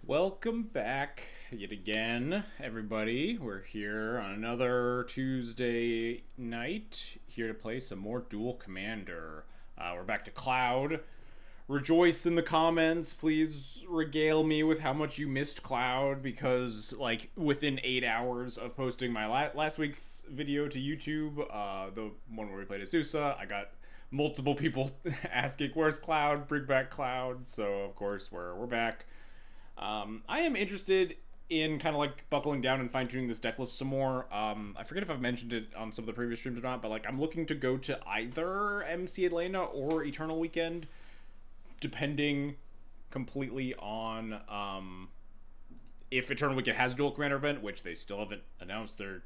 Welcome back yet again, everybody. We're here on another Tuesday night, here to play some more Duel Commander. We're back to Cloud. Rejoice in the comments. Please regale me with how much you missed Cloud, because, like, within 8 hours of posting my last week's video to YouTube, the one where we played Azusa, I got multiple people asking, where's Cloud? Bring back Cloud. So, of course, we're back. I am interested in kind of like buckling down and fine tuning this deck list some more. I forget if I've mentioned it on some of the previous streams or not, but like I'm looking to go to either MC Atlanta or Eternal Weekend, depending completely on if Eternal Weekend has a Dual Commander event, which they still haven't announced their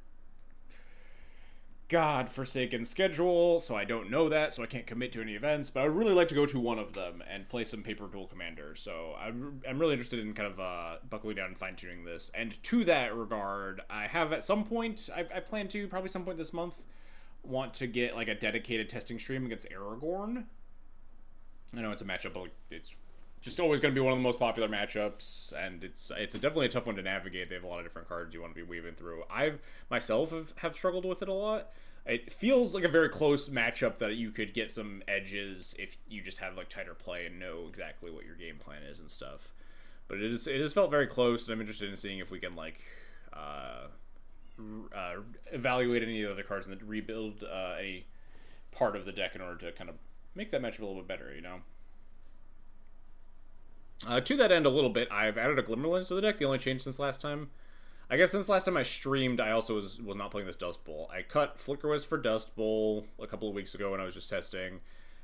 God-forsaken schedule, so I don't know that, so I can't commit to any events, but I would really like to go to one of them and play some paper Duel Commander, so I'm really interested in kind of buckling down and fine-tuning this. And to that regard, I have at some point, I plan to, probably some point this month, want to get like a dedicated testing stream against Aragorn. I know it's a matchup, but it's just always going to be one of the most popular matchups, and it's definitely a tough one to navigate. They have a lot of different cards you want to be weaving through. I've myself have struggled with it a lot. It feels like a very close matchup that you could get some edges if you just have like tighter play and know exactly what your game plan is and stuff. But it has felt very close, and I'm interested in seeing if we can like evaluate any of the other cards and rebuild any part of the deck in order to kind of make that matchup a little bit better, you know. To that end, a little bit, I've added a Glimmerlens to the deck. The only change since last time. I guess since last time I streamed, I also was not playing this Dust Bowl. I cut Flicker Wisp for Dust Bowl a couple of weeks ago when I was just testing.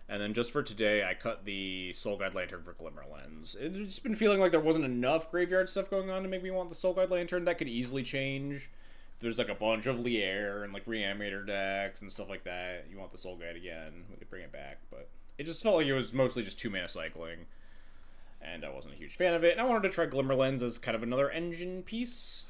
And then just for today, I cut the Soul Guide Lantern for Glimmerlens. It's just been feeling like there wasn't enough graveyard stuff going on to make me want the Soul Guide Lantern. That could easily change. There's like a bunch of Lier and like Reanimator decks and stuff like that. You want the Soul Guide again. We could bring it back. But it just felt like it was mostly just 2-mana cycling. And I wasn't a huge fan of it. And I wanted to try Glimmerlens as kind of another engine piece.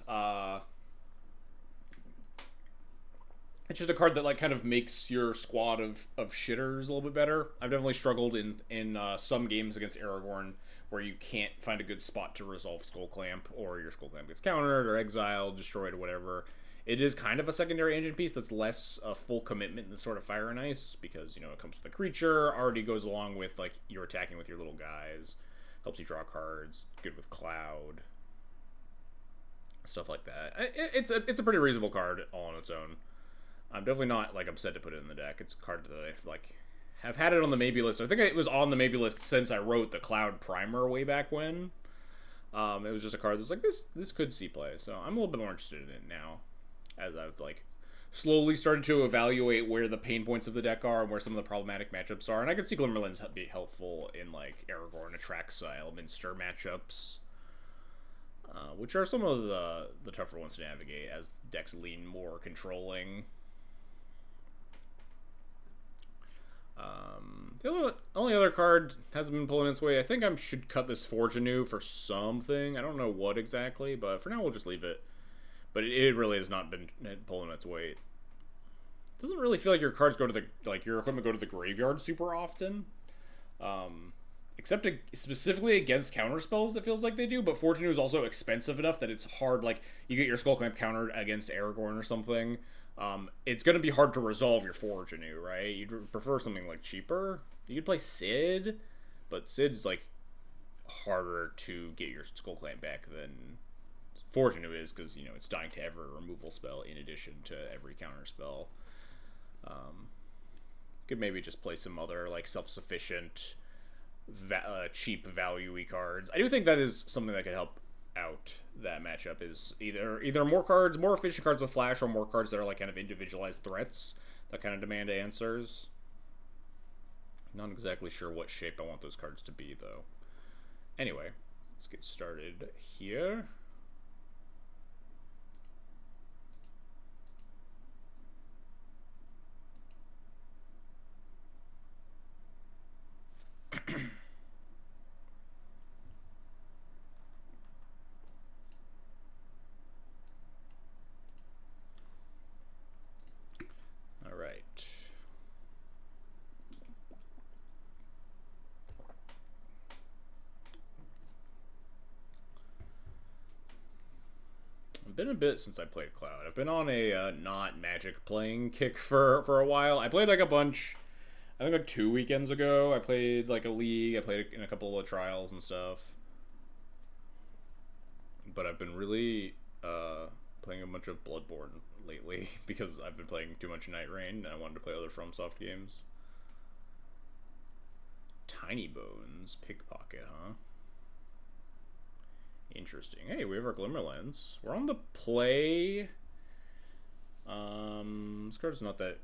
It's just a card that like kind of makes your squad of shitters a little bit better. I've definitely struggled in some games against Aragorn where you can't find a good spot to resolve Skull Clamp, or your Skull Clamp gets countered or exiled, destroyed, or whatever. It is kind of a secondary engine piece that's less a full commitment than sort of Fire and Ice, because, you know, it comes with a creature, already goes along with like you're attacking with your little guys. Helps you draw cards. Good with Cloud. Stuff like that. It's a pretty reasonable card all on its own. I'm definitely not like upset to put it in the deck. It's a card that I like have had it on the maybe list. I think it was on the maybe list since I wrote the Cloud Primer way back when. It was just a card that's like this could see play. So I'm a little bit more interested in it now, as I've like slowly started to evaluate where the pain points of the deck are and where some of the problematic matchups are. And I can see Glimmerlens be helpful in like Aragorn, Atraxa, Elminster matchups, which are some of the tougher ones to navigate as decks lean more controlling. The only other card hasn't been pulling its way. I think I should cut this Forge Anew for something. I don't know what exactly, but for now we'll just leave it. But it really has not been pulling its weight. It doesn't really feel like your cards go to the your equipment go to the graveyard super often, except specifically against counter spells. It feels like they do. But Forge Anew is also expensive enough that it's hard. Like you get your Skull Clamp countered against Aragorn or something. It's going to be hard to resolve your Forge Anew, right? You'd prefer something like cheaper. You could play Sid, but Sid's like harder to get your Skull Clamp back than Forge Anew is, because, you know, it's dying to every removal spell in addition to every counter spell. Could maybe just play some other like self-sufficient, cheap value-y cards. I do think that is something that could help out that matchup, is either more cards, more efficient cards with flash, or more cards that are like kind of individualized threats that kind of demand answers. Not exactly sure what shape I want those cards to be, though. Anyway, let's get started here. All right. been a bit since I played Cloud. I've been on a not Magic playing kick for a while. I played like a bunch. I think like 2 weekends ago, I played like a league. I played in a couple of trials and stuff. But I've been really playing a bunch of Bloodborne lately because I've been playing too much Night Rain and I wanted to play other FromSoft games. Tiny Bones, Pickpocket, huh? Interesting. Hey, we have our Glimmerlands. We're on the play. This card's not that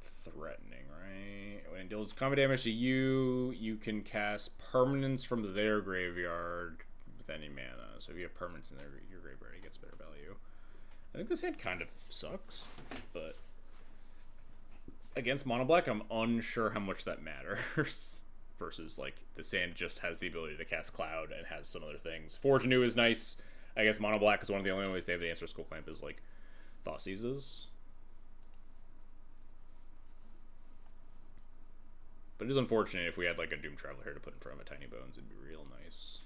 threatening, right? When it deals combat damage to you, you can cast permanents from their graveyard with any mana. So if you have permanents in your graveyard, it gets better value. I think this hand kind of sucks, but against Mono Black, I'm unsure how much that matters. Versus, like, the sand just has the ability to cast Cloud and has some other things. Forge Anew is nice. I guess Mono Black is one of the only ways they have to answer Skull Clamp is, like, Thoughtseizes. But it is unfortunate if we had, like, a Doom Traveler here to put in front of a Tiny Bones. It'd be real nice.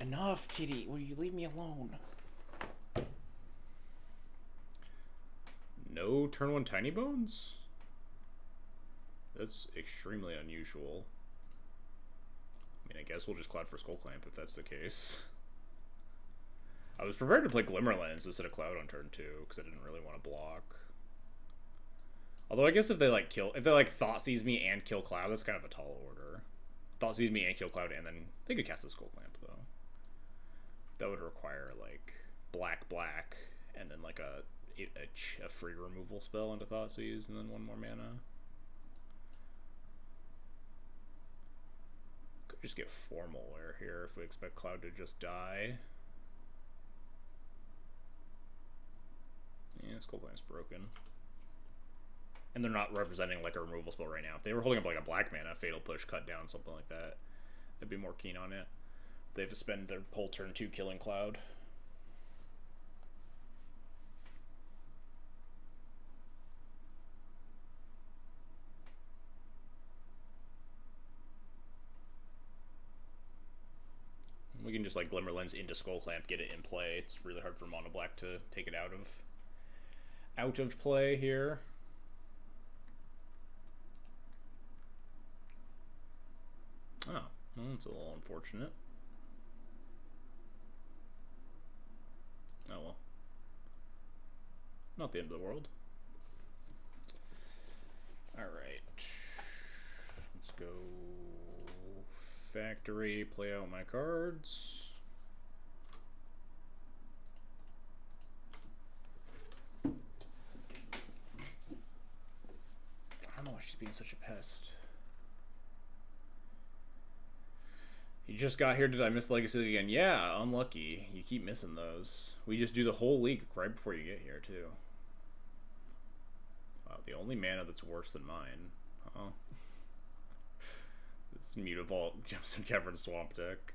Enough, kitty. Will you leave me alone? No turn 1 Tiny Bones? That's extremely unusual. I mean, I guess we'll just Cloud for Skull Clamp if that's the case. I was prepared to play Glimmerlands instead of Cloud on turn 2 because I didn't really want to block. Although I guess if they like Thoughtseize me and kill Cloud, that's kind of a tall order. Thoughtseize me and kill Cloud, and then they could cast the Skull Clamp though. That would require like black, and then like a free removal spell into Thoughtseize, and then 1 more mana. Could just get Formalware here if we expect Cloud to just die. Yeah, Skull Clamp's broken. And they're not representing like a removal spell right now. If they were holding up like a black mana, Fatal Push, Cut Down, something like that, I'd be more keen on it. They have to spend their whole turn 2 killing Cloud. We can just like Glimmerlands into Skull Clamp, get it in play. It's really hard for Mono Black to take it out of play here. Oh, well, that's a little unfortunate. Oh well. Not the end of the world. Alright. Let's go factory, play out my cards. I don't know why she's being such a pest. You just got here, did I miss Legacy again? Yeah, unlucky. You keep missing those. We just do the whole league right before you get here, too. Wow, the only mana that's worse than mine. Huh? This Mutavault Gemstone Cavern Swamp deck.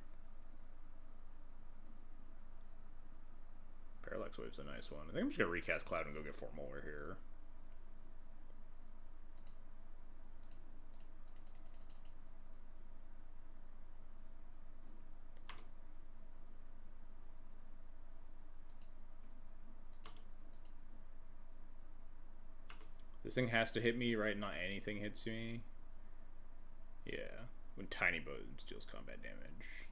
Parallax Wave's a nice one. I think I'm just going to recast Cloud and go get Formalware here. This thing has to hit me, right? Not anything hits me. Yeah. When Tiny Bones deals combat damage.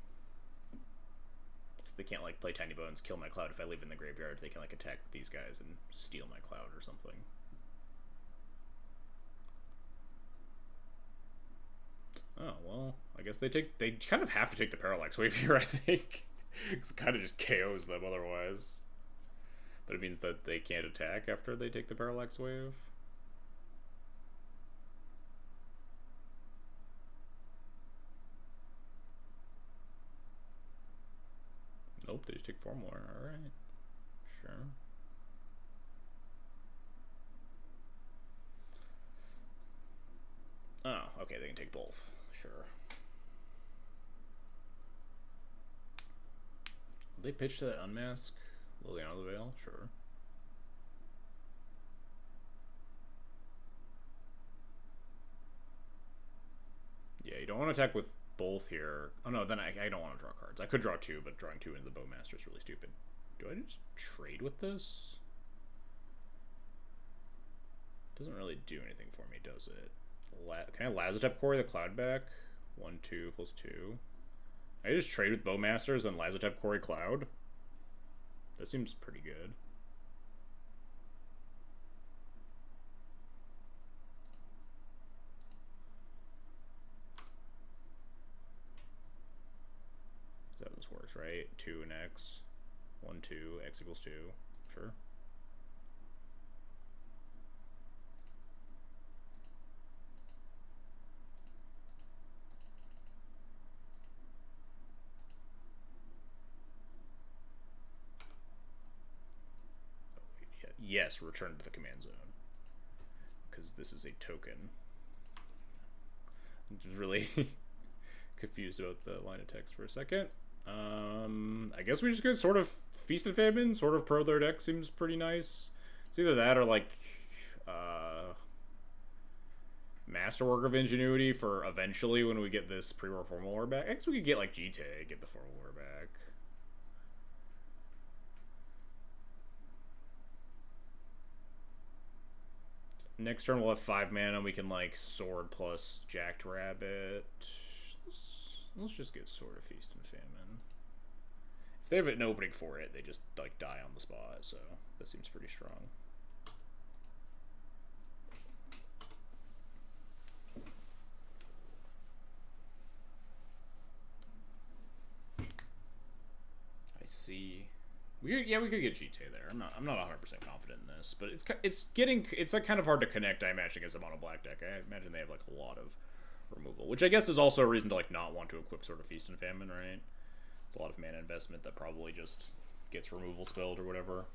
So they can't, like, play Tiny Bones, kill my Cloud. If I leave in the graveyard, they can, like, attack these guys and steal my Cloud or something. Oh, well, I guess they kind of have to take the Parallax Wave here, I think. Because it kind of just KOs them otherwise. But it means that they can't attack after they take the Parallax Wave. Nope, they just take 4 more. Alright. Sure. Oh, okay, they can take both. Sure. Will they pitch to that Unmask? Liliana of the Veil? Sure. Yeah, you don't want to attack with both here. Oh no, then I don't want to draw cards. I could draw 2, but drawing 2 into the Bowmaster is really stupid. Do I just trade with this? Doesn't really do anything for me, does it? Can I Lazotep Quarry the Cloud back? 1, 2, plus 2. I just trade with Bowmasters and Lazotep Quarry Cloud. That seems pretty good. Is that how this works, right? 2 and X. 1, 2, X equals 2. Sure. Yes, return to the command zone. Because this is a token. I'm just really confused about the line of text for a second. I guess we just get sort of Feast and Famine, sort of pro their deck seems pretty nice. It's either that or like Masterwork of Ingenuity for eventually when we get this pre-war formal war back. I guess we could get like GT, get the formal war back. Next turn we'll have 5 mana and we can like Sword plus Jacked Rabbit. Let's just get Sword of Feast and Famine. If they have an opening for it, they just like die on the spot, so that seems pretty strong. I see. We could get GT there. I'm not 100% confident in this, but it's like kind of hard to connect. I imagine against a mono black deck. I imagine they have like a lot of removal, which I guess is also a reason to like not want to equip sort of Feast and Famine, right? It's a lot of mana investment that probably just gets removal spelled or whatever.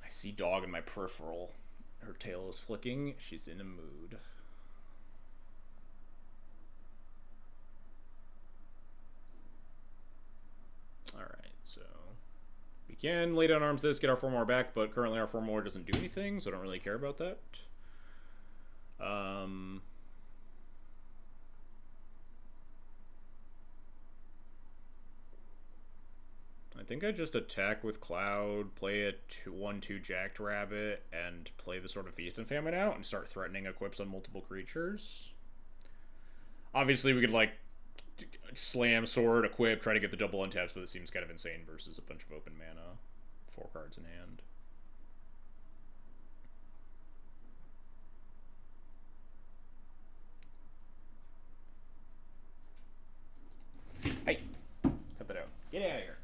I see dog in my peripheral. Her tail is flicking. She's in a mood. Alright, so we can lay down arms this, get our 4 more back, but currently our 4 more doesn't do anything, so I don't really care about that. I think I just attack with Cloud, play a 1/2 Jacked Rabbit, and play the sort of Feast and Famine out and start threatening equips on multiple creatures. Obviously, we could like slam sword, equip, try to get the double untaps, but it seems kind of insane versus a bunch of open mana. 4 cards in hand. Hey! Cut that out. Get out of here.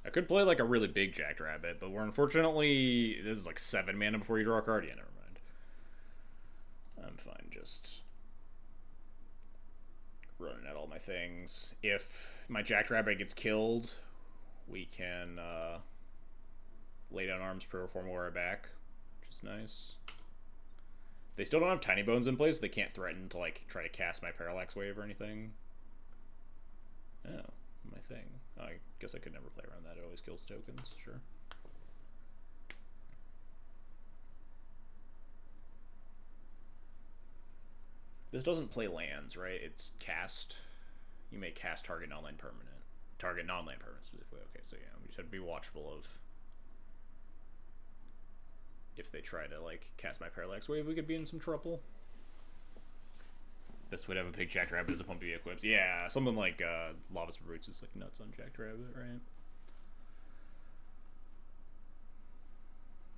I could play like a really big Jacked Rabbit, but we're unfortunately, this is like 7 mana before you draw a card. Yeah, never mind. I'm fine just running at all my things. If my Jacked Rabbit gets killed, we can lay down arms per form war back, which is nice. They still don't have Tiny Bones in place, so they can't threaten to like try to cast my Parallax Wave or anything. Oh, my thing. I guess I could never play around that. It always kills tokens, sure. This doesn't play lands, right? It's cast. You may cast target non-land permanent. Target non-land permanent specifically. Okay, so yeah, we just have to be watchful of if they try to like cast my Parallax Wave, we could be in some trouble. Best way to have a big Jacked Rabbit is a Pumpy Eclipse. Yeah, something like Lava's Roots is like nuts on Jacked Rabbit, right?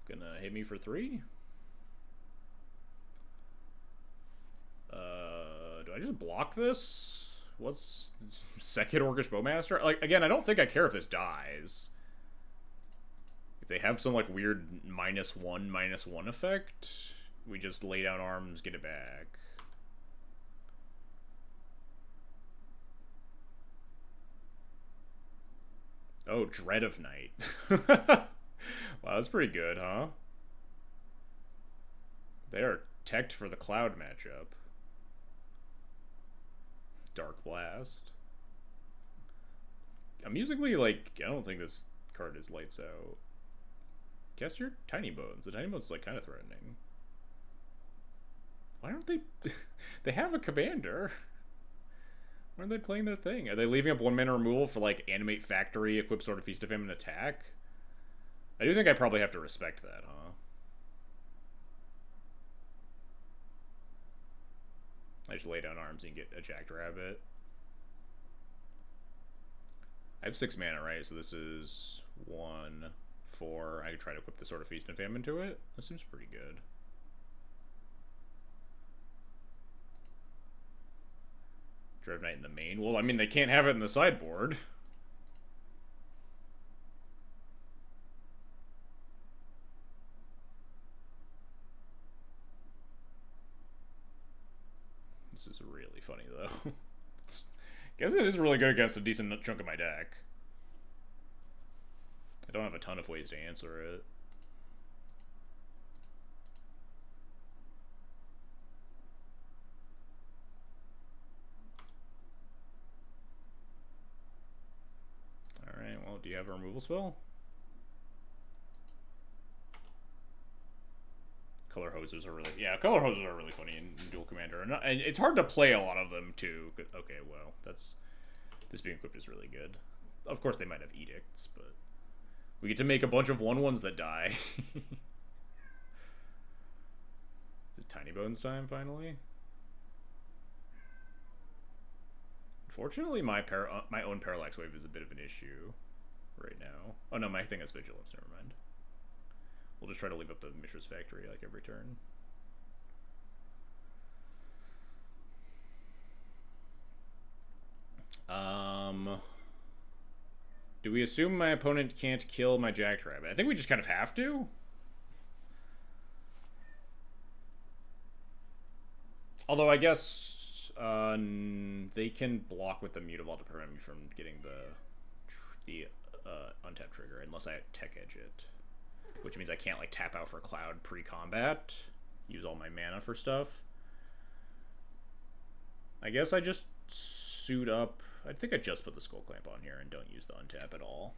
Gonna hit me for 3. Do I just block this? What's second Orcish Bowmaster? Like again, I don't think I care if this dies. If they have some like weird -1/-1 effect, we just lay down arms, get it back. Oh, Dread of Night. Wow, that's pretty good, huh? They are teched for the Cloud matchup. Dark Blast. Amusingly, like, I don't think this card is lights out. Guess your Tiny Bones. The Tiny Bones is, like, kind of threatening. Why aren't they... They have a commander. Why aren't they playing their thing? Are they leaving up 1 mana removal for, like, Animate Factory, Equip Sword of Feast of Him, and attack? I do think I probably have to respect that, huh? I just lay down arms and get a Jackrabbit. I have 6 mana, right? So this is 1, 4. I could try to equip the Sword of Feast and Famine to it. That seems pretty good. Dread Knight in the main. Well, I mean, they can't have it in the sideboard. This is really funny, though. Guess it is really good against a decent chunk of my deck. I don't have a ton of ways to answer it. Alright, well, do you have a removal spell? Color hoses are really... Yeah, color hoses are really funny in Duel Commander. And it's hard to play a lot of them, too. Okay, well, that's... This being equipped is really good. Of course, they might have edicts, but... We get to make a bunch of 1/1s that die. Is it Tiny Bones time, finally? Unfortunately, my own Parallax Wave is a bit of an issue right now. Oh, no, my thing is Vigilance. Never mind. We'll just try to leave up the Mishra's Factory, like, every turn. Do we assume my opponent can't kill my Jackrabbit? I think we just kind of have to. Although I guess they can block with the Mutavault to prevent me from getting the untap trigger unless I tech edge it, which means I can't like tap out for Cloud pre-combat, use all my mana for stuff. I guess I just suit up. I think I just put the Skull Clamp on here and don't use the untap at all.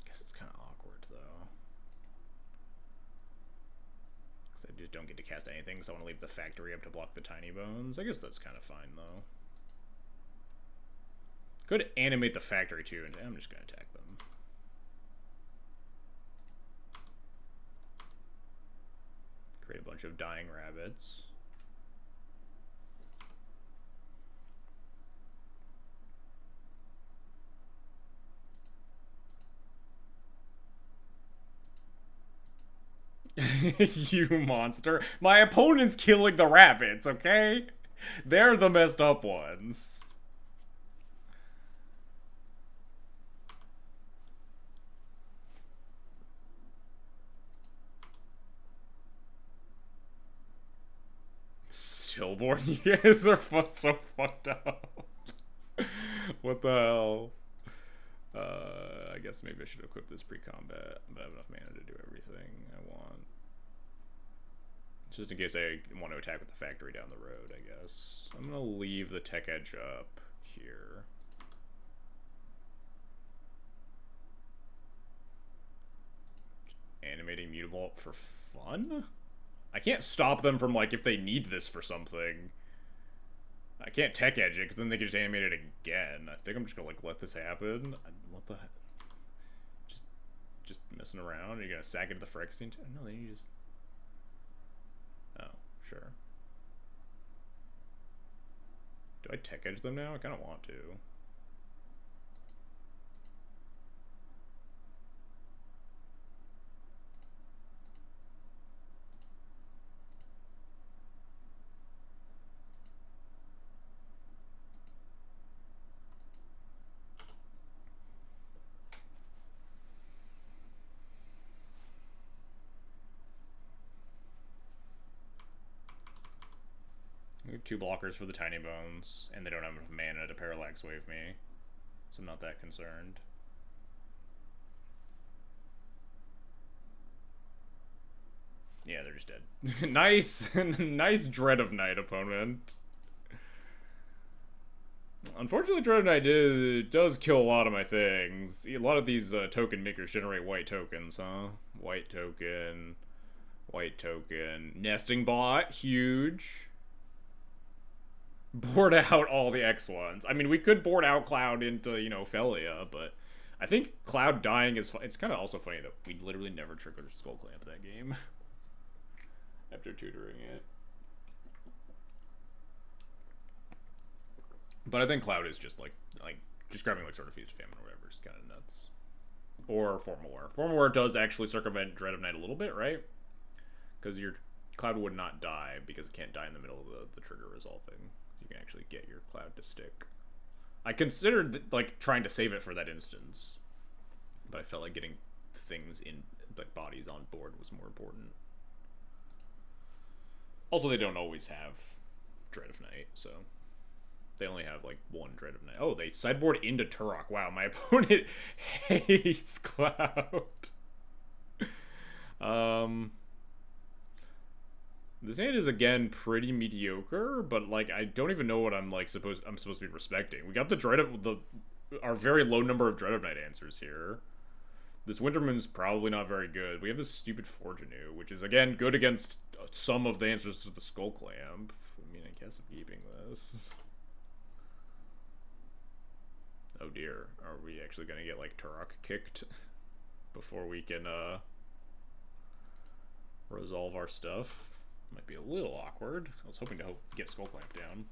Guess it's kind of awkward though. Because I just don't get to cast anything, so I want to leave the factory up to block the Tiny Bones. I guess that's kind of fine though. Could animate the factory too, and I'm just gonna attack them. Create a bunch of dying rabbits. You monster. My opponent's killing the rabbits, okay? They're the messed up ones. Stillborn, you guys are so fucked up. What the hell? I guess maybe I should equip this pre-combat, but I have enough mana to do everything I want. Just in case I want to attack with the factory down the road, I guess. I'm gonna leave the tech edge up here. Just animating Mutavault for fun? I can't stop them from, like, if they need this for something. I can't tech edge it, because then they can just animate it again. I think I'm just gonna, like, let this happen. What the heck? Just messing around? Are you gonna sack it to the Phyrexian? No, then you just... Oh, sure. Do I tech edge them now? I kind of want to. We have 2 blockers for the Tiny Bones, and they don't have enough mana to Parallax Wave me, so I'm not that concerned. Yeah, they're just dead. Nice! Nice Dread of Night, opponent. Unfortunately, Dread of Night does kill a lot of my things. A lot of these token makers generate white tokens, huh? White token. White token. Nesting Bot, huge. Board out all the X1s. I mean, we could board out Cloud into, you know, Felia, but I think Cloud dying is fun. It's kind of also funny that we literally never triggered Skull Clamp that game. After tutoring it. But I think Cloud is just like just grabbing like Sword of Feast, Famine or whatever is kind of nuts. Or Formalware. Formalware does actually circumvent Dread of Night a little bit, right? Because your Cloud would not die because it can't die in the middle of the trigger resolving. You can actually get your Cloud to stick. I considered like trying to save it for that instance, but I felt like getting things in like bodies on board was more important. Also, they don't always have Dread of Night, so they only have like 1 Dread of Night. Oh, they sideboard into Turok. Wow, my opponent hates Cloud. This hand is again pretty mediocre, but like I don't even know what I'm supposed to be respecting. We got the Dread of our very low number of Dread of Night answers here. This Wintermoon's probably not very good. We have this stupid Forge Anew, which is, again, good against some of the answers to the Skull Clamp. I mean, I guess I'm keeping this. Oh dear. Are we actually going to get, like, Turok kicked before we can, resolve our stuff? Might be a little awkward. I was hoping to get Skull Clamp down.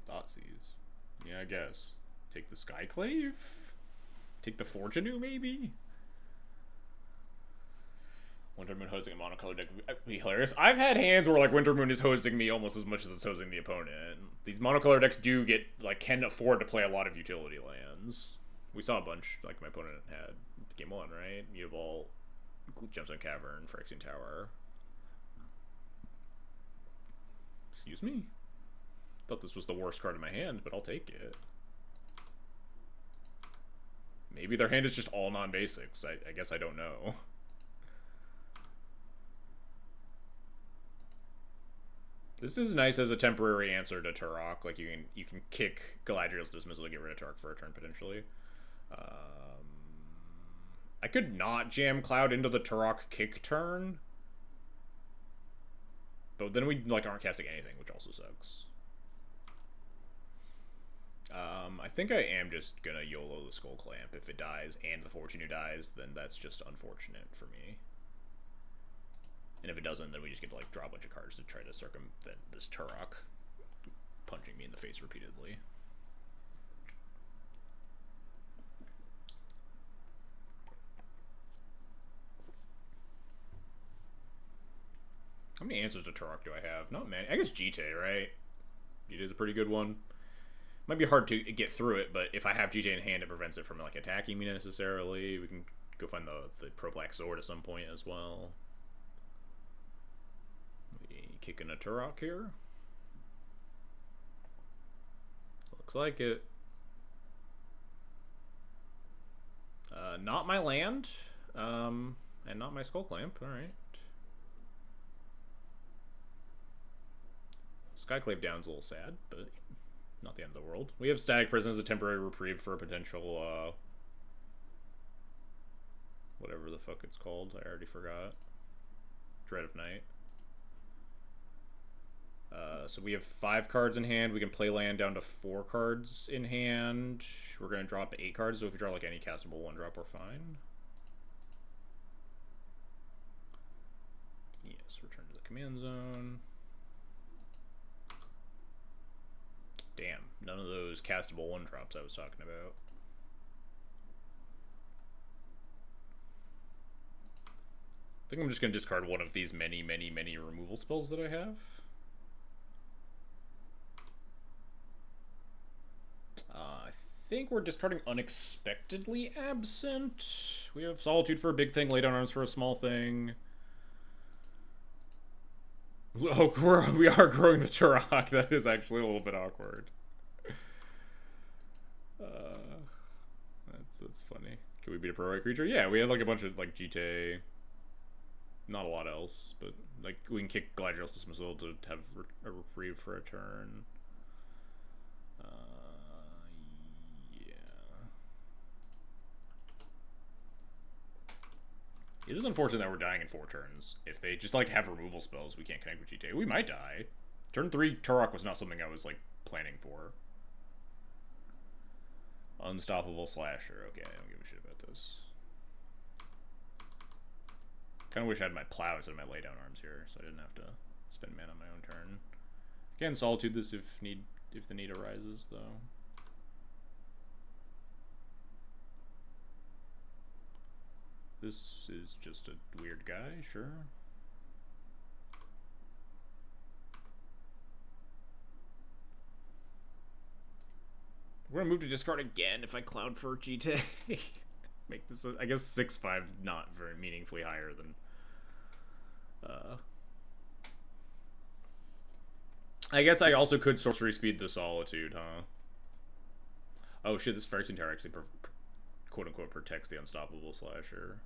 Thoughtseize. Yeah, I guess. Take the Skyclave? Take the Forge Anew, maybe? Wintermoon hosting a monocolored deck would be hilarious. I've had hands where like Wintermoon is hosting me almost as much as it's hosting the opponent. These monocolored decks do get, like, can afford to play a lot of utility lands. We saw a bunch, like my opponent had game 1, right? Mutavault, Gemstone Cavern, Phyrexian Tower. Excuse me? Thought this was the worst card in my hand, but I'll take it. Maybe their hand is just all non-basics. I guess I don't know. This is nice as a temporary answer to Turok. Like you can kick Galadriel's Dismissal to get rid of Turok for a turn potentially. I could not jam Cloud into the Turok kick turn, but then we like aren't casting anything, which also sucks. I think I am just gonna YOLO the Skull Clamp. If it dies and the Forge Anew dies, then that's just unfortunate for me. And if it doesn't, then we just get to like draw a bunch of cards to try to circumvent this Turok punching me in the face repeatedly. How many answers to Turok do I have? Not many. I guess Jite, right? Jite is a pretty good one. Might be hard to get through it, but if I have Jite in hand, it prevents it from like attacking me necessarily. We can go find the Pro Black Sword at some point as well. We kicking a Turok here. Looks like it. Not my land, and not my Skull Clamp. All right. Skyclave down's a little sad, but not the end of the world. We have Static Prison as a temporary reprieve for a potential, whatever the fuck it's called. I already forgot. Dread of Night. So we have 5 cards in hand. We can play land down to 4 cards in hand. We're going to drop 8 cards, so if we draw like any castable 1-drop, we're fine. Yes, return to the command zone. Damn, none of those castable 1-drops I was talking about. I think I'm just going to discard one of these many removal spells that I have. I think we're discarding Unexpectedly Absent. We have Solitude for a big thing, Lay Down Arms for a small thing. Oh, we are growing the Turok. That is actually a little bit awkward. That's funny. Can we beat a pro creature? Yeah, we had like a bunch of like GTA. Not a lot else, but like we can kick Galadriel's Dismissal to have a reprieve for a turn. Yeah. It is unfortunate that we're dying in 4 turns. If they just like have removal spells, we can't connect with GTA. We might die. Turn 3 Turok was not something I was like planning for. Unstoppable Slasher. Okay, I don't give a shit about this. Kind of wish I had my plow instead of my laydown arms here, so I didn't have to spend mana on my own turn. Can Solitude this if the need arises, though. This is just a weird guy, sure. We're gonna move to discard again if I cloud for GTA. Make this, I guess, 6/5 not very meaningfully higher than. I guess I also could sorcery speed the Solitude, huh? Oh shit! This Phyrexian Tower actually, quote unquote, protects the Unstoppable Slasher,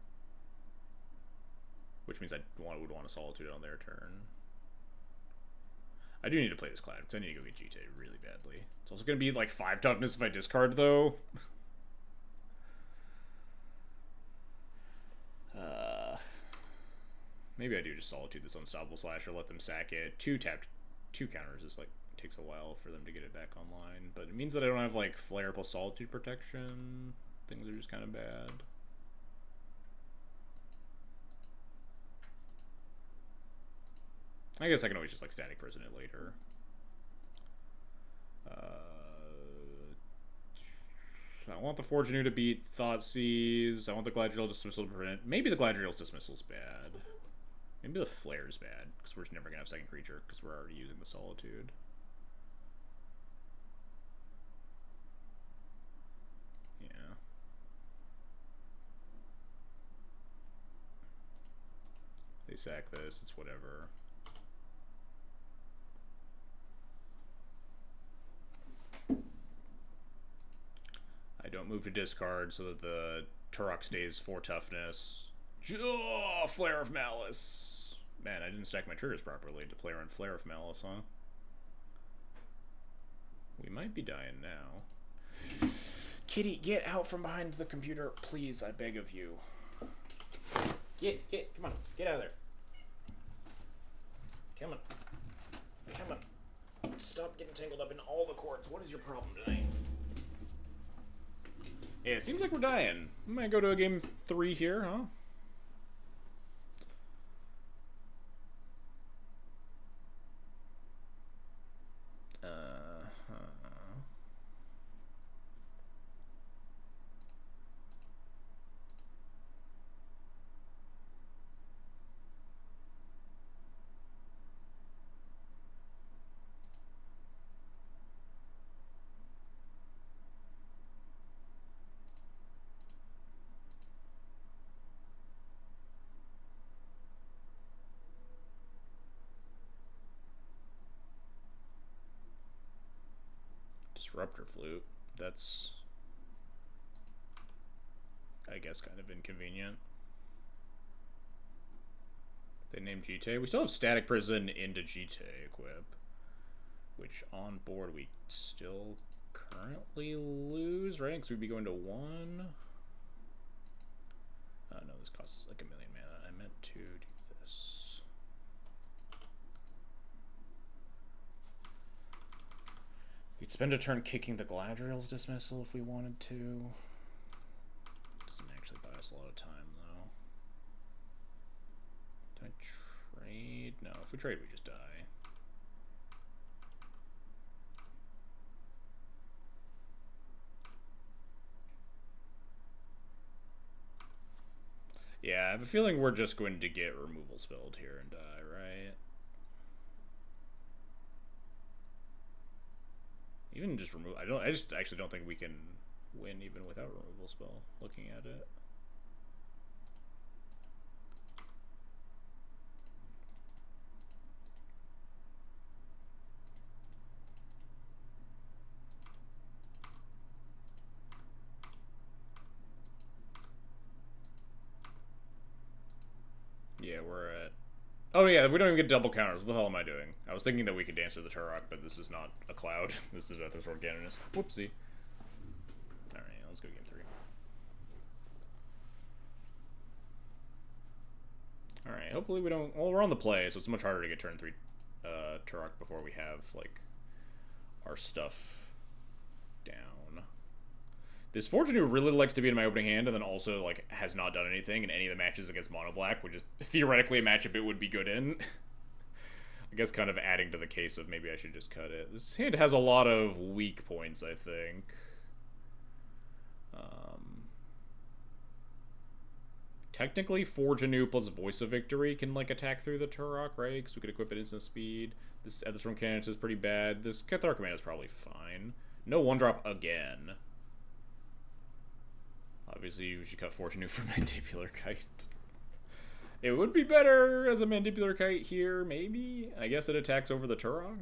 which means I would want a Solitude on their turn. I do need to play this Cloud because I need to go get GTA really badly. It's also going to be like 5 toughness if I discard, though. Maybe I do just Solitude this Unstoppable Slasher, let them sack it. 2 counters is like, takes a while for them to get it back online. But it means that I don't have like Flare plus Solitude protection. Things are just kind of bad. I guess I can always just like Static Prison it later. I want the Forge Anew to beat Thoughtseize. I want the Galadriel's Dismissal to prevent. Maybe the Galadriel's Dismissal's bad. Maybe the Flare's bad, because we're just never going to have second creature, because we're already using the Solitude. Yeah. They sack this, it's whatever. I don't move to discard so that the Turok stays 4 toughness. Oh, Flare of Malice. Man, I didn't stack my triggers properly to play around Flare of Malice, huh? We might be dying now. Kitty, get out from behind the computer, please, I beg of you. Come on, get out of there. Come on. Stop getting tangled up in all the cords. What is your problem tonight? Yeah, it seems like we're dying. We might go to a game 3 here, huh? Disruptor Flute. That's, I guess, kind of inconvenient. They named GTA. We still have Static Prison into GTA equip, which on board we still currently lose, right? Because we'd be going to 1. No, this costs like 1 million mana. I meant to do this. We'd spend a turn kicking the Galadriel's Dismissal if we wanted to. Doesn't actually buy us a lot of time, though. Do I trade? No, if we trade, we just die. Yeah, I have a feeling we're just going to get removal spelled here and die, right? Even just remove. I just actually don't think we can win even without removal spell, looking at it. Yeah, we're at... Oh yeah, we don't even get double counters. What the hell am I doing? I was thinking that we could dance to the Turok, but this is not a cloud. This is Ethersword Canonist. Whoopsie. Alright, let's go game 3. Alright, hopefully we don't... Well, we're on the play, so it's much harder to get turn 3 Turok before we have, like, our stuff down. This Forge Anew really likes to be in my opening hand, and then also, like, has not done anything in any of the matches against Mono Black, which is theoretically a matchup it would be good in. I guess kind of adding to the case of maybe I should just cut it. This hand has a lot of weak points, I think. Technically, Forge Anew plus Voice of Victory can, like, attack through the Turok, right? Because we could equip it instant speed. This Ethersworm Cannon is pretty bad. This Cathar Command is probably fine. No 1-drop again. Obviously, you should cut Forge Anew for Mandibular Kite. It would be better as a Mandibular Kite here, maybe? I guess it attacks over the Turok.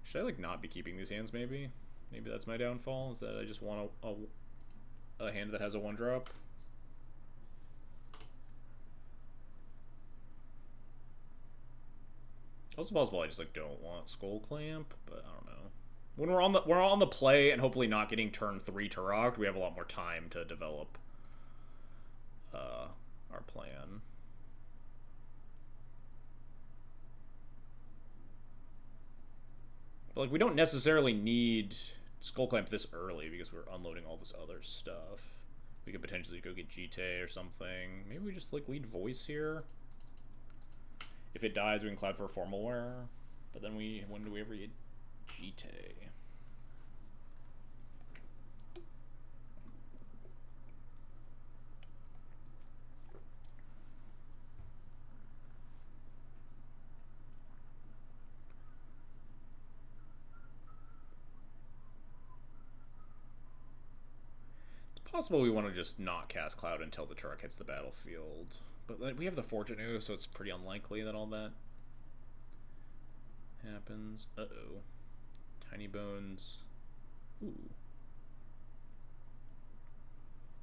Should I, like, not be keeping these hands, maybe? Maybe that's my downfall, is that I just want a hand that has a 1-drop. It's also possible I just, like, don't want Skull Clamp, but I don't know. When we're on the play and hopefully not getting turn 3 Turok, we have a lot more time to develop our plan. But, like, we don't necessarily need Skull Clamp this early because we're unloading all this other stuff. We could potentially go get Jite or something. Maybe we just, like, lead Voice here. If it dies, we can Cloud for a Formal Wear. But then when do we ever get Jite? Possible we want to just not cast Cloud until the Turok hits the battlefield. But like, we have the Forge Anew, so it's pretty unlikely that all that happens. Uh-oh. Tiny Bones. Ooh.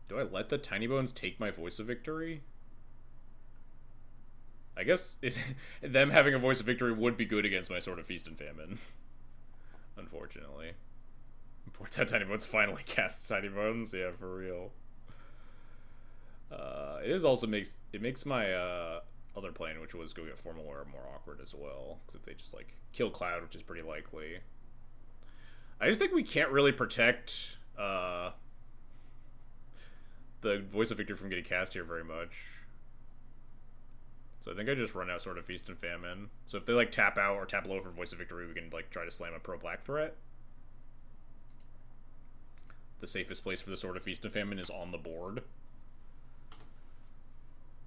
Do I let the Tiny Bones take my Voice of Victory? I guess them having a Voice of Victory would be good against my Sword of Feast and Famine. Unfortunately. Poor Tiny Bones finally casts Tiny Bones. Yeah, for real. It is also makes my other plan, which was go get Formal Wear, more awkward as well. Because if they just like kill Cloud, which is pretty likely. I just think we can't really protect the Voice of Victory from getting cast here very much. So I think I just run out Sword of Feast and Famine. So if they like tap out or tap low for Voice of Victory, we can like try to slam a pro black threat. The safest place for the Sword of Feast and Famine is on the board.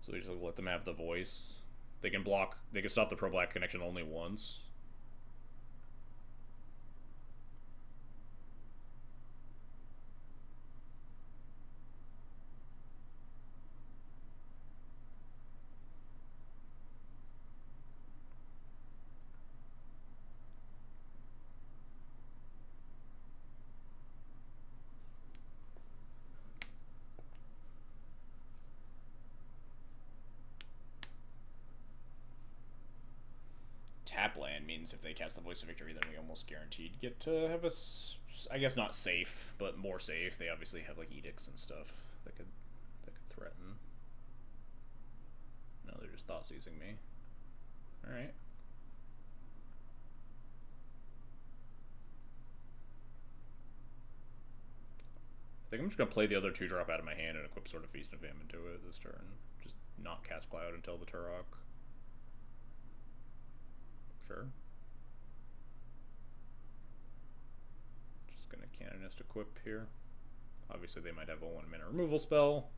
So we just let them have the Voice. They can block, they can stop the pro-black connection only once. Tap land means if they cast the Voice of Victory, then we almost guaranteed get to have a, I guess not safe, but more safe. They obviously have like edicts and stuff that could threaten. No, they're just thought seizing me. All right. I think I'm just gonna play the other 2-drop out of my hand and equip Sword of Feast and Famine to it this turn. Just not cast Cloud until the Turok. Sure. Just gonna Canonist equip here. Obviously they might have a 1-mana removal spell.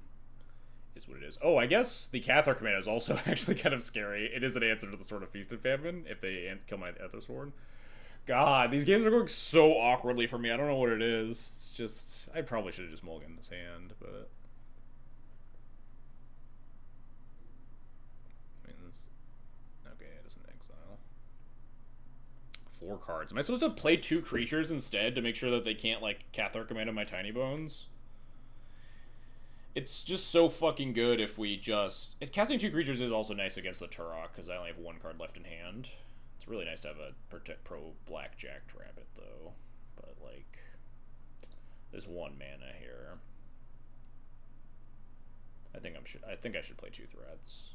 Is what it is. Oh, I guess the Cathar command is also actually kind of scary. It is an answer to the Sword of Feast and Famine if they kill my Ethersword. God, these games are going so awkwardly for me. I don't know what it is. It's just, I probably should have just mulliganed this hand, but... Okay, it is an exile. 4 cards. Am I supposed to play 2 creatures instead to make sure that they can't, like, Cathar Command of my Tiny Bones? It's just so fucking good if we just... Casting 2 creatures is also nice against the Turok, because I only have 1 card left in hand. It's really nice to have a pro-blackjacked rabbit, though. But, like... There's 1 mana here. I think I should play 2 threats.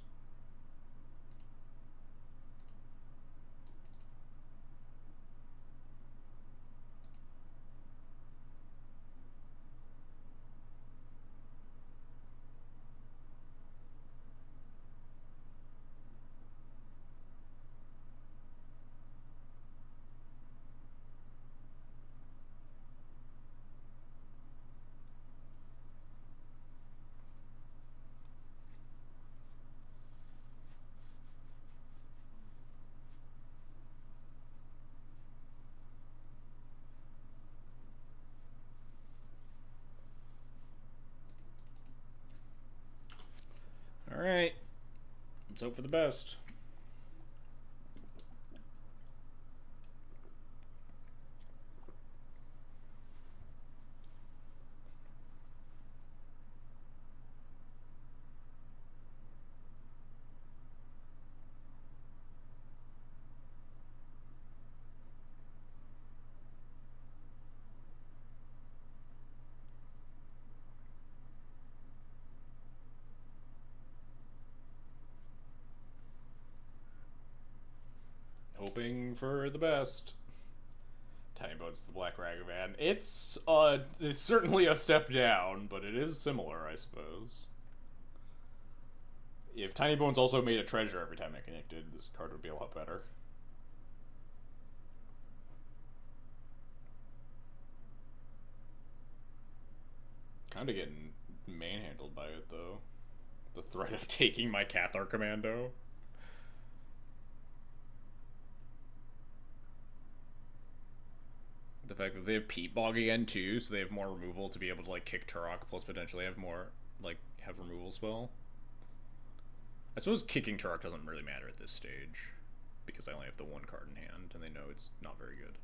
Alright. Let's hope for the best. Hoping for the best. Tiny Bones, the Black Ragavan. It's certainly a step down, but it is similar, I suppose. If Tiny Bones also made a treasure every time it connected, this card would be a lot better. Kind of getting manhandled by it, though. The threat of taking my Cathar Commando. The fact that they have Peat Bog again too, so they have more removal to be able to like kick Turok, plus potentially have more have removal spell. I suppose kicking Turok doesn't really matter at this stage, because I only have the 1 card in hand, and they know it's not very good.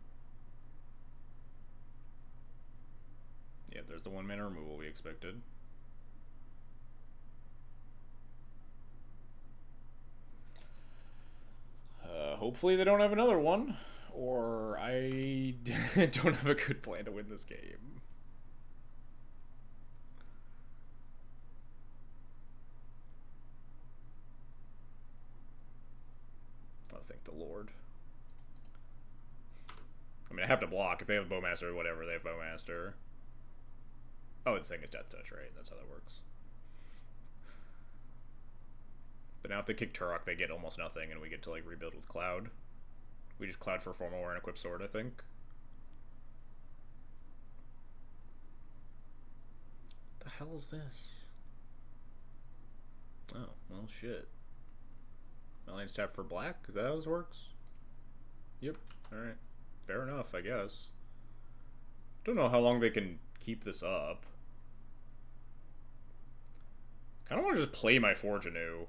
Yeah, there's the 1 mana removal we expected. Hopefully they don't have another one. Or I don't have a good plan to win this game. Oh, thank the Lord. I mean, I have to block. If they have Bowmaster or whatever, they have Bowmaster. Oh, the thing is Death Touch, right? That's how that works. But now if they kick Turok, they get almost nothing, and we get to like rebuild with Cloud. We just Cloud for Formal War and equip Sword, I think. The hell is this? Oh, well, shit. Malian's tapped for black? Is that how this works? Yep. Alright. Fair enough, I guess. Don't know how long they can keep this up. Kinda wanna just play my Forge Anew.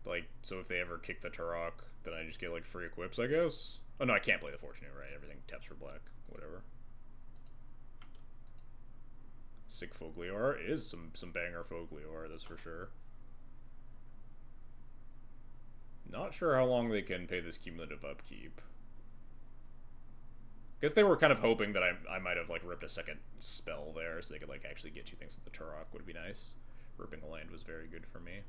Like, so if they ever kick the Turok, then I just get, like, free equips, I guess? Oh, no, I can't play the Forge Anew, right? Everything taps for black. Whatever. Sick Fogliar is some banger Fogliar, that's for sure. Not sure how long they can pay this cumulative upkeep. Guess they were kind of hoping that I might have, like, ripped a second spell there, so they could, like, actually get 2 things with the Turok would be nice. Ripping the land was very good for me.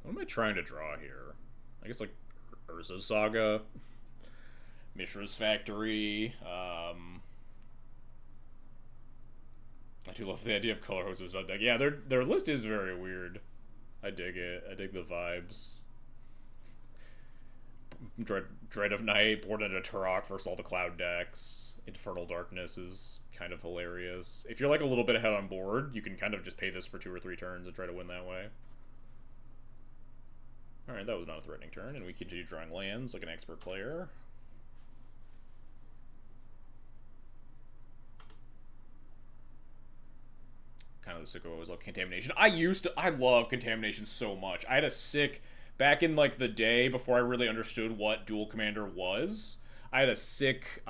What am I trying to draw here? I guess, like, Urza's Saga, Mishra's Factory. I do love the idea of color hoses on deck. Yeah, their list is very weird. I dig it. I dig the vibes. Dread of Night, Born into Turok versus all the Cloud decks. Infernal Darkness is kind of hilarious. If you're like a little bit ahead on board, you can kind of just pay this for 2 or 3 turns and try to win that way. Alright, that was not a threatening turn, and we continue drawing lands like an expert player. Kind of the sick always love Contamination. I love Contamination so much. I had a sick, back in like the day before I really understood what Duel Commander was, I had a sick, it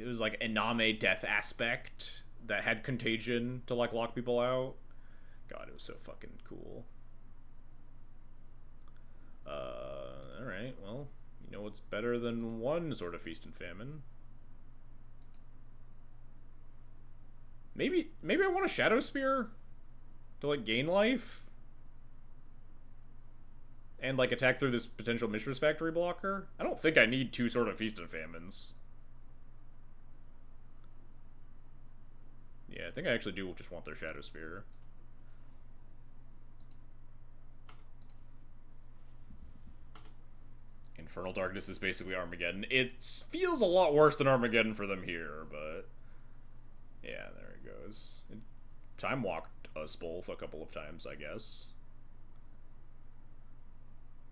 was like Iname Death Aspect that had Contagion to like lock people out. God, it was so fucking cool. Alright, well, you know what's better than one sort of Feast and Famine? Maybe I want a Shadow Spear to like gain life and like attack through this potential Mishra's Factory blocker. I don't think I need 2 sort of Feast and Famines. Yeah, I think I actually do just want their Shadow Spear. Infernal Darkness is basically Armageddon. It feels a lot worse than Armageddon for them here, but yeah, there it goes. It time walked us both a couple of times, I guess.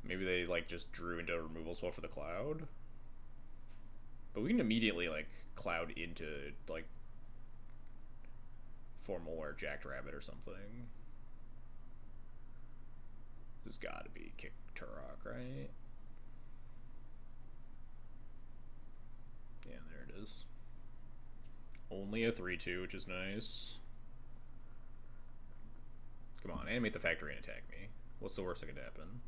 Maybe they like just drew into a removal spell for the Cloud. But we can immediately like Cloud into like Formal or Jackrabbit or something. This has got to be Kick Turok, right? Yeah, there it is. Only a 3/2, which is nice. Come on, animate the factory and attack me. What's the worst that could happen?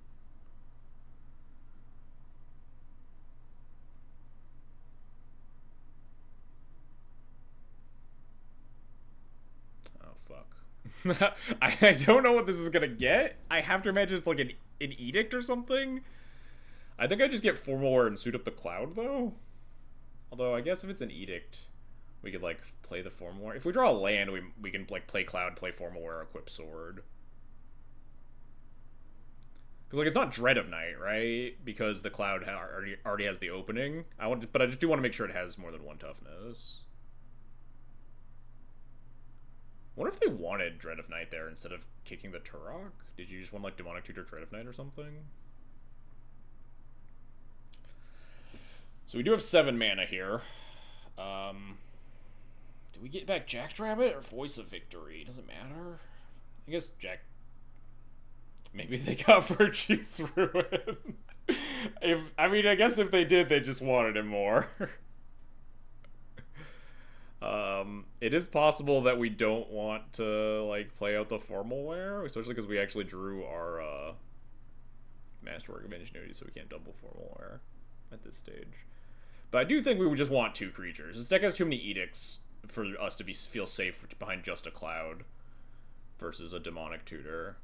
Oh, fuck. I don't know what this is gonna get. I have to imagine it's like an edict or something. I think I just get Formalware and suit up the Cloud, though. Although, I guess if it's an edict, we could, like, play the Formalware. If we draw a land, we can, like, play Cloud, play Formalware, equip Sword. Because, like, it's not Dread of Night, right? Because the Cloud already has the opening. But I just do want to make sure it has more than 1 toughness. What if they wanted Dread of Night there instead of kicking the Turok? Did you just want, like, Demonic Tutor Dread of Night or something? So we do have 7 mana here. Do we get back Jackrabbit or Voice of Victory? Does it matter? I guess maybe they got Virtue's Ruin. I guess if they did, they just wanted him more. It is possible that we don't want to, like, play out the Formalware, especially because we actually drew our, Masterwork of Ingenuity, so we can't double Formalware at this stage. But I do think we would just want 2 creatures. This deck has too many edicts for us to feel safe behind just a Cloud versus a Demonic Tutor.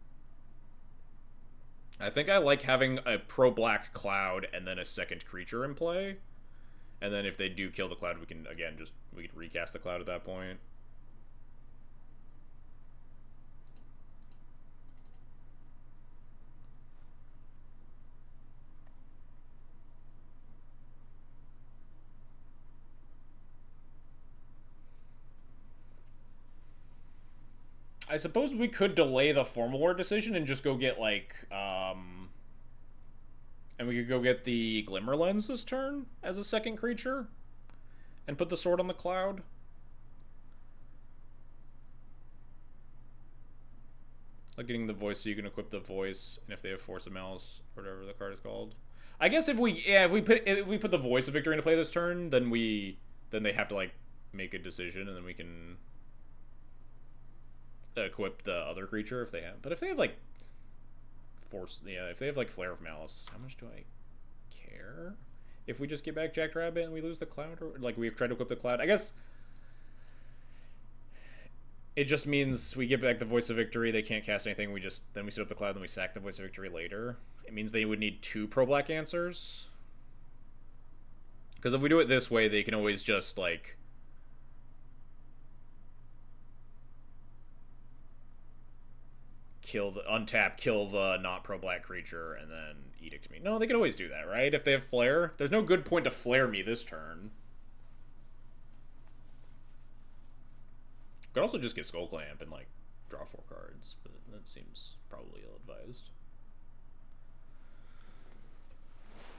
I think I like having a pro-black Cloud and then a second creature in play. And then if they do kill the Cloud, we can, again, we can recast the Cloud at that point. I suppose we could delay the Formalware decision and just go get, like, and we could go get the Glimmer Lens this turn as a second creature and put the sword on the Cloud. Like getting the voice so you can equip the voice, and if they have Force of Malice, or whatever the card is called. I guess if we put the Voice of Victory into play this turn, then they have to, like, make a decision, and then we can equip the other creature if they have. But if they have, like, if they have, like, Flare of Malice, how much do I care? If we just get back Jackrabbit and we lose the Cloud, or, like, we've tried to equip the Cloud, I guess it just means we get back the Voice of Victory, they can't cast anything, then we set up the Cloud, then we sack the Voice of Victory later. It means they would need 2 pro-black answers. Because if we do it this way, they can always just, like, kill the untap, kill the not pro black creature, and then edict me. No, they could always do that, right? If they have flare, there's no good point to flare me this turn. Could also just get Skull Clamp and like draw 4 cards, but that seems probably ill-advised.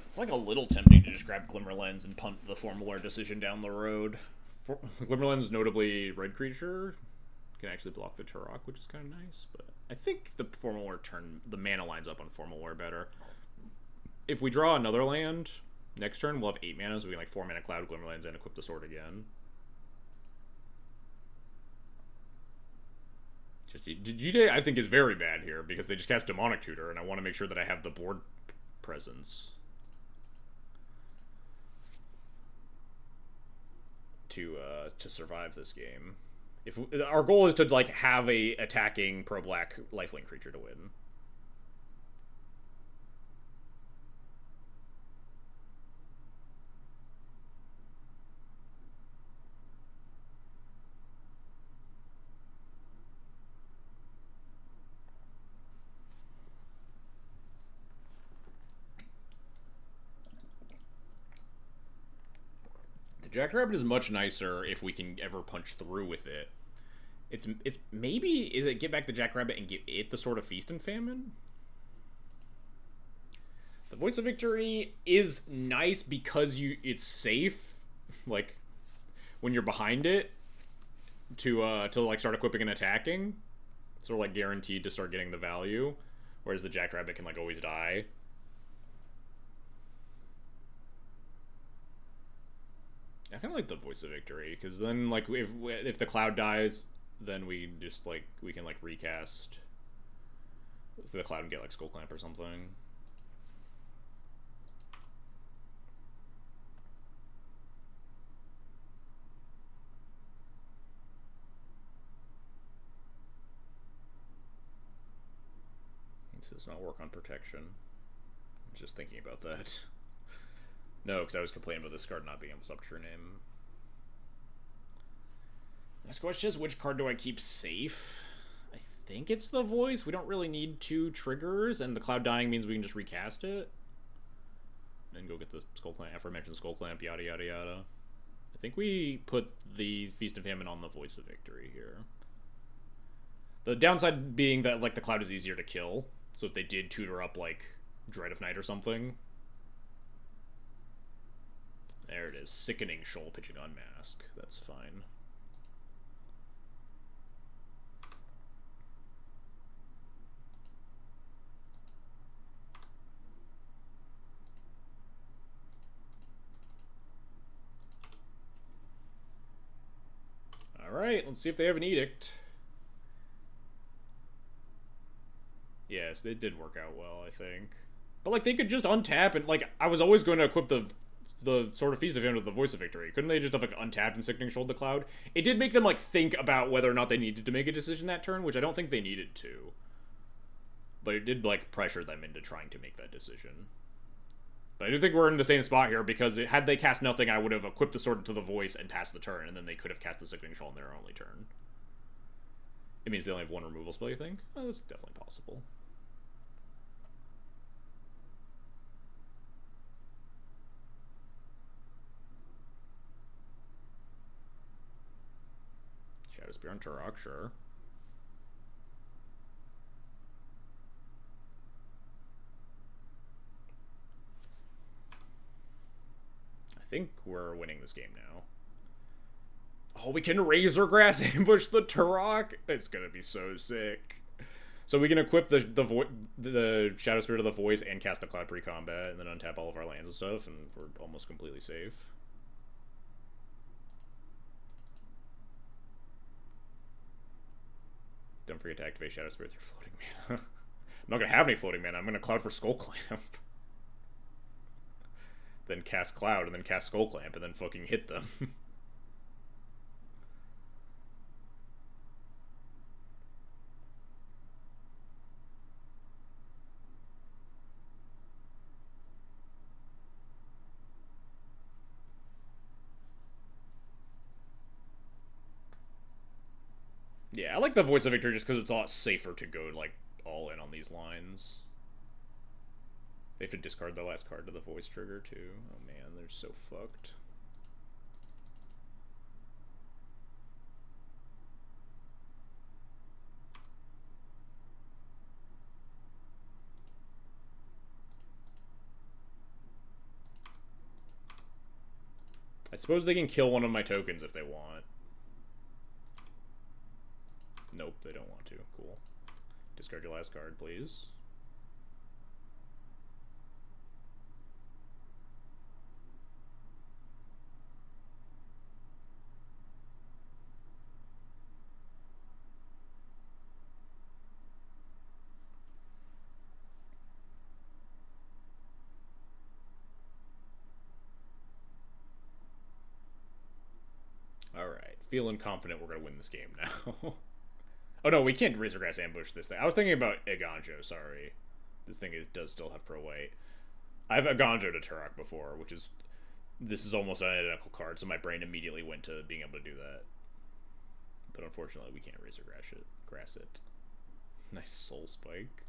It's like a little tempting to just grab Glimmerlens and punt the Formula decision down the road. Glimmerlens, notably red creature, can actually block the Turok, which is kind of nice, but I think the Formal War turn, the mana lines up on Formal War better. If we draw another land next turn, we'll have 8 mana, so we can like 4 mana Cloud Glimmerlands and equip the sword again. Just GJ, I think, is very bad here because they just cast Demonic Tutor, and I want to make sure that I have the board presence to survive this game. If our goal is to like have a attacking pro black lifelink creature to win. The Jackrabbit is much nicer if we can ever punch through with it. It's maybe, is it get back the Jackrabbit and give it the Sword of Feast and Famine? The Voice of Victory is nice because it's safe, like when you're behind it to like start equipping and attacking. Sort of like guaranteed to start getting the value, whereas the Jackrabbit can like always die. I kind of like the Voice of Victory because then like if the Cloud dies, then we just like we can like recast the Cloud and get like Skull Clamp or something. This does not work on protection. I was just thinking about that. No, because I was complaining about this card not being able to substitute your name. Next question is, which card do I keep safe? I think it's the Voice. We don't really need 2 triggers, and the Cloud dying means we can just recast it. And go get the Skull Clamp, aforementioned Skull Clamp, yada yada yada. I think we put the Feast and Famine on the Voice of Victory here. The downside being that like the Cloud is easier to kill, so if they did tutor up like Dread of Night or something. There it is. Sickening Shoal pitching on Mask. That's fine. Alright, let's see if they have an Edict. Yes, they did work out well, I think. But, like, they could just untap and, like, I was always going to equip the Sword of Feast of Him with the Voice of Victory. Couldn't they just have, like, untapped and Sickening Shoal the Cloud? It did make them, like, think about whether or not they needed to make a decision that turn, which I don't think they needed to. But it did, like, pressure them into trying to make that decision. But I do think we're in the same spot here, because had they cast nothing, I would have equipped the Sword to the Voice and passed the turn, and then they could have cast the Sickening Shoal on their only turn. It means they only have 1 removal spell, you think? Oh, that's definitely possible. Shadowspear on Turok, sure. I think we're winning this game now. Oh, we can Razor Grass ambush the Turok? It's gonna be so sick. So we can equip the Shadow Spirit of the Voice and cast the Cloud pre-combat, and then untap all of our lands and stuff, and we're almost completely safe. Don't forget to activate Shadow Spirit with your floating mana. I'm not gonna have any floating mana. I'm gonna Cloud for Skull Clamp. Then cast Cloud, and then cast Skull Clamp, and then fucking hit them. Yeah, I like the Voice of Victory just because it's a lot safer to go, like, all in on these lines. They have to discard the last card to the voice trigger, too. Oh man, they're so fucked. I suppose they can kill one of my tokens if they want. Nope, they don't want to. Cool. Discard your last card, please. Alright, feeling confident we're going to win this game now. Oh no, we can't Razorgrass ambush this thing. I was thinking about Aganjo, sorry. This thing does still have pro white. I've Aganjo to Turok before, which is... This is almost an identical card, so my brain immediately went to being able to do that. But unfortunately, we can't Razorgrass it. Nice Soul Spike.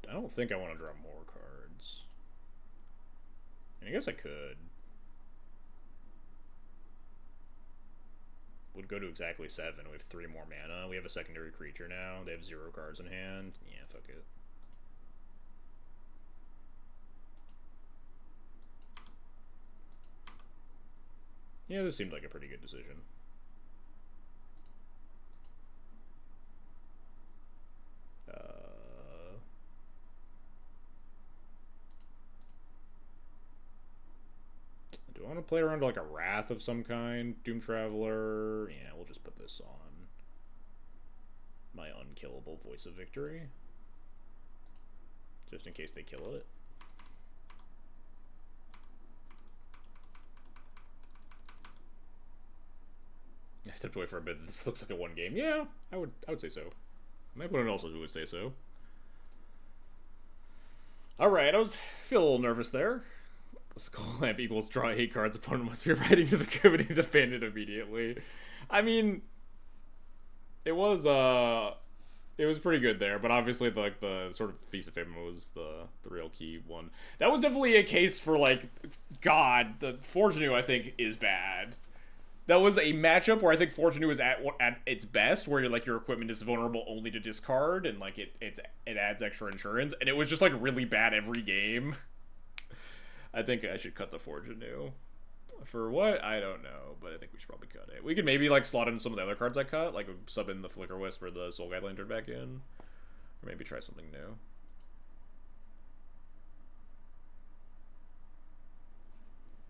I don't think I want to draw more cards. I guess I could. Would go to exactly 7. We have 3 more mana. We have a secondary creature now. They have 0 cards in hand. Yeah, fuck it. Yeah, this seemed like a pretty good decision. Do I want to play around like a Wrath of some kind? Doom Traveler? Yeah, we'll just put this on my unkillable Voice of Victory. Just in case they kill it. I stepped away for a bit. This looks like a 1 game. Yeah, I would say so. My opponent also would say so. Alright, I was feel a little nervous there. Skull Lamp equals draw 8 cards. Opponent must be writing to the code and defend it immediately. I mean, it was pretty good there, but obviously the sort of Feast of Famine was the real key one. That was definitely a case for like, God, the Forge Anew I think is bad. That was a matchup where I think Forge Anew is at its best, where like your equipment is vulnerable only to discard, and like it adds extra insurance, and it was just like really bad every game. I think I should cut the Forge Anew. For what? I don't know, but I think we should probably cut it. We could maybe like slot in some of the other cards I cut, like sub in the Flicker Wisp or the Soul Guide Lantern back in, or maybe try something new.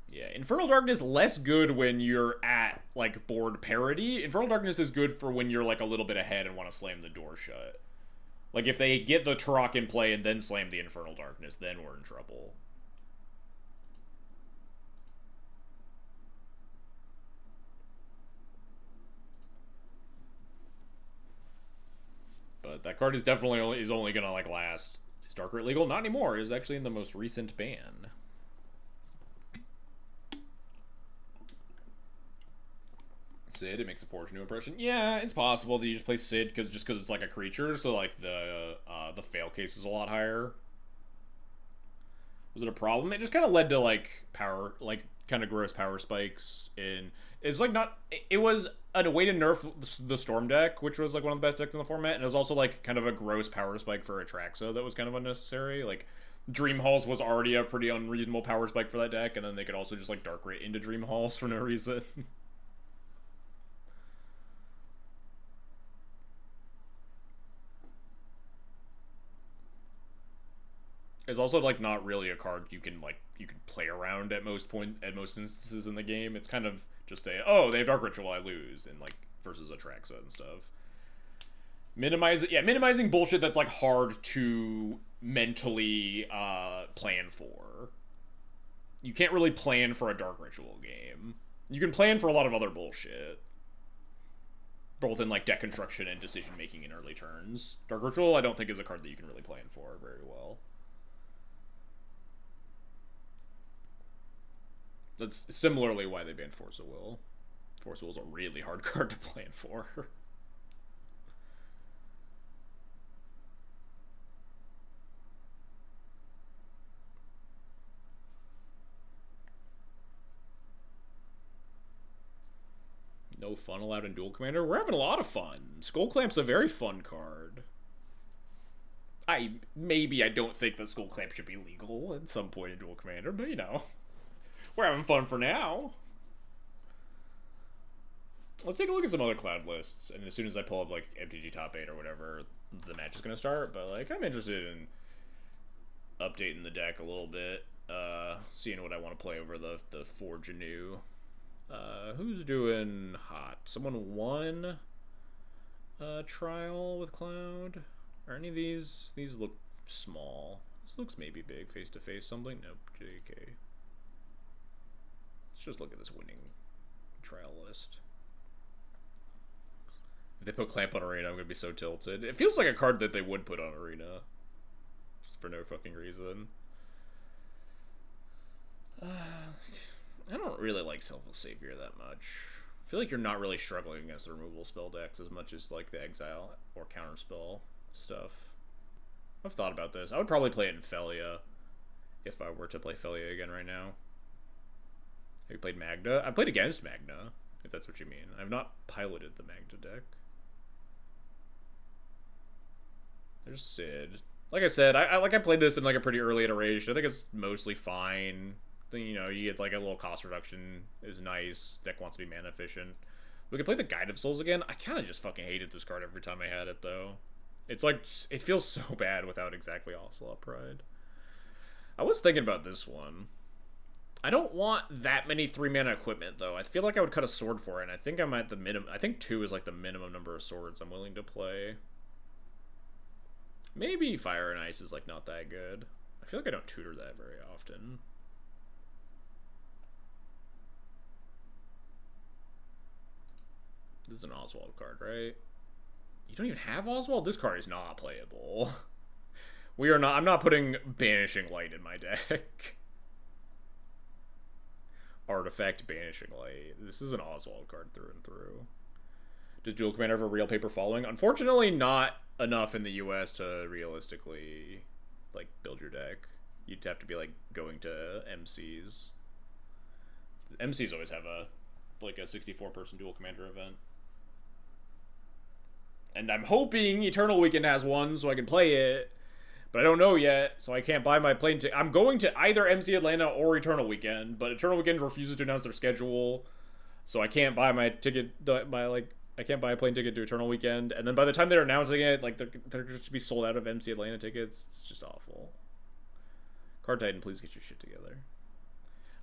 Yeah, Infernal Darkness less good when you're at like board parity. Infernal Darkness is good for when you're like a little bit ahead and want to slam the door shut. Like if they get the Turok in play and then slam the Infernal Darkness, then we're in trouble. But that card is definitely only gonna like last. Is Darker illegal? Not anymore. It is actually in the most recent ban. Sid, it makes a Forge Anew impression. Yeah, it's possible that you just play Sid because it's like a creature, so like the fail case is a lot higher. Was it a problem? It just kind of led to like power, like kind of gross power spikes. It's like not. It was a way to nerf the Storm deck, which was like one of the best decks in the format, and it was also like kind of a gross power spike for Atraxa that was kind of unnecessary. Like Dream Halls was already a pretty unreasonable power spike for that deck, and then they could also just like Dark Rate into Dream Halls for no reason. It's also like not really a card you can play around at most instances in the game. It's kind of just they have Dark Ritual, I lose, and like versus Atraxa and stuff. Minimizing bullshit that's like hard to mentally plan for. You can't really plan for a Dark Ritual game. You can plan for a lot of other bullshit. both in like deck construction and decision making in early turns. Dark Ritual, I don't think is a card that you can really plan for very well. That's similarly why they banned Force of Will. Force of Will is a really hard card to plan for. No fun allowed in Duel Commander? We're having a lot of fun. Skull Clamp's a very fun card. I don't think that Skull Clamp should be legal at some point in Duel Commander, but you know. We're having fun for now. Let's take a look at some other Cloud lists, and as soon as I pull up like MTG Top 8 or whatever, the match is gonna start, but like I'm interested in updating the deck a little bit, seeing what I want to play over the Forge Anew. Who's doing hot? Someone won trial with Cloud? Are any of these look small? This looks maybe big, face to face something. Nope, JK. Let's just look at this winning trial list. If they put Clamp on Arena, I'm gonna be so tilted. It feels like a card that they would put on Arena, just for no fucking reason. I don't really like Selfless Savior that much. I feel like you're not really struggling against the removal spell decks as much as like the exile or counterspell stuff. I've thought about this. I would probably play it in Felia if I were to play Felia again right now. Have you played Magna? I've played against Magna, if that's what you mean. I've not piloted the Magna deck. There's Sid. Like I said, I played this in like a pretty early iteration. I think it's mostly fine. You know, you get like a little cost reduction is nice. Deck wants to be mana efficient. We could play the Guide of Souls again. I kind of just fucking hated this card every time I had it though. It's like, it feels so bad without exactly Ocelot Pride. I was thinking about this one. I don't want that many 3-mana equipment though. I feel like I would cut a sword for it, and I think I'm at the minimum. I think 2 is like the minimum number of swords I'm willing to play. Maybe Fire and Ice is like not that good. I feel like I don't tutor that very often. This is an Oswald card, right? You don't even have Oswald? This card is not playable. We are not. I'm not putting Banishing Light in my deck. Artifact Banishing Light. This is an Oswald card through and through. Does Duel Commander have a real paper following? Unfortunately, not enough in the US to realistically like build your deck. You'd have to be like going to MCs. MCs always have a 64-person Duel Commander event. And I'm hoping Eternal Weekend has one so I can play it. But I don't know yet, so I can't buy my plane ticket. I'm going to either MC Atlanta or Eternal Weekend, but Eternal Weekend refuses to announce their schedule, so I can't buy my ticket. I can't buy a plane ticket to Eternal Weekend, and then by the time they're announcing it, like they're going to be sold out of MC Atlanta tickets. It's just awful. Card Titan, please get your shit together.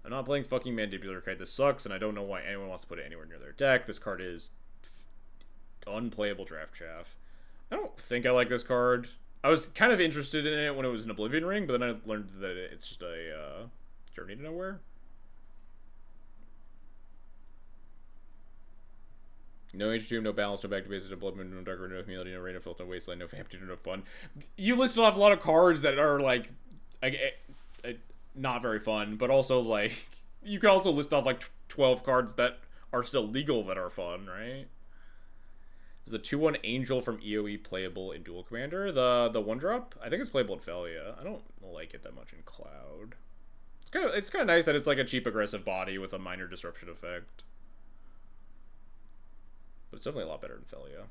I'm not playing fucking Mandibular Kite. This sucks, and I don't know why anyone wants to put it anywhere near their deck. This card is unplayable draft chaff. I don't think I like this card. I was kind of interested in it when it was an Oblivion Ring, but then I learned that it's just a Journey to Nowhere. No H2, no balance, no back to basics, no blood moon, no dark no humility, no rain of filth, no wasteland, no vampire, no fun. You list off a lot of cards that are like not very fun, but also like you could also list off like 12 cards that are still legal that are fun, right? Is the 2/1 Angel from EOE playable in Duel Commander? The 1-drop? I think it's playable in Felia. I don't like it that much in Cloud. It's kind of nice that it's like a cheap aggressive body with a minor disruption effect. But it's definitely a lot better in Felia.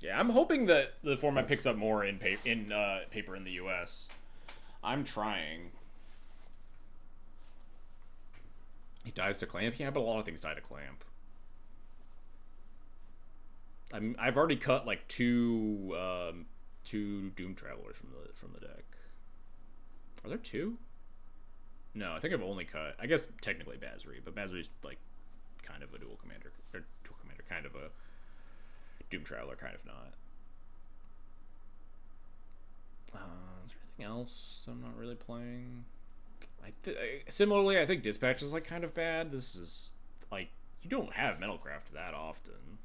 Yeah, I'm hoping that the format picks up more in paper in the US. I'm trying. He dies to Clamp? Yeah, but a lot of things die to Clamp. I've already cut like two Doom Travelers from the deck. Are there 2? No, I think I've only cut. I guess technically Basri, but Basri's like kind of a Duel Commander, kind of a Doom Traveler, kind of not. Is there anything else I'm not really playing? Similarly, I think Dispatch is like kind of bad. This is like you don't have Metalcraft that often.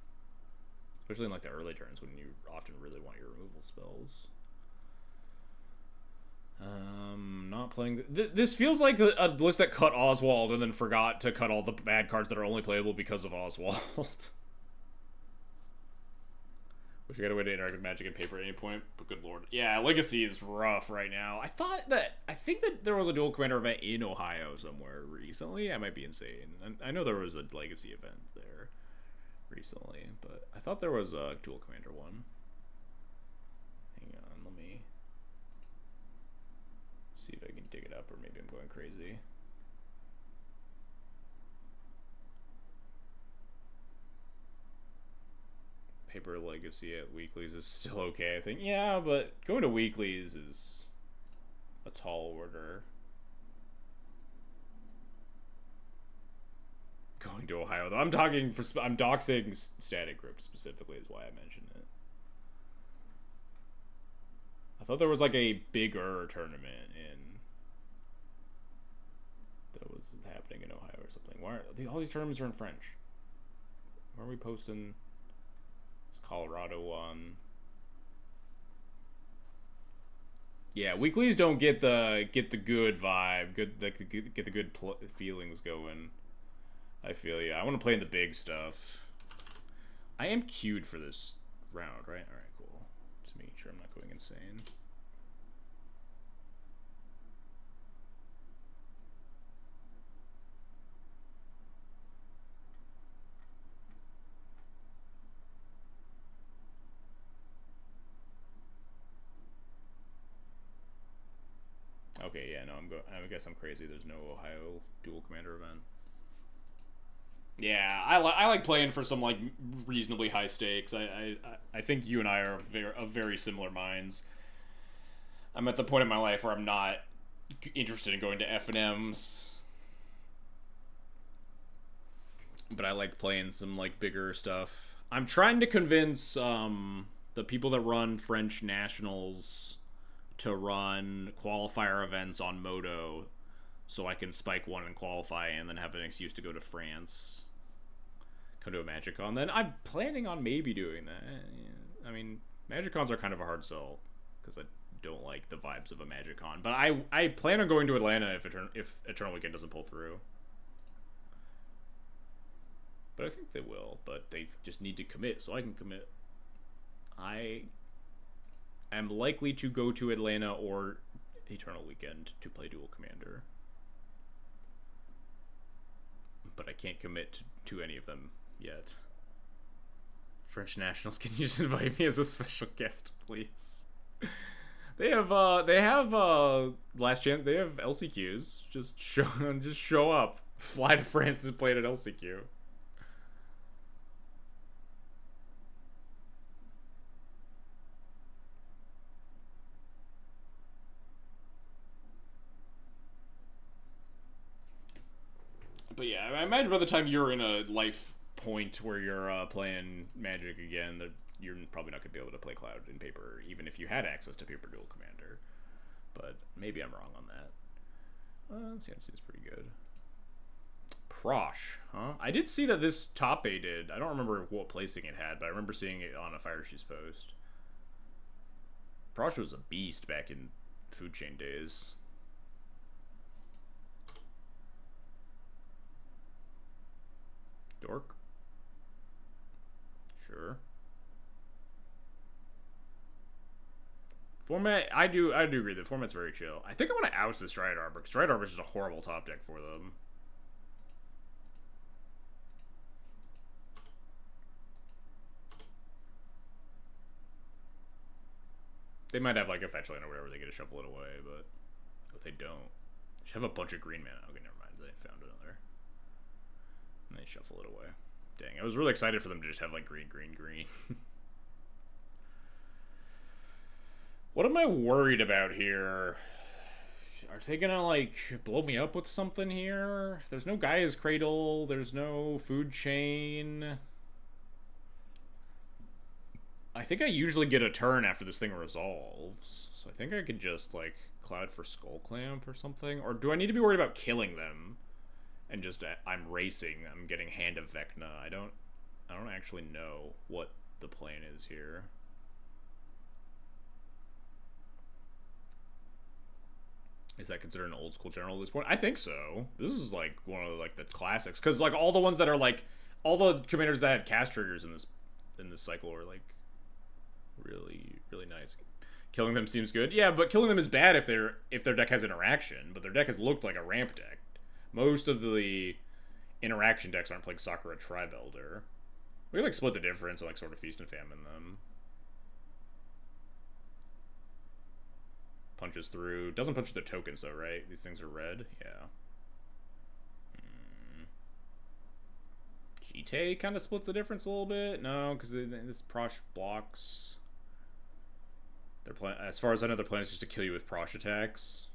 Especially in like the early turns when you often really want your removal spells. Not playing. This feels like a list that cut Oswald and then forgot to cut all the bad cards that are only playable because of Oswald. Wish I got a way to interact with Magic and paper at any point, but good lord. Yeah, Legacy is rough right now. I think that there was a Duel Commander event in Ohio somewhere recently. I might be insane. I know there was a Legacy event there recently, but I thought there was a Duel Commander one. Hang on, let me see if I can dig it up, or maybe I'm going crazy. Paper Legacy at weeklies is still okay, I think. Yeah, but going to weeklies is a tall order. Going to Ohio, though. I'm doxing Static Grip specifically, is why I mentioned it. I thought there was like a bigger tournament that was happening in Ohio or something. Why are all these tournaments are in French? Why are we posting this Colorado one? Yeah, weeklies don't get the good vibe, get the good feelings going. I feel you. I want to play in the big stuff. I am queued for this round, right? All right, cool. Just making sure I'm not going insane. Okay, yeah, no, I guess I'm crazy. There's no Ohio Duel Commander event. Yeah, I like playing for some like reasonably high stakes. I think you and I are of very similar minds. I'm at the point in my life where I'm not interested in going to F&Ms, but I like playing some like bigger stuff. I'm trying to convince the people that run French Nationals to run qualifier events on Moto, so I can spike one and qualify and then have an excuse to go to France. Come to a MagicCon. Then I'm planning on maybe doing that. I mean, MagicCons are kind of a hard sell because I don't like the vibes of a MagicCon. But I plan on going to Atlanta if Eternal Weekend doesn't pull through. But I think they will. But they just need to commit, so I can commit. I am likely to go to Atlanta or Eternal Weekend to play Duel Commander. But I can't commit to any of them yet. French Nationals, can you just invite me as a special guest, please? They have last chance. They have LCQs. Just show up. Fly to France to play at an LCQ. But yeah, I imagine by the time you're in a life point where you're playing Magic again, that you're probably not going to be able to play Cloud in paper, even if you had access to Paper Duel Commander. But maybe I'm wrong on that. CNC is pretty good. Prosh, huh? I did see that this top A did. I don't remember what placing it had, but I remember seeing it on a Fire Shoes post. Prosh was a beast back in Food Chain days. Dork. Sure. Format, I do agree. The format's very chill. I think I want to oust the Stride Arbor, because Stride Arbor is just a horrible top deck for them. They might have like a fetch land or whatever, they get to shuffle it away, but if they don't, they should have a bunch of green mana. Okay, never mind. They found another. And they shuffle it away. Dang, I was really excited for them to just have like green, green, green. What am I worried about here? Are they gonna like blow me up with something here? There's no Gaia's Cradle. There's no Food Chain. I think I usually get a turn after this thing resolves. So I think I could just like Cloud for Skull Clamp or something. Or do I need to be worried about killing them? And just I'm racing. I'm getting Hand of Vecna. I don't actually know what the plan is here. Is that considered an old school general at this point? I think so. This is like one of like the classics, because like all the ones that are like all the commanders that had cast triggers in this cycle are like really nice. Killing them seems good. Yeah, but killing them is bad if their deck has interaction, but their deck has looked like a ramp deck. Most of the interaction decks aren't playing Sakura Tribe Elder. We can like split the difference and like sort of feast and famine them. Punches through. Doesn't punch through the tokens though, right? These things are red. Yeah. Jite kind of splits the difference a little bit. No, because this Prosh blocks. They're playing. As far as I know, their plan is just to kill you with Prosh attacks.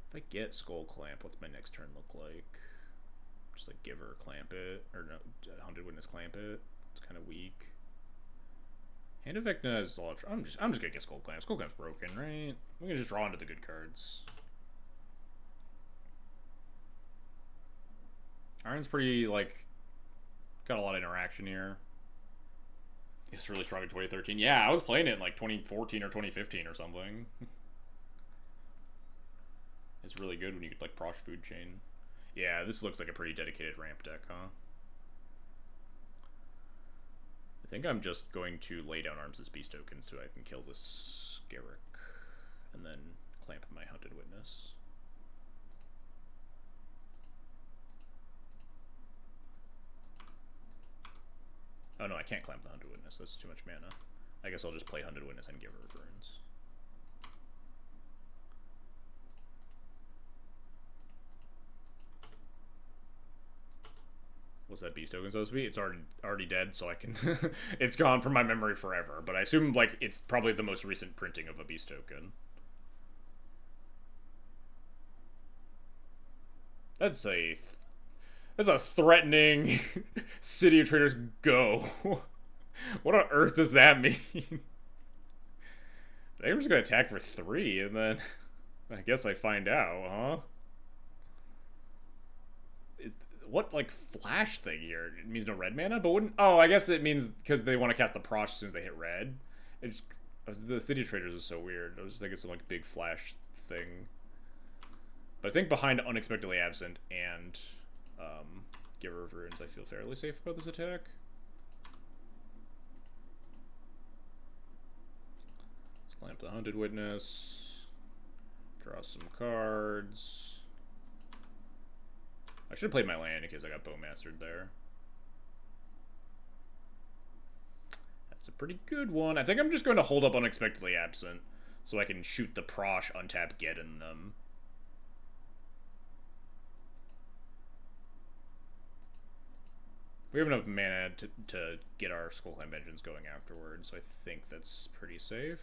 If I get Skull Clamp, what's my next turn look like? Just like give her Clamp it, or no, Hunted Witness Clamp it. It's kind of weak. Hand of Vecna is a lot. I'm just gonna get Skull Clamp. Skull Clamp's broken, right? We can just draw into the good cards. Iron's pretty like got a lot of interaction here. It's really strong in 2013. Yeah, I was playing it in like 2014 or 2015 or something. It's really good when you get like Prosh Food Chain. Yeah, this looks like a pretty dedicated ramp deck, huh? I think I'm just going to lay down arms as beast tokens so I can kill this Garrick and then clamp my Hunted Witness. Oh no, I can't clamp the Hunted Witness. That's too much mana. I guess I'll just play Hunted Witness and give her Runes. What's that beast token supposed to be? It's already dead, so I can... It's gone from my memory forever, but I assume like it's probably the most recent printing of a beast token. That's a threatening City of Traders go. What on earth does that mean? I'm just gonna attack for 3 and then I guess I find out, huh? What, like, flash thing here? It means no red mana? But wouldn't... Oh, I guess it means because they want to cast the Prosh as soon as they hit red. It's the City of Traders is so weird. I was just thinking some, like, big flash thing. But I think behind Unexpectedly Absent and Giver of Runes, I feel fairly safe about this attack. Let's clamp the Hunted Witness. Draw some cards. I should have played my land in case I got Bowmastered there. That's a pretty good one. I think I'm just going to hold up Unexpectedly Absent so I can shoot the Prosh, untap, get in them. We have enough mana to get our Skullclamp engines going afterwards, so I think that's pretty safe.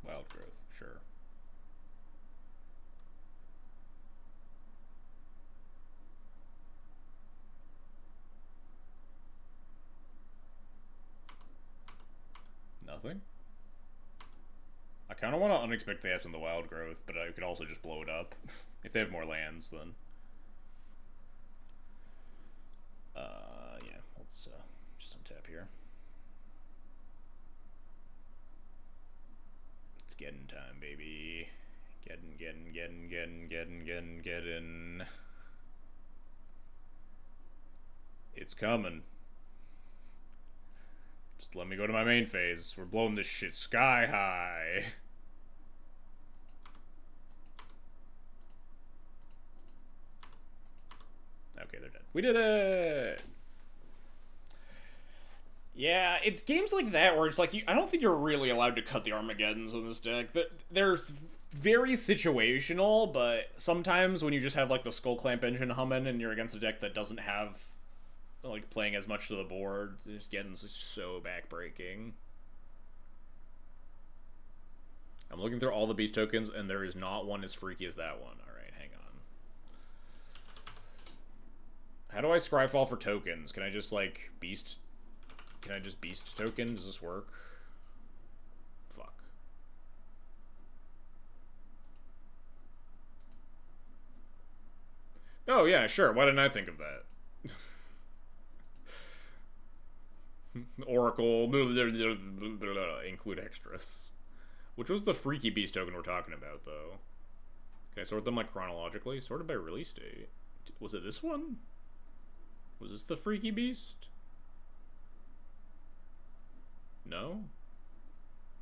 Wild Growth, sure. Nothing? I kind of want to unexpectedly have some of the Wild Growth, but I could also just blow it up. If they have more lands, then... yeah, let's just untap here. It's getting time, baby. Getting. It's coming. Just let me go to my main phase. We're blowing this shit sky high. Okay, they're dead. We did it! Yeah, it's games like that where it's like, I don't think you're really allowed to cut the Armageddons in this deck. They're very situational, but sometimes when you just have like the Skull Clamp engine humming and you're against a deck that doesn't have like playing as much to the board, this Geddon's so backbreaking. I'm looking through all the beast tokens and there is not one as freaky as that one. Alright, hang on. How do I Scryfall for tokens? Can I just like beast Can I just beast token? Does this work? Fuck. Oh, yeah, sure. Why didn't I think of that? Oracle. Include extras. Which was the freaky beast token we're talking about, though? Can I sort them, like, chronologically? Sorted by release date. Was it this one? Was this the freaky beast? No?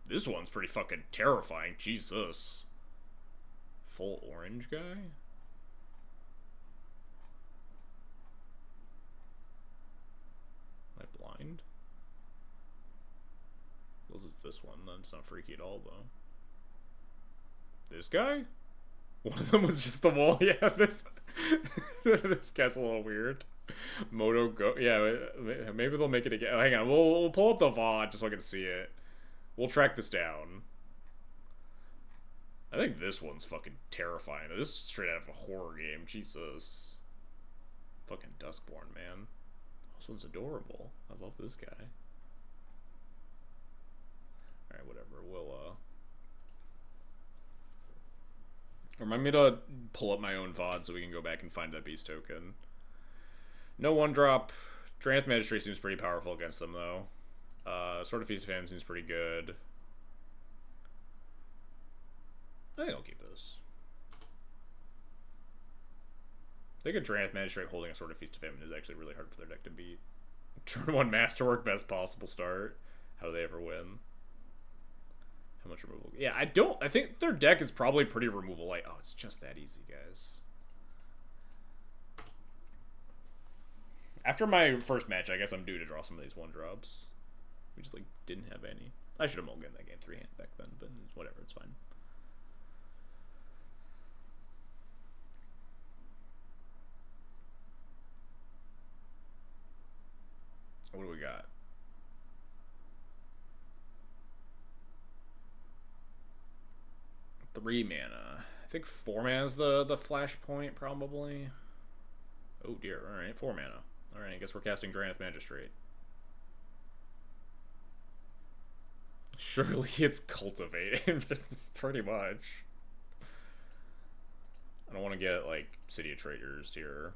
This one's pretty fucking terrifying. Jesus. Full orange guy? Am I blind? Well, this is this one. Then it's not freaky at all, though. This guy? One of them was just the wall. Yeah, this this guy's a little weird. Moto Go. Yeah, maybe they'll make it again. Hang on, we'll pull up the VOD just so I can see it. We'll track this down. I think this one's fucking terrifying. This is straight out of a horror game. Jesus. Fucking Duskborn, man. This one's adorable. I love this guy. Alright, whatever. We'll, remind me to pull up my own VOD so we can go back and find that beast token. No one drop. Drannith Magistrate seems pretty powerful against them, though. Sword of Feast of Famine seems pretty good. I think I'll keep this. I think a Drannith Magistrate holding a Sword of Feast of Famine is actually really hard for their deck to beat. Turn 1 Masterwork, best possible start. How do they ever win? How much removal? Yeah, I think their deck is probably pretty removal light. Oh, it's just that easy, guys. After my first match, I guess I'm due to draw some of these 1-drops. We just, like, didn't have any. I should have mulliganed that game 3-hand back then, but whatever, it's fine. What do we got? Three mana. I think 4 mana is the flashpoint, probably. Oh dear, alright, 4 mana. Alright, I guess we're casting Drannith Magistrate. Surely it's Cultivate. Pretty much. I don't want to get, like, City of Traitors here.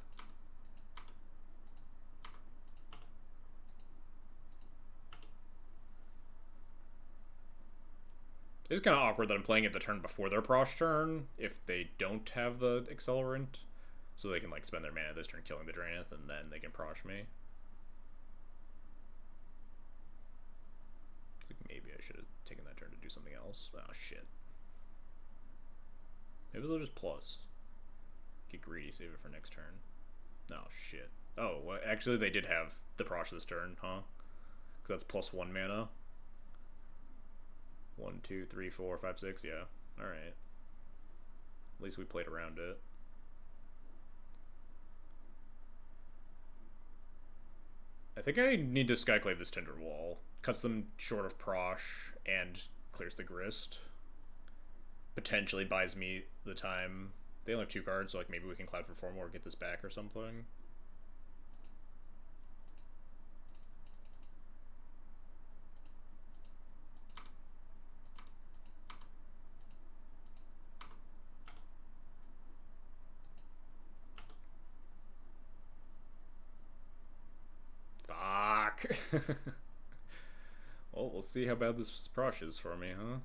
It's kind of awkward that I'm playing it the turn before their Prosh turn, if they don't have the Accelerant. So they can, like, spend their mana this turn killing the Drannith, and then they can Prosh me. I think maybe I should have taken that turn to do something else. Oh, shit. Maybe they'll just plus. Get greedy, save it for next turn. Oh, shit. Oh, well, actually they did have the Prosh this turn, huh? Because that's +1 mana. 1, 2, 3, 4, 5, 6, yeah. Alright. At least we played around it. I think I need to Skyclave this Tinder Wall. Cuts them short of Prosh and clears the Grist. Potentially buys me the time. They only have 2 cards, so like maybe we can Cloud for 4 more, get this back or something. Well, we'll see how bad this Prosh is for me, huh?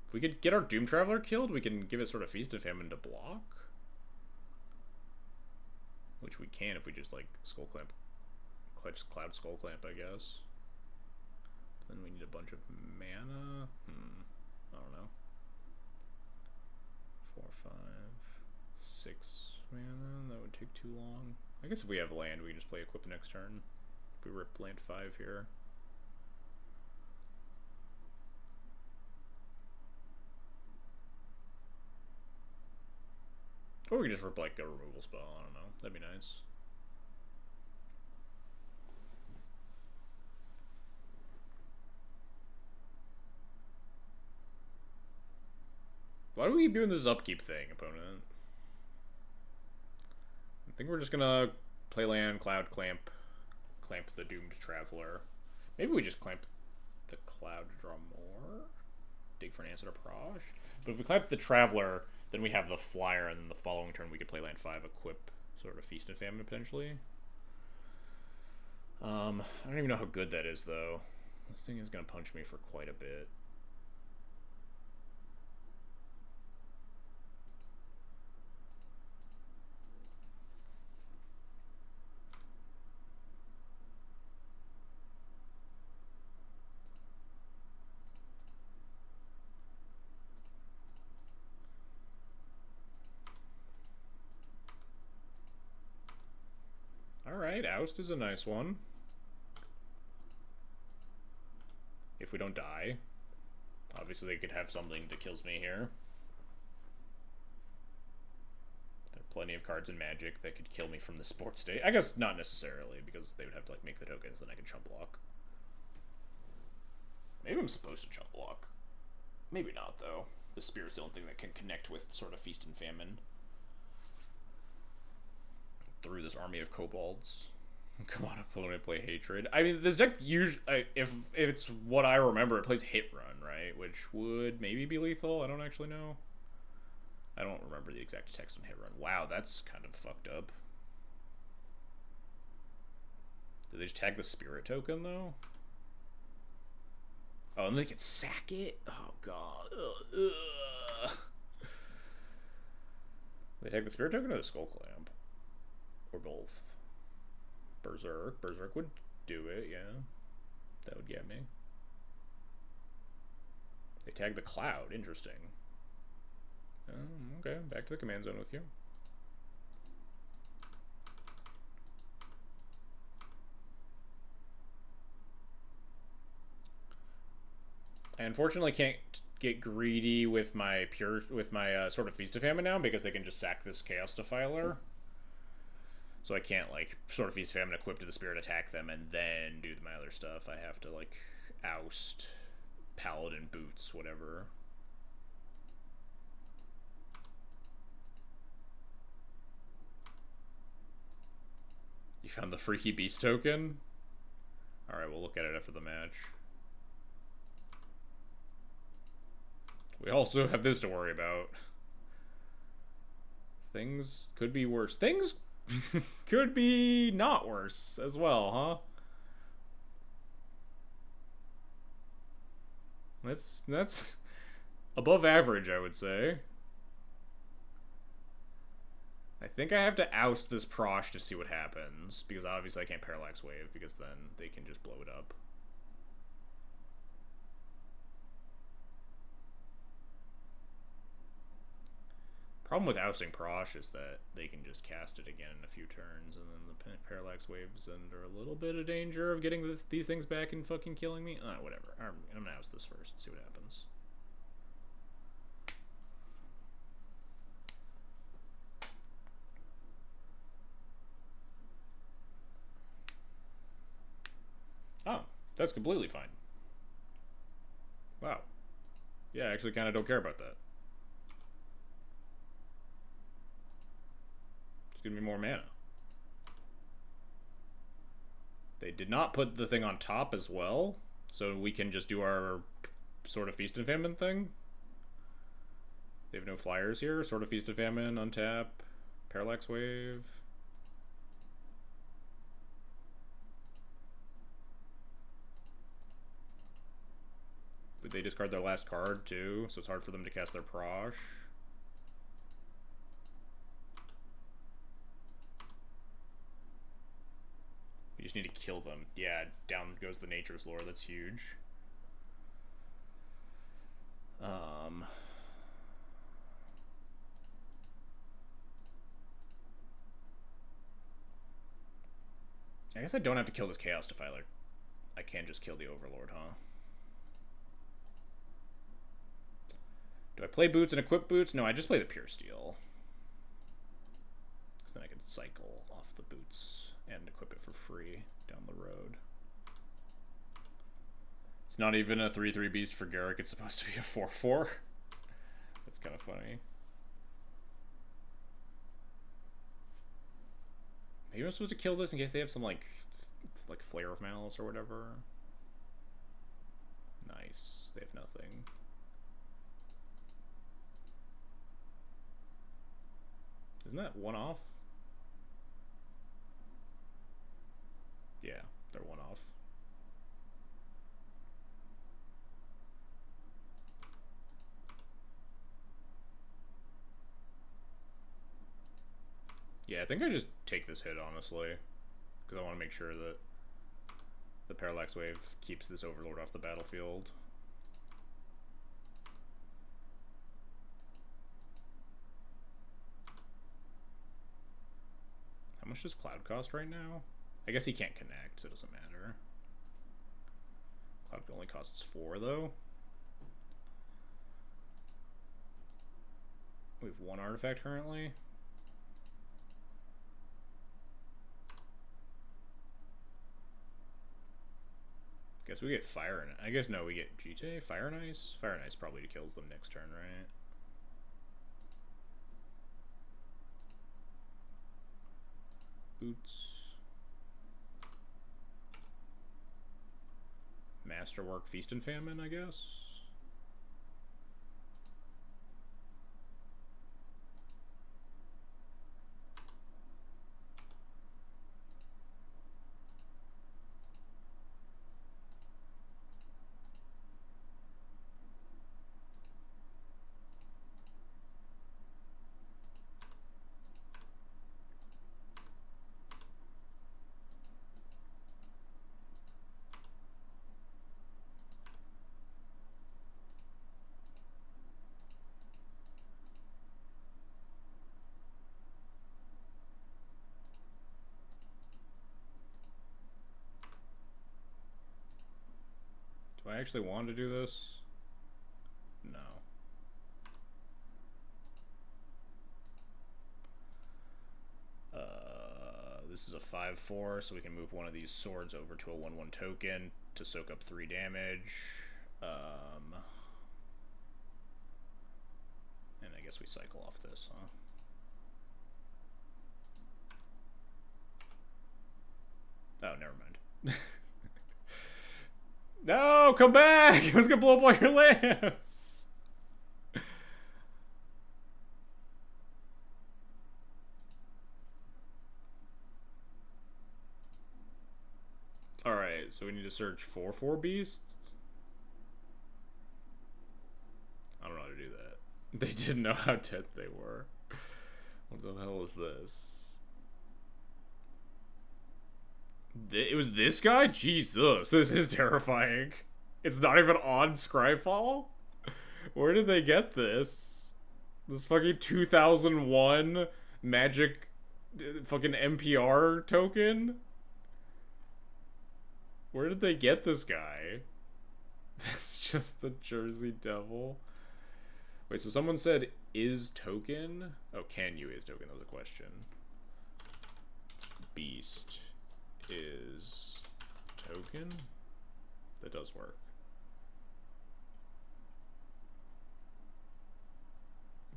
If we could get our Doom Traveler killed, we can give it sort of Feast of Famine to block. Which we can if we just, like, Skull Clamp. Cloud Skull Clamp, I guess. Then we need a bunch of mana. I don't know. 4, 5, 6 mana. That would take too long. I guess if we have land, we can just play Equip next turn. If we rip land 5 here. Or we could just rip, like, a removal spell. I don't know. That'd be nice. Why do we keep doing this upkeep thing, opponent? I think we're just gonna play land, Cloud Clamp, Clamp the Doomed Traveler. Maybe we just clamp the Cloud to draw more. Dig for an answer to Prosh. But if we clamp the Traveler, then we have the Flyer, and then the following turn we could play land 5, equip sort of Feast and Famine potentially. I don't even know how good that is, though. This thing is going to punch me for quite a bit. Alright, Oust is a nice one. If we don't die. Obviously they could have something that kills me here. There are plenty of cards in Magic that could kill me from the sports state. I guess not necessarily, because they would have to like make the tokens, then I can chump block. Maybe I'm supposed to chump block. Maybe not, though. The Spirit's the only thing that can connect with sort of Feast and Famine. Through this army of kobolds. Come on, opponent, play Hatred. I mean, this deck usually, if it's what I remember, it plays Hit Run, right? Which would maybe be lethal. I don't actually know. I don't remember the exact text on Hit Run. Wow, that's kind of fucked up. Did they just tag the Spirit token, though? Oh, and they can sack it? Oh, God. Ugh. They tag the Spirit token or the Skull Clamp? Or both? Berserk. Berserk would do it, yeah. That would get me. They tag the Cloud. Interesting. Okay, back to the command zone with you. I unfortunately can't get greedy with my sort of Feast of Famine now, because they can just sack this Chaos Defiler. So I can't, like, sort of Feast of Famine equip to the Spirit, attack them, and then do my other stuff. I have to, like, oust, Paladin Boots, whatever. You found the Freaky Beast token? Alright, we'll look at it after the match. We also have this to worry about. Things could be worse. Things could be not worse as well, huh? That's above average, I would say. I think I have to oust this Prosh to see what happens, because obviously I can't Parallax Wave, because then they can just blow it up. Problem with ousting Prosh is that they can just cast it again in a few turns, and then the Parallax Waves under a little bit of danger of getting these things back and fucking killing me. Whatever. I'm gonna oust this first and see what happens. Oh, that's completely fine. Wow. Yeah, I actually kind of don't care about that. Give me more mana. They did not put the thing on top as well, so we can just do our sort of Feast and Famine thing. They have no flyers here. Sort of Feast and Famine, untap, Parallax Wave. Did they discard their last card too? So it's hard for them to cast their Prosh. You just need to kill them. Yeah, down goes the Nature's Lore. That's huge. I guess I don't have to kill this Chaos Defiler. I can just kill the Overlord, huh? Do I play Boots and equip Boots? No, I just play the Pure Steel. Because then I can cycle off the Boots and equip it for free down the road. It's not even a 3/3 beast for Garrick. It's supposed to be a 4/4. That's kind of funny. Maybe I'm supposed to kill this in case they have some like Flare of Malice or whatever. Nice. They have nothing. Isn't that one off? Yeah, they're one off. Yeah, I think I just take this hit, honestly. Because I want to make sure that the Parallax Wave keeps this Overlord off the battlefield. How much does Cloud cost right now? I guess he can't connect, so it doesn't matter. Cloud only costs 4, though. We have 1 artifact currently. Guess we get Fire and I guess no, we get GT, Fire and Ice. Fire and Ice probably kills them next turn, right? Boots. Masterwork, Feast and Famine, I guess. Do I actually want to do this? No. This is a 5/4, so we can move one of these swords over to a 1/1 token to soak up 3 damage. And I guess we cycle off this, huh? Oh, never mind. No, come back! I was gonna blow up all your lands! Alright, so we need to search for 4 beasts? I don't know how to do that. They didn't know how dead they were. What the hell is this? It was this guy? Jesus, this is terrifying. It's not even on Scryfall? Where did they get this? This fucking 2001 magic fucking NPR token? Where did they get this guy? That's just the Jersey Devil. Wait, so someone said, is token? Oh, can you is token? That was a question. Beast is token? That does work.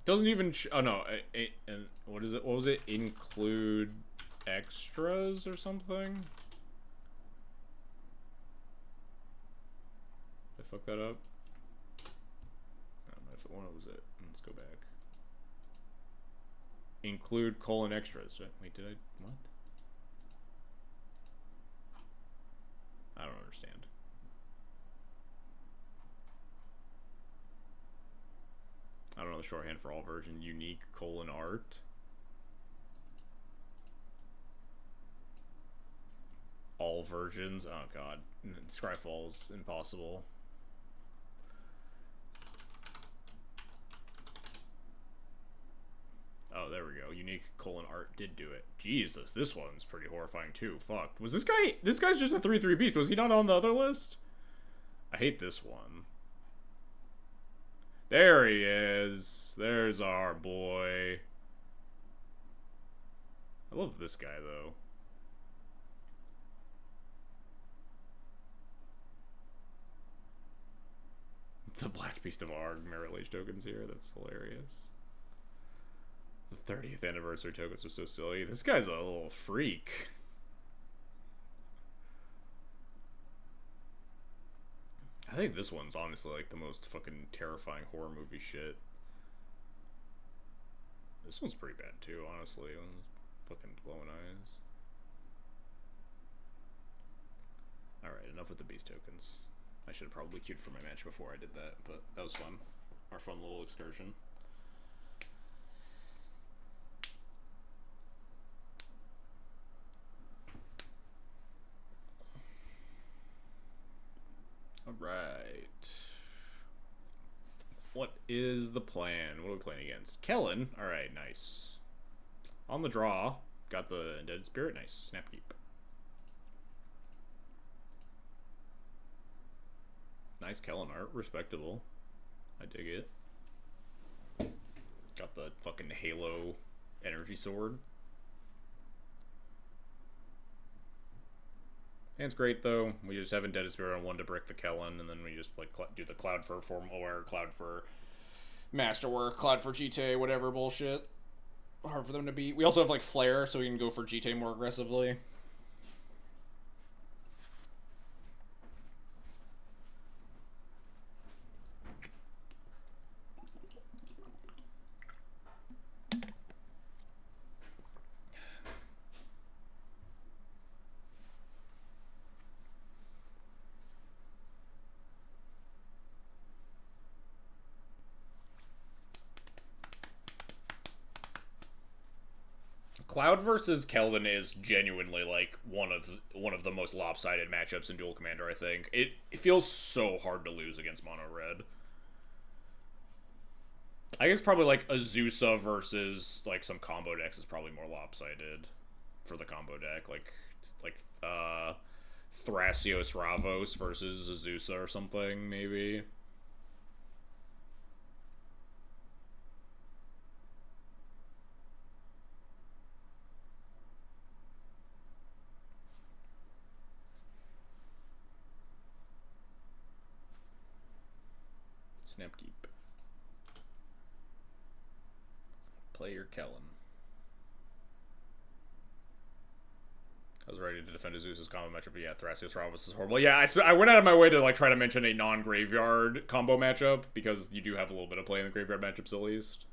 Doesn't even oh no, and what is it? What was it? Include extras or something? Did I fuck that up? I don't know if what was it. Let's go back. Include : extras. Wait, did I what? I don't understand. I don't know the shorthand for all version. Unique : art. All versions. Oh god. Scryfall's impossible. Oh, there we go. Unique : art did do it. Jesus, this one's pretty horrifying too. Fuck. Was this guy... This guy's just a 3/3 beast. Was he not on the other list? I hate this one. There he is. There's our boy. I love this guy, though. The Black Beast of Arg Merit Age tokens here. That's hilarious. The 30th anniversary tokens are so silly. This guy's a little freak. think this one's honestly like the most fucking terrifying horror movie shit. This one's pretty bad too, honestly. Fucking glowing eyes. Alright, enough with the beast tokens. I should have probably queued for my match before I did that, but that was fun. Our fun little excursion. Alright. What is the plan? What are we playing against? Kellen. Alright, nice. On the draw. Got the Undead Spirit. Nice. Snapkeep. Nice Kellen art. Respectable. I dig it. Got the fucking Halo energy sword. Hand's great though. We just have Undead Spirit on one to brick the Kellen, and then we just like do the Cloud for Form Aware, Cloud for Masterwork, Cloud for GTA, whatever bullshit. Hard for them to beat. We also have like Flare, so we can go for GTA more aggressively. Cloud versus Kelvin is genuinely like one of the most lopsided matchups in Duel Commander, I think. It feels so hard to lose against Mono Red. I guess probably like Azusa versus like some combo decks is probably more lopsided for the combo deck. Like Thrasios Ravos versus Azusa or something, maybe. Snapkeep. Play your Kellen. I was ready to defend Azusa's combo matchup, but yeah, Thrasios Ravos is horrible. Yeah, I went out of my way to like try to mention a non-graveyard combo matchup because you do have a little bit of play in the graveyard matchups at least.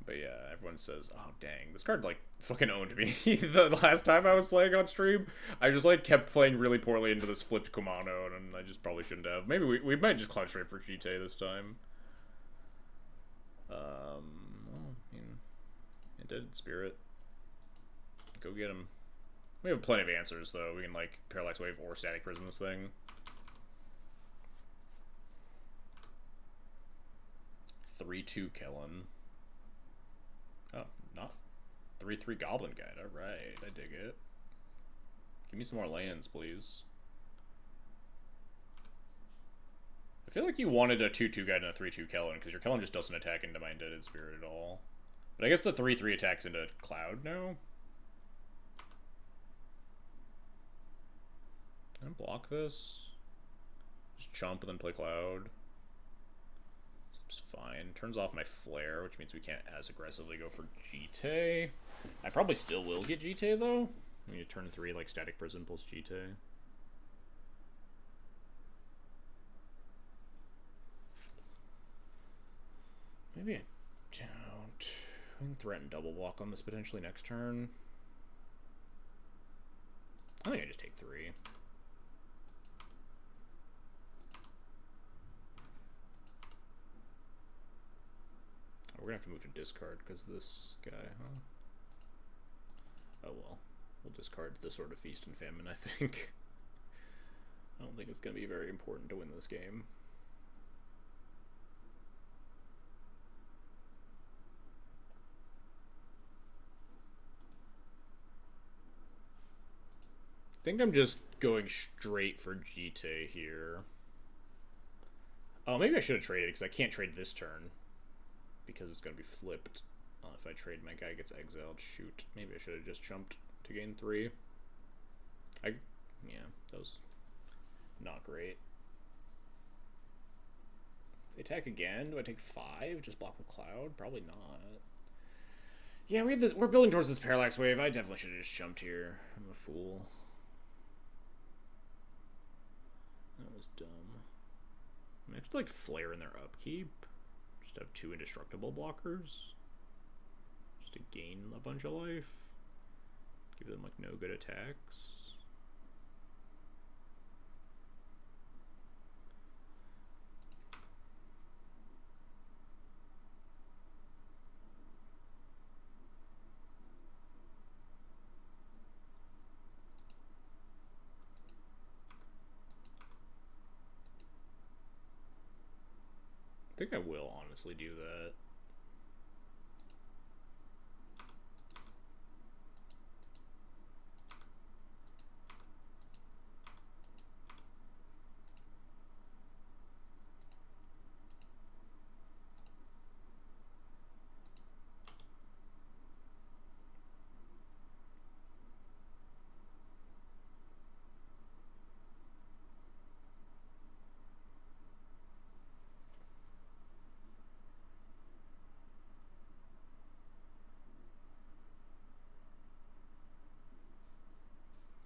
But yeah, everyone says, oh dang, this card like fucking owned me the last time I was playing on stream. I just like kept playing really poorly into this flipped Kumano, and I just probably shouldn't have. Maybe we might just cloud straight for GTA this time. Well, I mean, Undead Spirit. Go get him. We have plenty of answers though. We can like Parallax Wave or Static Prison this thing. 3/2 Kellen. Oh, not 3/3 Goblin Guide. Alright, I dig it. Give me some more lands, please. I feel like you wanted a 2/2 guide and a 3/2 Kellen, because your Kellen just doesn't attack into my Undead Spirit at all. But I guess the 3/3 attacks into Cloud now? Can I block this? Just chump and then play Cloud. Seems fine. Turns off my Flare, which means we can't as aggressively go for GTA. I probably still will get GTA though. I mean, turn 3 like Static Prison plus GTA. Maybe I don't. We can threaten double block on this potentially next turn. I think I just take 3. We're gonna have to move to discard because of this guy, huh? Oh well. We'll discard the Sword of Feast and Famine, I think. I don't think it's gonna be very important to win this game. I think I'm just going straight for GTA here. Oh, maybe I should have traded because I can't trade this turn. Because it's going to be flipped. If I trade, my guy gets exiled. Shoot. Maybe I should have just jumped to gain 3. Yeah, that was not great. They attack again? Do I take 5? Just block with Cloud? Probably not. Yeah, we're building towards this Parallax Wave. I definitely should have just jumped here. I'm a fool. That was is dumb. I have to like flare in their upkeep. Just have 2 indestructible blockers. Just to gain a bunch of life. Give them like no good attacks. I think I will honestly do that.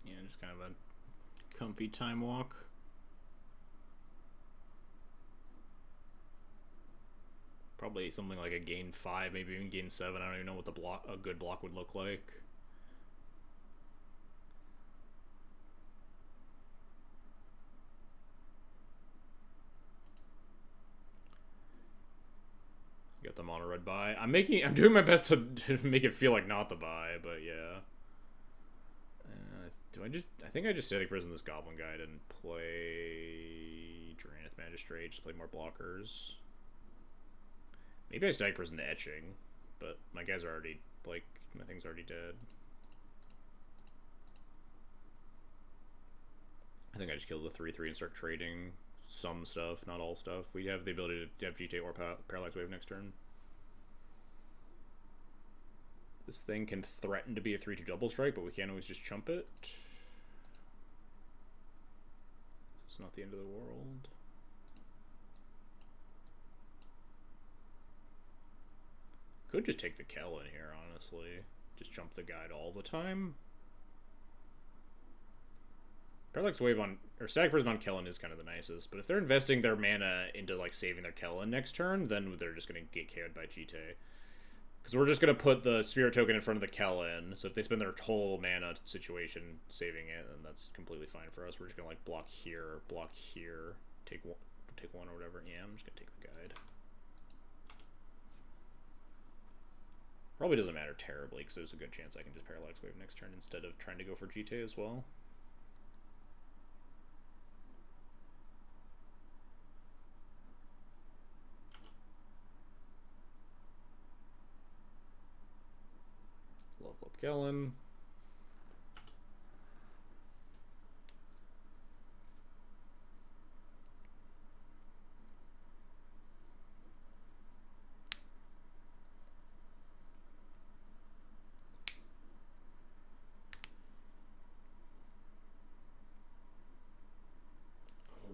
Yeah, just kind of a comfy time walk. Probably something like a gain 5, maybe even gain 7. I don't even know what a good block would look like. Get them on a red buy. I'm doing my best to make it feel like not the buy, but yeah. I think I just static prison this goblin guy and play Dranith Magistrate, just play more blockers. Maybe I static prison the etching, but my guys are already, like, my thing's already dead. I think I just kill the 3/3 and start trading some stuff, not all stuff. We have the ability to have GTA or Parallax Wave next turn. This thing can threaten to be a 3/2 double strike, but we can't always just chump it. It's not the end of the world. Could just take the Kellen here, honestly. Just jump the guide all the time. Parallax Wave on, or Static Prison on Kellen is kind of the nicest, but if they're investing their mana into, like, saving their Kellen next turn, then they're just going to get KO'd by GT. Because we're just going to put the Spirit Token in front of the Kellen, so if they spend their whole mana situation saving it, then that's completely fine for us. We're just going to, like, block here, take one or whatever. Yeah, I'm just going to take the guide. Probably doesn't matter terribly, because there's a good chance I can just Parallax Wave next turn instead of trying to go for GT as well. Level up Kellen.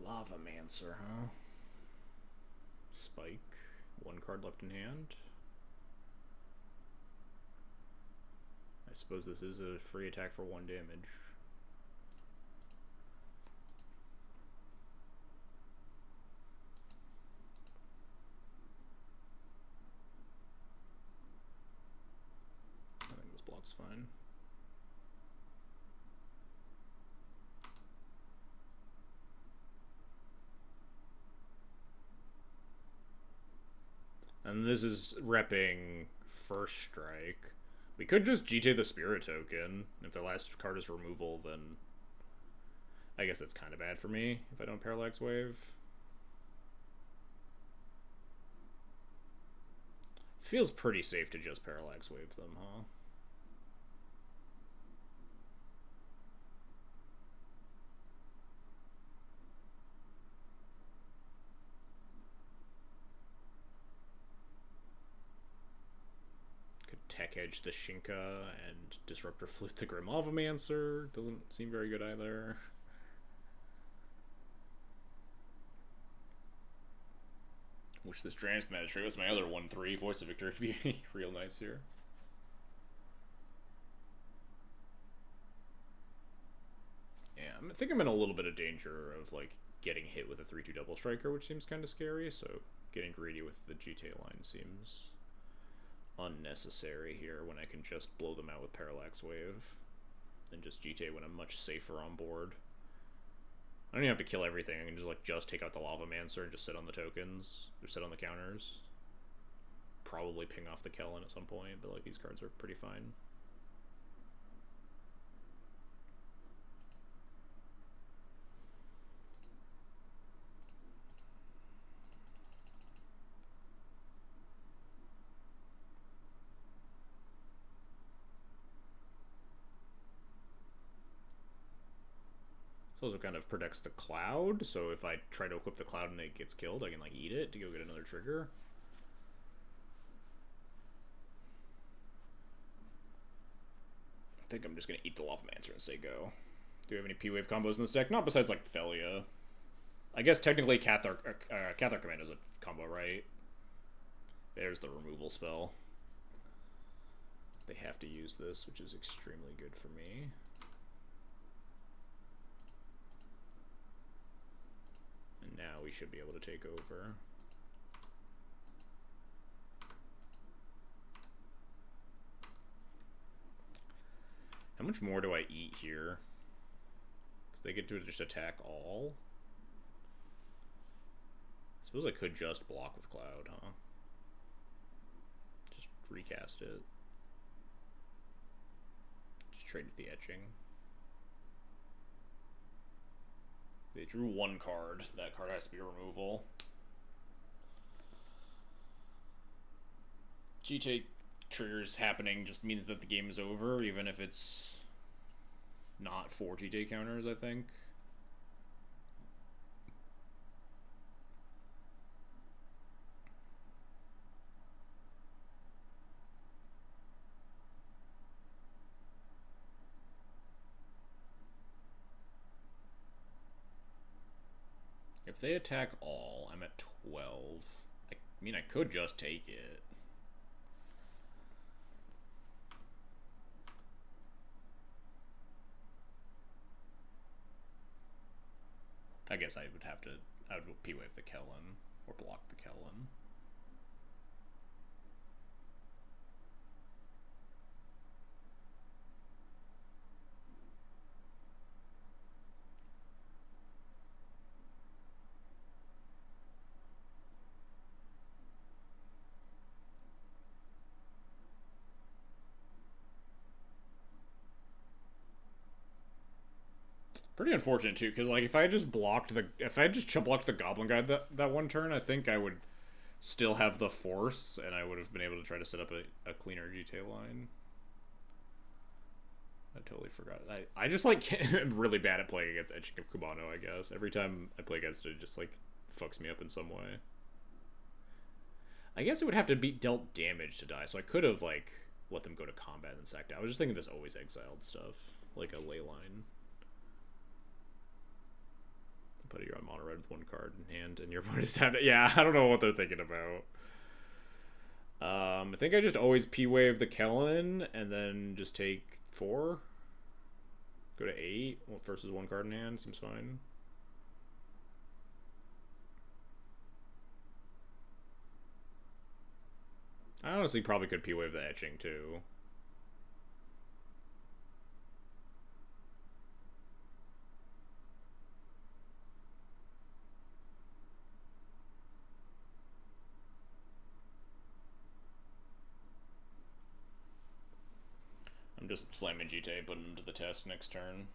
Lavamancer, huh? Spike. 1 card left in hand. I suppose this is a free attack for 1 damage. I think this block's fine. And this is repping First Strike. We could just GT the Spirit Token. If the last card is removal, then I guess that's kind of bad for me if I don't Parallax Wave. Feels pretty safe to just Parallax Wave them, huh? Tech Edge the Shinka and Disruptor Flute the Grim Lavamancer. Doesn't seem very good either. Wish this Dranith Magistrate was my other 1/3 Voice of Victory to be real nice here. Yeah, I think I'm in a little bit of danger of, like, getting hit with a 3-2 double striker, which seems kind of scary, so getting greedy with the GTA line seems unnecessary here when I can just blow them out with Parallax Wave and just GTA when I'm much safer on board. I don't even have to kill everything. I can just just take out the Lava Mancer and just sit on the tokens or sit on the counters. Probably ping off the Kellen at some point, but these cards are pretty fine. This also kind of protects the Cloud, so if I try to equip the Cloud and it gets killed, I can eat it to go get another trigger. I think I'm just gonna eat the Lava Mancer and say go. Do we have any P-Wave combos in this deck? Not besides Thalia. I guess technically Cathar Command is a combo, right? There's the removal spell. They have to use this, which is extremely good for me. And now we should be able to take over. How much more do I eat here? Because they get to just attack all. I suppose I could just block with Cloud, huh? Just recast it. Just trade with the etching. They drew one card. That card has to be a removal. GTA triggers happening just means that the game is over, even if it's not 4 GTA counters, I think. If they attack all, I'm at 12. I mean, I could just take it. I guess I would have to, I would P-Wave the Kellen, or block the Kellen. Pretty unfortunate too, because if I just blocked the Goblin Guy that one turn, I think I would still have the Force, and I would have been able to try to set up a cleaner GTA line. I totally forgot. I just am really bad at playing against Etching of Cubano, I guess. Every time I play against it, it just fucks me up in some way. I guess it would have to be dealt damage to die, so I could have let them go to combat and sacked out. I was just thinking this always exiled stuff, like a ley line. But you're on mono red with one card in hand, and your opponent's tapped. Yeah, I don't know what they're thinking about. I think I just always P-Wave the Kellen, and then just take 4. Go to 8 versus one card in hand. Seems fine. I honestly probably could P-Wave the Etching, too. I'm just slamming GTA, putting him to the test next turn.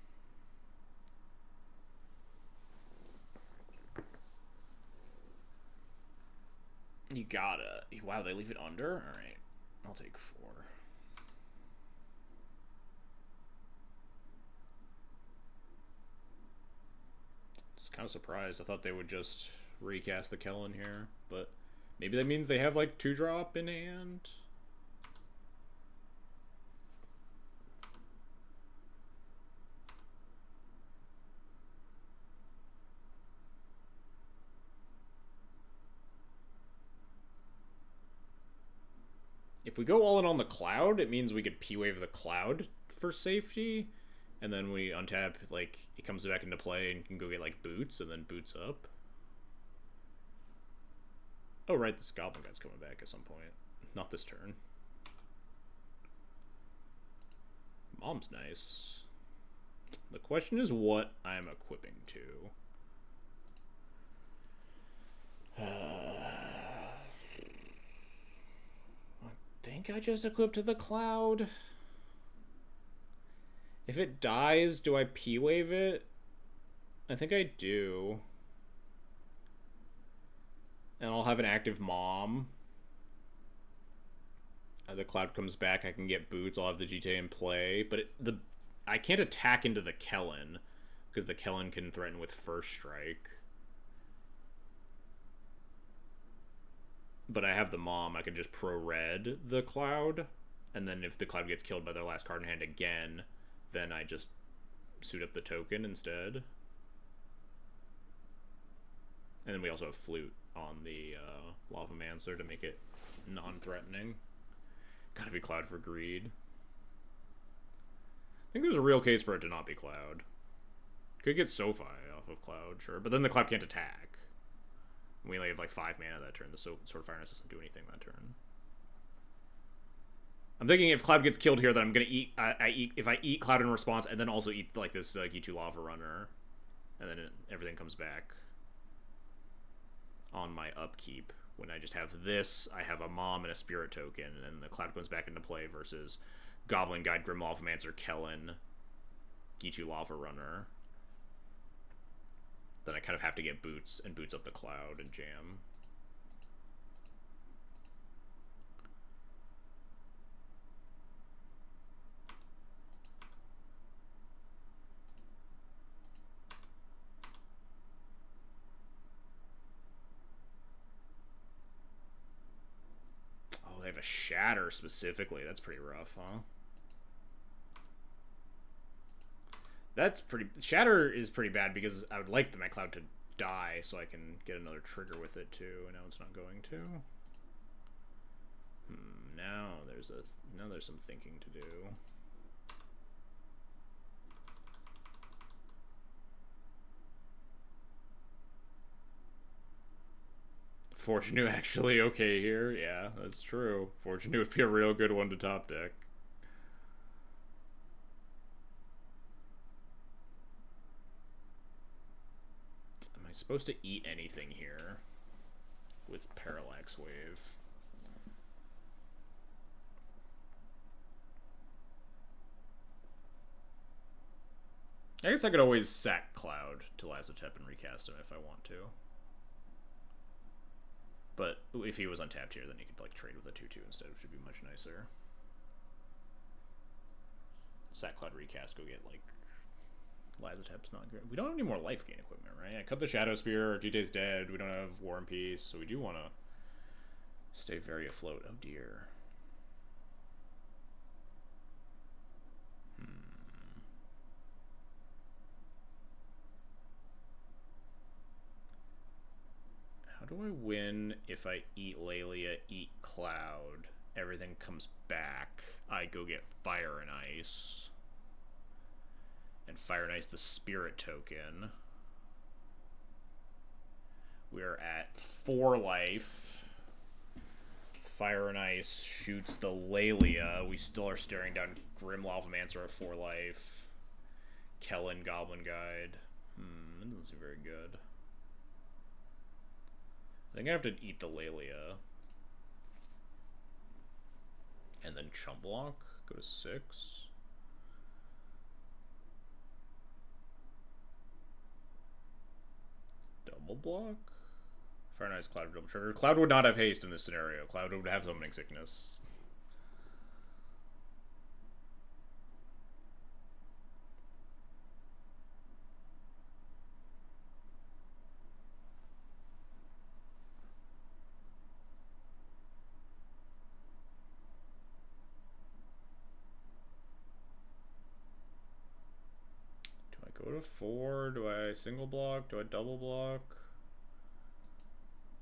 You gotta. Wow, they leave it under? Alright. I'll take 4. Just kind of surprised. I thought they would just recast the Kellen here, but maybe that means they have 2-drop in hand? If we go all in on the Cloud, it means we could P-Wave the Cloud for safety. And then we untap, like, it comes back into play and can go get, like, boots, and then boots up. Oh, right, this Goblin Guy's coming back at some point. Not this turn. Mom's nice. The question is what I'm equipping to. I think I just equipped to the Cloud. If it dies, do I P-Wave it? I think I do. And I'll have an active Mom. The Cloud comes back, I can get boots, I'll have the GTA in play. But I can't attack into the Kellen, because the Kellen can threaten with First Strike. But I have the Mom, I can just pro-red the Cloud. And then if the Cloud gets killed by their last card in hand again, then I just suit up the token instead. And then we also have Flute on the Lavamancer to make it non-threatening. Gotta be Cloud for greed. I think there's a real case for it to not be Cloud. Could get Sophie off of Cloud, sure. But then the Cloud can't attack. We only have like 5 mana that turn. The Sword of Fireness doesn't do anything that turn. I'm thinking if Cloud gets killed here, that I'm gonna eat. If I eat Cloud in response, and then also eat like this E2 Lava Runner, and then everything comes back on my upkeep. When I just have this, I have a Mom and a Spirit token, and the Cloud comes back into play versus Goblin Guide, Grim Lavamancer, Kellen, Gitu Lava Runner. Then I kind of have to get boots and boots up the Cloud and jam. They have a Shatter specifically. That's pretty rough, huh? That's pretty... Shatter is pretty bad because I would like my Cloud to die so I can get another trigger with it too, and now it's not going to. Now there's some thinking to do. Forge Anew actually okay here. Yeah, that's true. Forge Anew would be a real good one to top deck. Am I supposed to eat anything here with Parallax Wave? I guess I could always sack Cloud to Lazotep and recast him if I want to. But if he was untapped here, then he could like trade with a 2/2 instead, which would be much nicer. Sack Cloud recast, go get like Lazotep's not good. We don't have any more life gain equipment, right? I cut the Shadow Spear, GT's dead, we don't have War and Peace, so we do want to stay very afloat. Oh dear. How do I win if I eat Lelia, eat Cloud, everything comes back, I go get Fire and Ice, and Fire and Ice the Spirit token. We're at 4 life. Fire and Ice shoots the Lelia. We still are staring down Grim Lavamancer at 4 life. Kellen Goblin Guide. That doesn't seem very good. I think I have to eat the Lelia. And then Chump Block. Go to 6. Double block? Fire and Ice, Cloud, double trigger. Cloud would not have haste in this scenario. Cloud would have Summoning Sickness. Go to 4. Do I single block? Do I double block?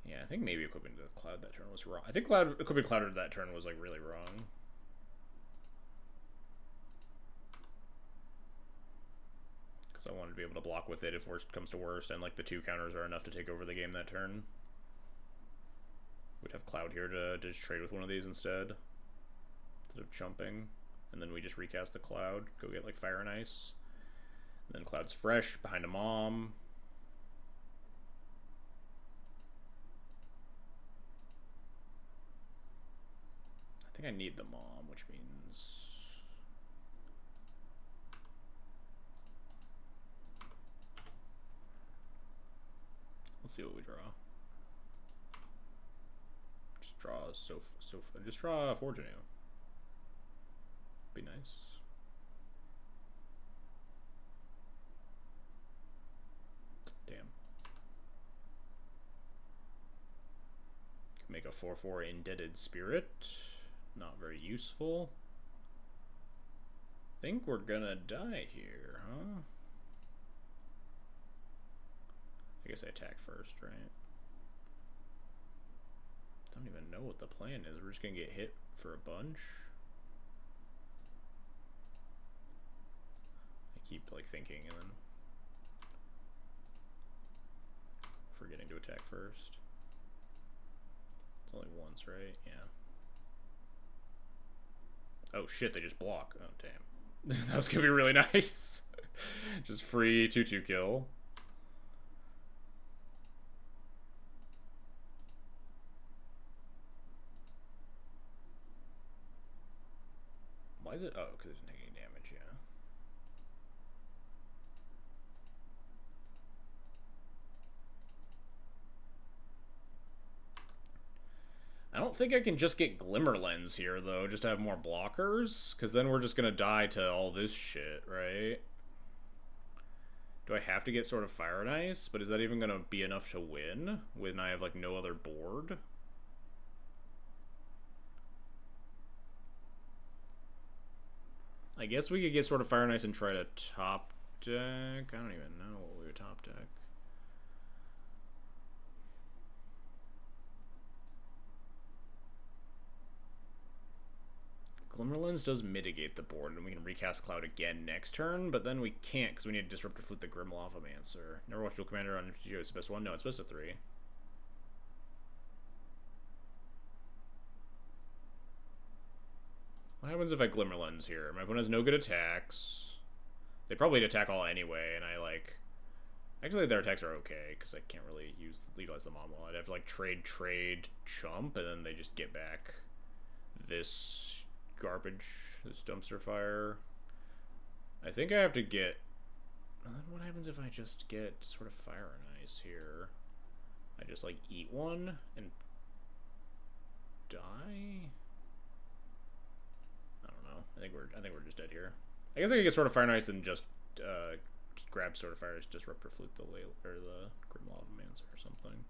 Yeah, I think maybe equipping to the Cloud that turn was wrong. I think equipping Cloud to that turn was like really wrong. Because I wanted to be able to block with it if worst comes to worst, and like the 2 counters are enough to take over the game that turn. We'd have Cloud here to just trade with one of these instead of jumping. And then we just recast the Cloud, go get like Fire and Ice. And then Cloud's fresh, behind a Mom. I think I need the Mom, which means... Let's see what we draw. Just draw Forge Anew. Be nice. Damn. Can make a 4/4 Indebted Spirit. Not very useful. Think we're gonna die here, huh? I guess I attack first, right? I don't even know what the plan is. We're just gonna get hit for a bunch. I keep like thinking and then forgetting to attack first. It's only once, right? Yeah. Oh shit, they just block. Oh damn. That was gonna be really nice. Just free 2/2 kill. Why is it? Oh, because it didn't take any damage, yeah. I don't think I can just get Glimmer Lens here, though, just to have more blockers, because then we're just going to die to all this shit, right? Do I have to get sort of Fire and Ice? But is that even going to be enough to win when I have, like, no other board? I guess we could get sort of Fire and Ice and try to top deck. I don't even know what we would top deck. Glimmerlens does mitigate the board, and we can recast Cloud again next turn, but then we can't because we need to Disruptor Flute the Grim Lavamancer. Never watched Duel Commander on MTGO. It's the best one? No, it's best of 3. What happens if I Glimmerlens here? My opponent has no good attacks. They probably attack all anyway, and I like... Actually, their attacks are okay, because I can't really utilize the Mom I'd have to like trade, chump, and then they just get back this garbage, this dumpster fire. I think I have to get... What happens if I just get sort of Fire and Ice here? I just like eat one and die? I think we're just dead here. I guess I could get sort of Fire and Ice and just grab sort of Fire Ice, Disruptor Flute the Grim Lavamancer or something.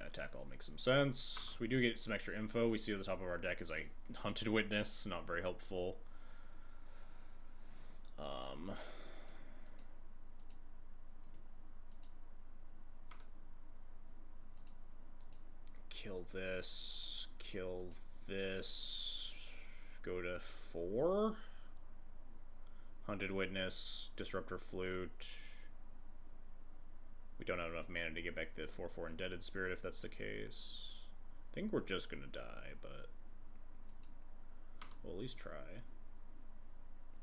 Attack all makes some sense. We do get some extra info. We see at the top of our deck is like Hunted Witness, not very helpful. Kill this, go to 4. Hunted Witness, Disruptor Flute. We don't have enough mana to get back the 4/4 Indebted Spirit if that's the case. I think we're just gonna die, but we'll at least try.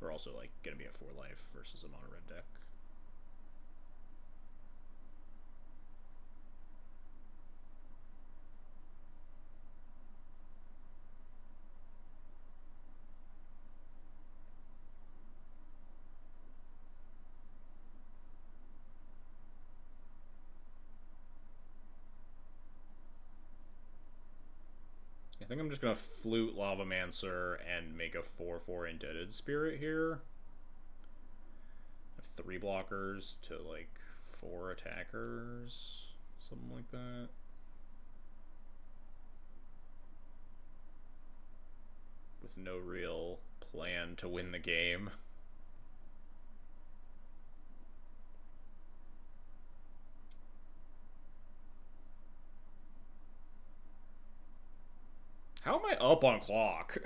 We're also like gonna be at 4 life versus a mono red deck. I think I'm just gonna Flute Lavamancer and make a 4/4 Indebted Spirit here. 3 blockers to like 4 attackers, something like that. With no real plan to win the game. How am I up on clock?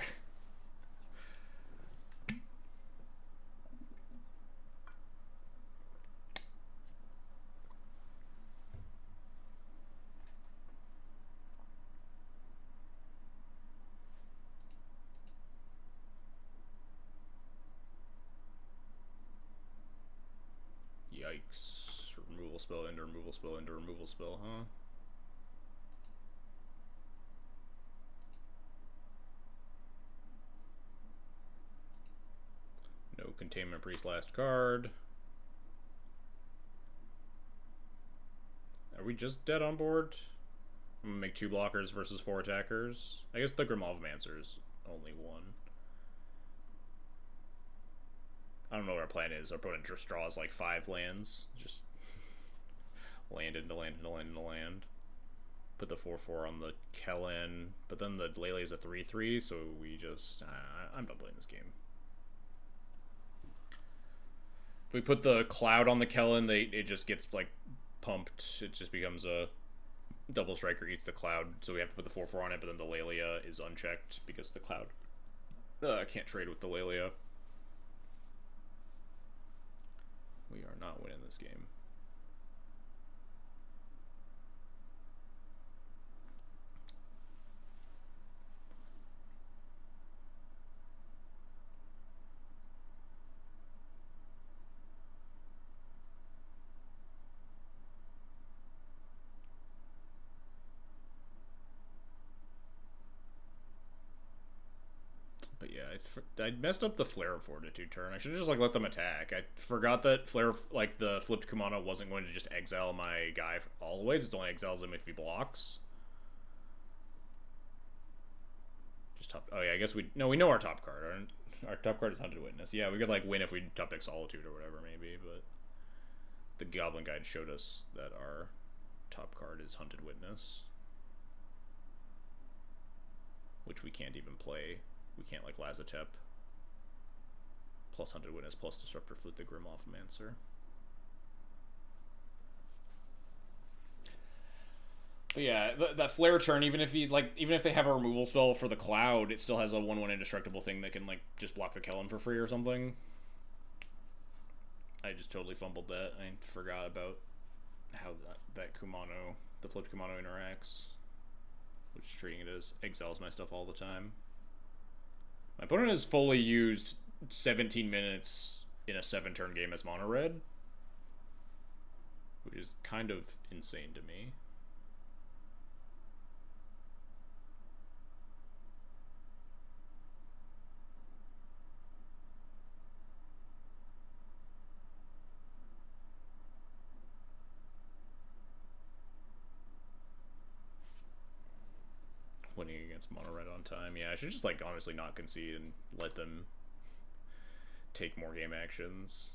Yikes. Removal spell into removal spell into removal spell, huh? No Containment Priest last card. Are we just dead on board? I'm gonna make 2 blockers versus 4 attackers. I guess the Grimavmancer's only 1. I don't know what our plan is. Our opponent just draws like 5 lands. Just land into land into land into land. Put the 4/4 on the Kellen, but then the Lele is a 3/3, so we just... I'm done playing this game. If we put the Cloud on the Kellen, it just gets like pumped. It just becomes a double striker eats the Cloud, so we have to put the 4/4 on it, but then the Lelia is unchecked because the Cloud can't trade with the Lelia. We are not winning this game. But yeah, I messed up the Flare of Fortitude turn. I should have just like let them attack. I forgot that Flare, like the flipped Kumano, wasn't going to just exile my guy always. It only exiles him if he blocks. Just top. Oh yeah, I guess we know our top card. Our top card is Hunted Witness. Yeah, we could like win if we top deck Solitude or whatever maybe, but the Goblin Guide showed us that our top card is Hunted Witness, which we can't even play. We can't like Lazatep plus Hunted Witness plus Disruptor Flute the Grimavmancer. But yeah, that Flare turn, even if they have a removal spell for the Cloud, it still has a 1/1 indestructible thing that can like just block the Kellen for free or something. I just totally fumbled that. I forgot about how that Kumano, the flipped Kumano, interacts, which is treating it as exiles my stuff all the time. My opponent has fully used 17 minutes in a 7-turn game as mono red, which is kind of insane to me. Winning against mono red on time. Yeah, I should just like honestly not concede and let them take more game actions.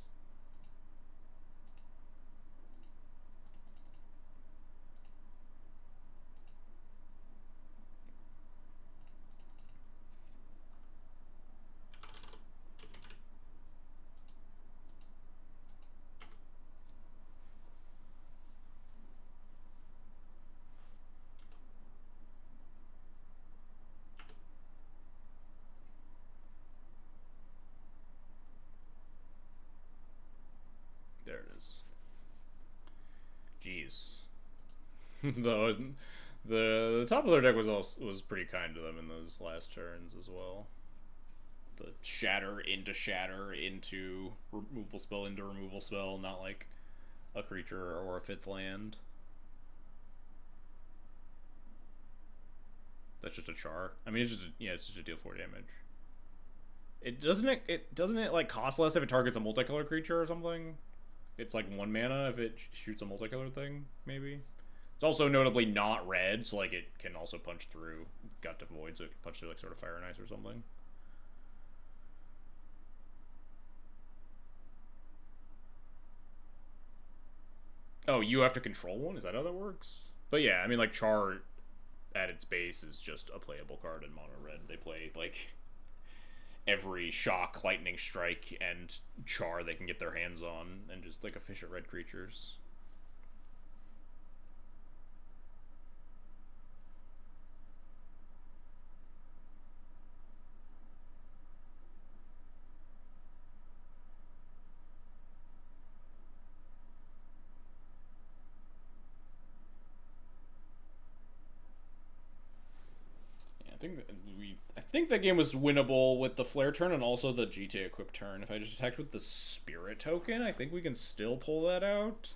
There it is. Jeez. the top of their deck was pretty kind to them in those last turns as well. The shatter into removal spell into removal spell, not like a creature or a 5th land. That's just a char. I mean, it's just a deal 4 damage. It doesn't like cost less if it targets a multicolor creature or something. It's like 1 mana if it shoots a multicolor thing, maybe. It's also notably not red, so like it can also punch through Gut to Void, so it can punch through like sort of Fire and Ice or something. Oh, you have to control one? Is that how that works? But yeah, I mean, like, Char at its base is just a playable card in mono red. They play, like, every shock, lightning strike, and Char they can get their hands on, and just, like, efficient red creatures. I think that game was winnable with the flare turn and also the GTA equip turn. If I just attacked with the spirit token, I think we can still pull that out.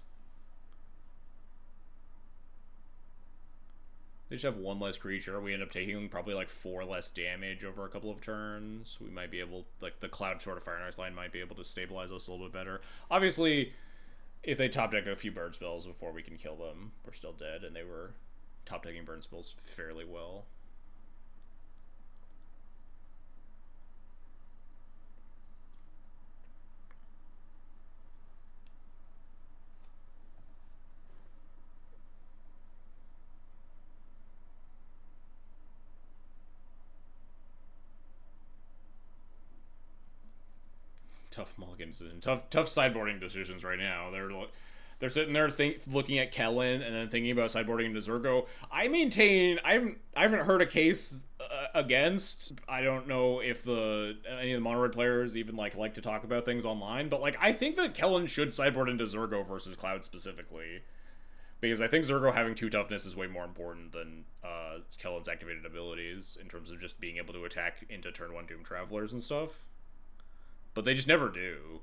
They just have one less creature. We end up taking probably like 4 less damage over a couple of turns. We might be able, like, the Cloud Sword of Fire and Ice line might be able to stabilize us a little bit better. Obviously, if they top deck a few burn spells before we can kill them, we're still dead, and they were top decking burn spells fairly well. Tough mulligan decision. Tough sideboarding decisions right now. They're sitting there looking at Kellen and then thinking about sideboarding into Zergo. I maintain I haven't heard a case against. I don't know if any of the mono red players even like to talk about things online, but like I think that Kellen should sideboard into Zergo versus Cloud specifically. Because I think Zergo having 2 toughness is way more important than Kellen's activated abilities in terms of just being able to attack into turn 1 Doom Travelers and stuff. But they just never do.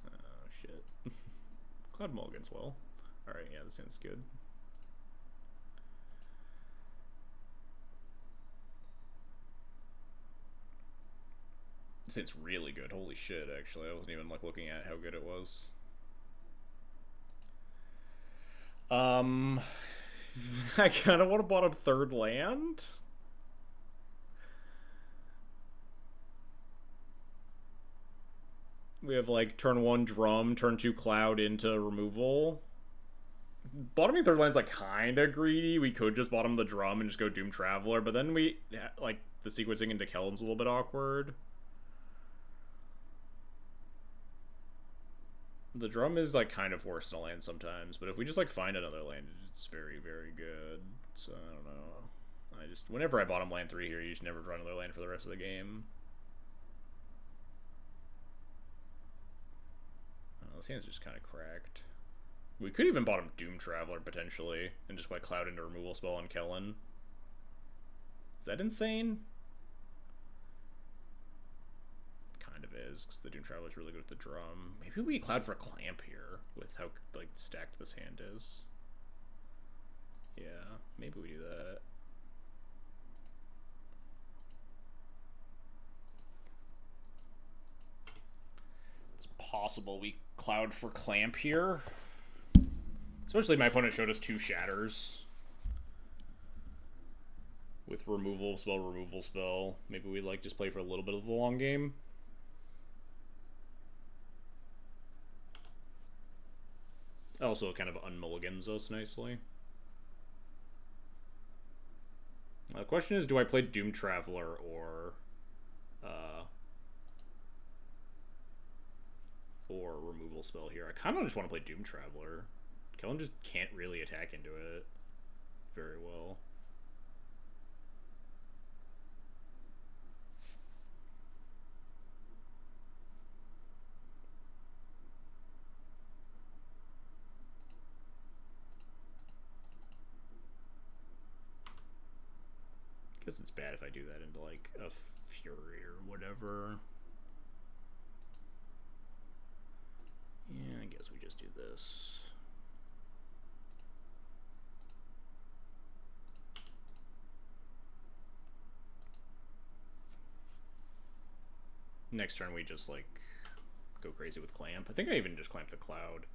Oh, shit. Cloud mulligans well. Alright, yeah, this sounds good. This hint's really good. Holy shit, actually. I wasn't even like looking at how good it was. I kind of want to bottom 3rd land. We have like turn 1 Drum, turn 2 Cloud into removal. Bottoming 3rd land's like kind of greedy. We could just bottom the Drum and just go Doom Traveler, but then like the sequencing into Kellen's a little bit awkward. The Drum is like kind of forced to land sometimes, but if we just like find another land, it's very, very good. So I don't know. Whenever I bottom land 3 here, you just never draw another land for the rest of the game. Oh, this hand's just kind of cracked. We could even bottom Doom Traveler potentially, and just like Cloud into removal spell on Kellen. Is that insane? Kind of is, because the Doom Traveler is really good with the Drum. Maybe we Cloud for a Clamp here with how like stacked this hand is. Yeah, maybe we do that. It's possible we Cloud for Clamp here. Especially my opponent showed us 2 Shatters. With removal spell. Maybe we like just play for a little bit of the long game. Also kind of unmulligans us nicely. The question is, do I play Doom Traveler or removal spell here? I kind of just want to play Doom Traveler. Kellen just can't really attack into it very well. I guess it's bad if I do that into like a Fury or whatever. Yeah, I guess we just do this. Next turn we just like go crazy with Clamp. I think I even just Clamp the Cloud.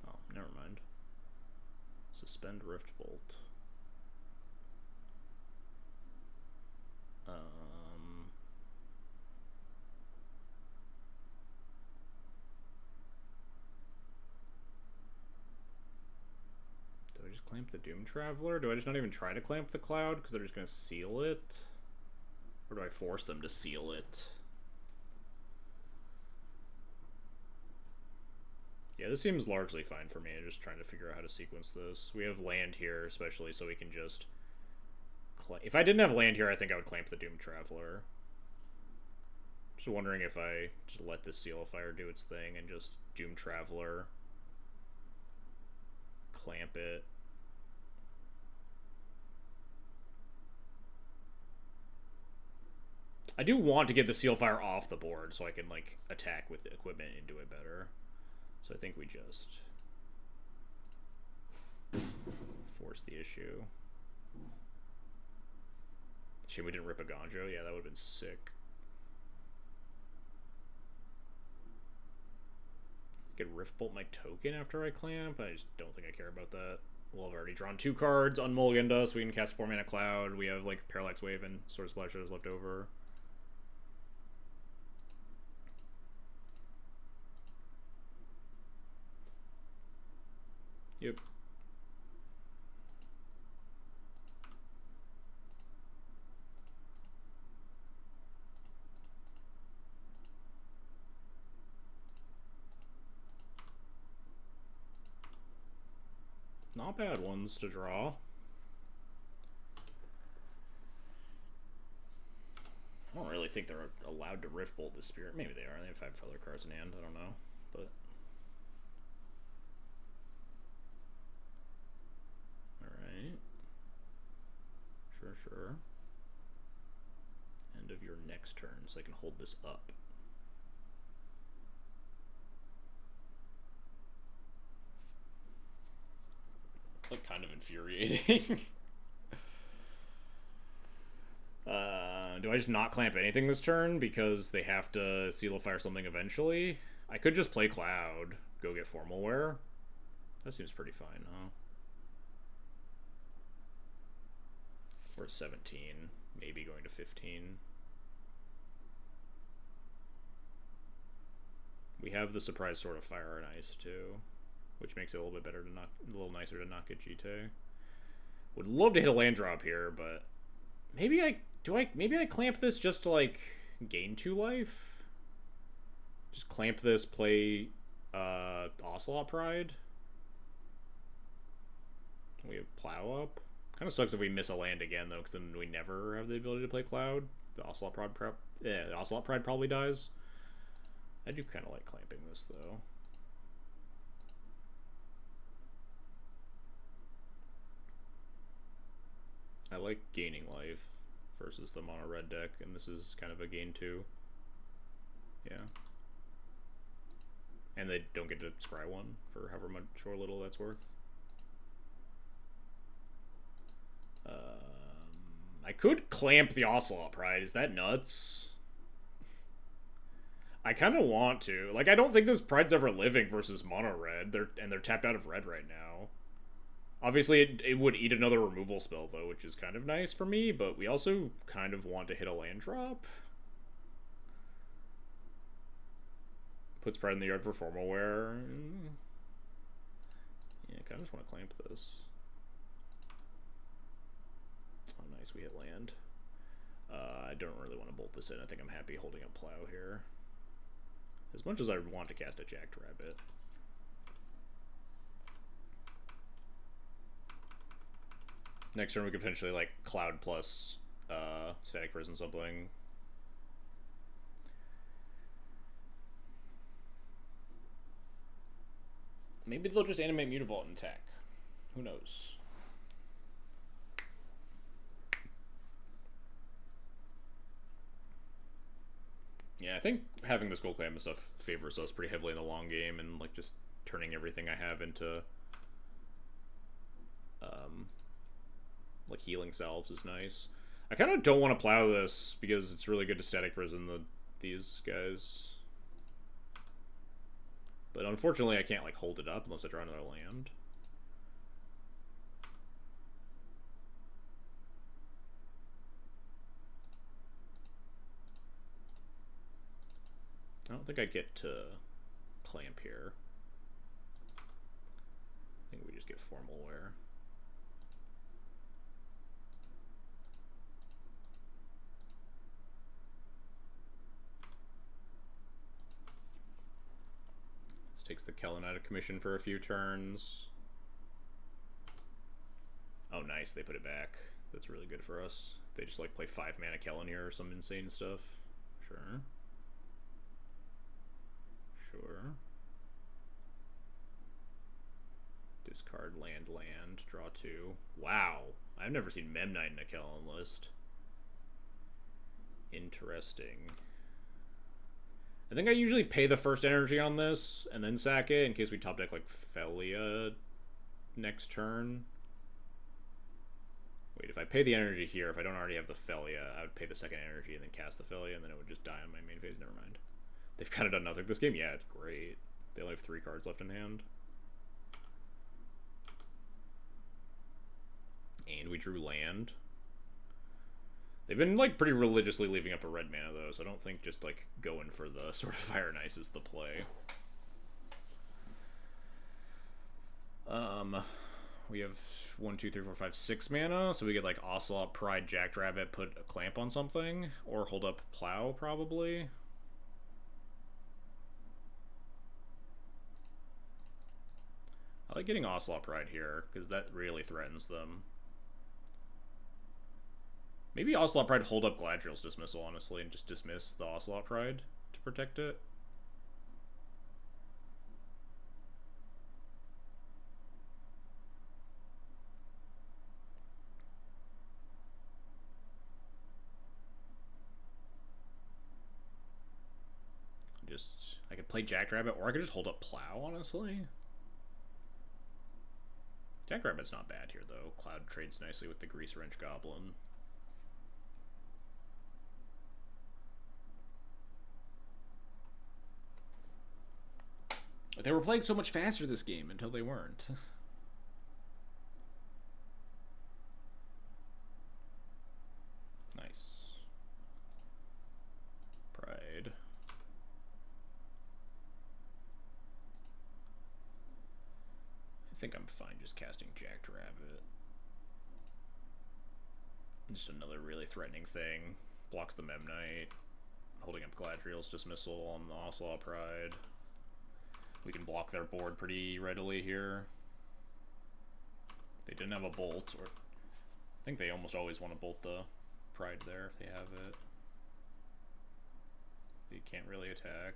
Oh, never mind. Suspend Rift Bolt. Clamp the Doom Traveler? Do I just not even try to clamp the Cloud because they're just going to seal it? Or do I force them to seal it? Yeah, this seems largely fine for me. I'm just trying to figure out how to sequence this. We have land here, especially, so we can just... If I didn't have land here, I think I would clamp the Doom Traveler. Just wondering if I just let this Seal of Fire do its thing and just Doom Traveler, clamp it. I do want to get the Seal of Fire off the board so I can, like, attack with the equipment and do it better. So I think we just force the issue. Shame we didn't rip a Gonjo. Yeah, that would have been sick. I could Rift Bolt my token after I clamp. I just don't think I care about that. We'll have already drawn 2 cards, unmulliganed us. We can cast 4 mana Cloud. We have, like, Parallax Wave and Sword Splashers left over. Yep. Not bad ones to draw. I don't really think they're allowed to Rift Bolt the Spirit. Maybe they are. They have 5 other cards in hand. I don't know. But... Alright. Sure. End of your next turn, so I can hold this up. It's like kind of infuriating. Do I just not clamp anything this turn because they have to Seal of Fire something eventually? I could just play Cloud, go get Formal Wear. That seems pretty fine, huh? We're at 17, maybe going to 15. We have the Surprise Sword of Fire and Ice too, which makes it a little bit better to not, a little nicer to not get Jite. Would love to hit a land drop here, but maybe I clamp this just to like gain 2 life. Just clamp this, play Ocelot Pride. We have Plow up. Kind of sucks if we miss a land again though, because then we never have the ability to play Cloud. The Ocelot Pride probably dies. I do kind of like clamping this though. I like gaining life versus the mono red deck, and this is kind of a gain 2. Yeah. And they don't get to scry 1 for however much or little that's worth. I could clamp the Ocelot Pride. Is that nuts? I kind of want to. Like, I don't think this Pride's ever living versus mono red. They're tapped out of red right now. Obviously, it would eat another removal spell, though, which is kind of nice for me, but we also kind of want to hit a land drop. Puts Pride in the yard for Formal Wear. Yeah, I kind of just want to clamp this. Oh, nice, we hit land. I don't really want to bolt this in. I think I'm happy holding up Plow here. As much as I want to cast a Jackrabbit. Next turn we could potentially like Cloud plus Static Prison something. Maybe they'll just animate Mutavault and attack. Who knows? Yeah, I think having this gold clamp and stuff favors us pretty heavily in the long game, and like just turning everything I have into like healing salves is nice. I kind of don't want to Plow this because it's really good to Static Prison these guys. But unfortunately I can't like hold it up unless I draw another land. I don't think I get to clamp here. I think we just get Formal Wear. Takes the Kellen out of commission for a few turns. Oh, nice. They put it back. That's really good for us. They just, like, play 5 mana Kellen here or some insane stuff. Sure. Sure. Discard land, draw 2. Wow. I've never seen Memnite in a Kellen list. Interesting. I think I usually pay the first energy on this and then sack it in case we top deck like Felia next turn. Wait, if I pay the energy here, if I don't already have the Felia, I would pay the second energy and then cast the Felia, and then it would just die on my main phase. Never mind. They've kind of done nothing this game. Yeah, it's great. They only have 3 cards left in hand. And we drew land. They've been, like, pretty religiously leaving up a red mana, though, so I don't think just, like, going for the sort of Fire and Ice is the play. We have 1, 2, 3, 4, 5, 6 mana, so we get, like, Ocelot, Pride, Jackrabbit, put a clamp on something, or hold up Plow, probably. I like getting Ocelot Pride here, because that really threatens them. Maybe Ocelot Pride hold up Gladriel's Dismissal, honestly, and just dismiss the Ocelot Pride to protect it. I could play Jackrabbit, or I could just hold up Plow, honestly. Jackrabbit's not bad here, though. Cloud trades nicely with the Grease Wrench Goblin. They were playing so much faster this game until they weren't. Nice. Pride. I think I'm fine just casting Jackrabbit. Just another really threatening thing. Blocks the Memnite. Holding up Gladriel's Dismissal on the Ocelot Pride. We can block their board pretty readily here. They didn't have a bolt, or I think they almost always want to bolt the Pride there if they have it. They can't really attack.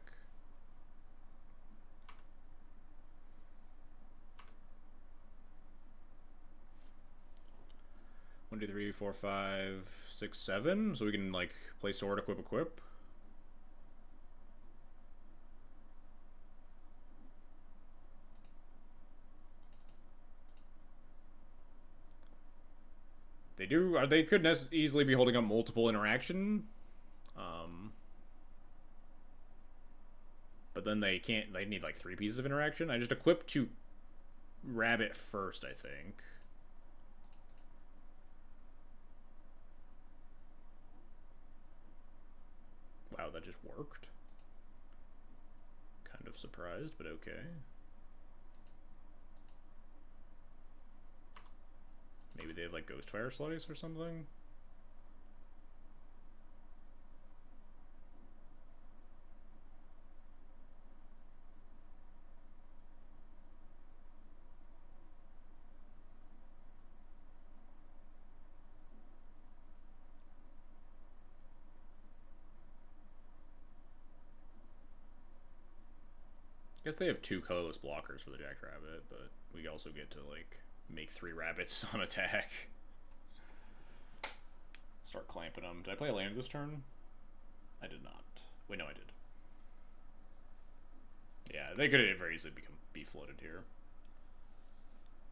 One, two, three, four, five, six, 7. So we can like play sword, equip. They do. They could easily be holding up multiple interaction, but then they can't. They need like 3 pieces of interaction. I just equip to Rabbit first, I think. Wow, that just worked. Kind of surprised, but okay. Maybe they have like Ghostfire Slice or something. I guess they have 2 colorless blockers for the Jackrabbit, but we also get to like make 3 rabbits on attack. Start clamping them. Did I play a land this turn? I did not. Wait, no, I did. Yeah, they could have very easily be floated here.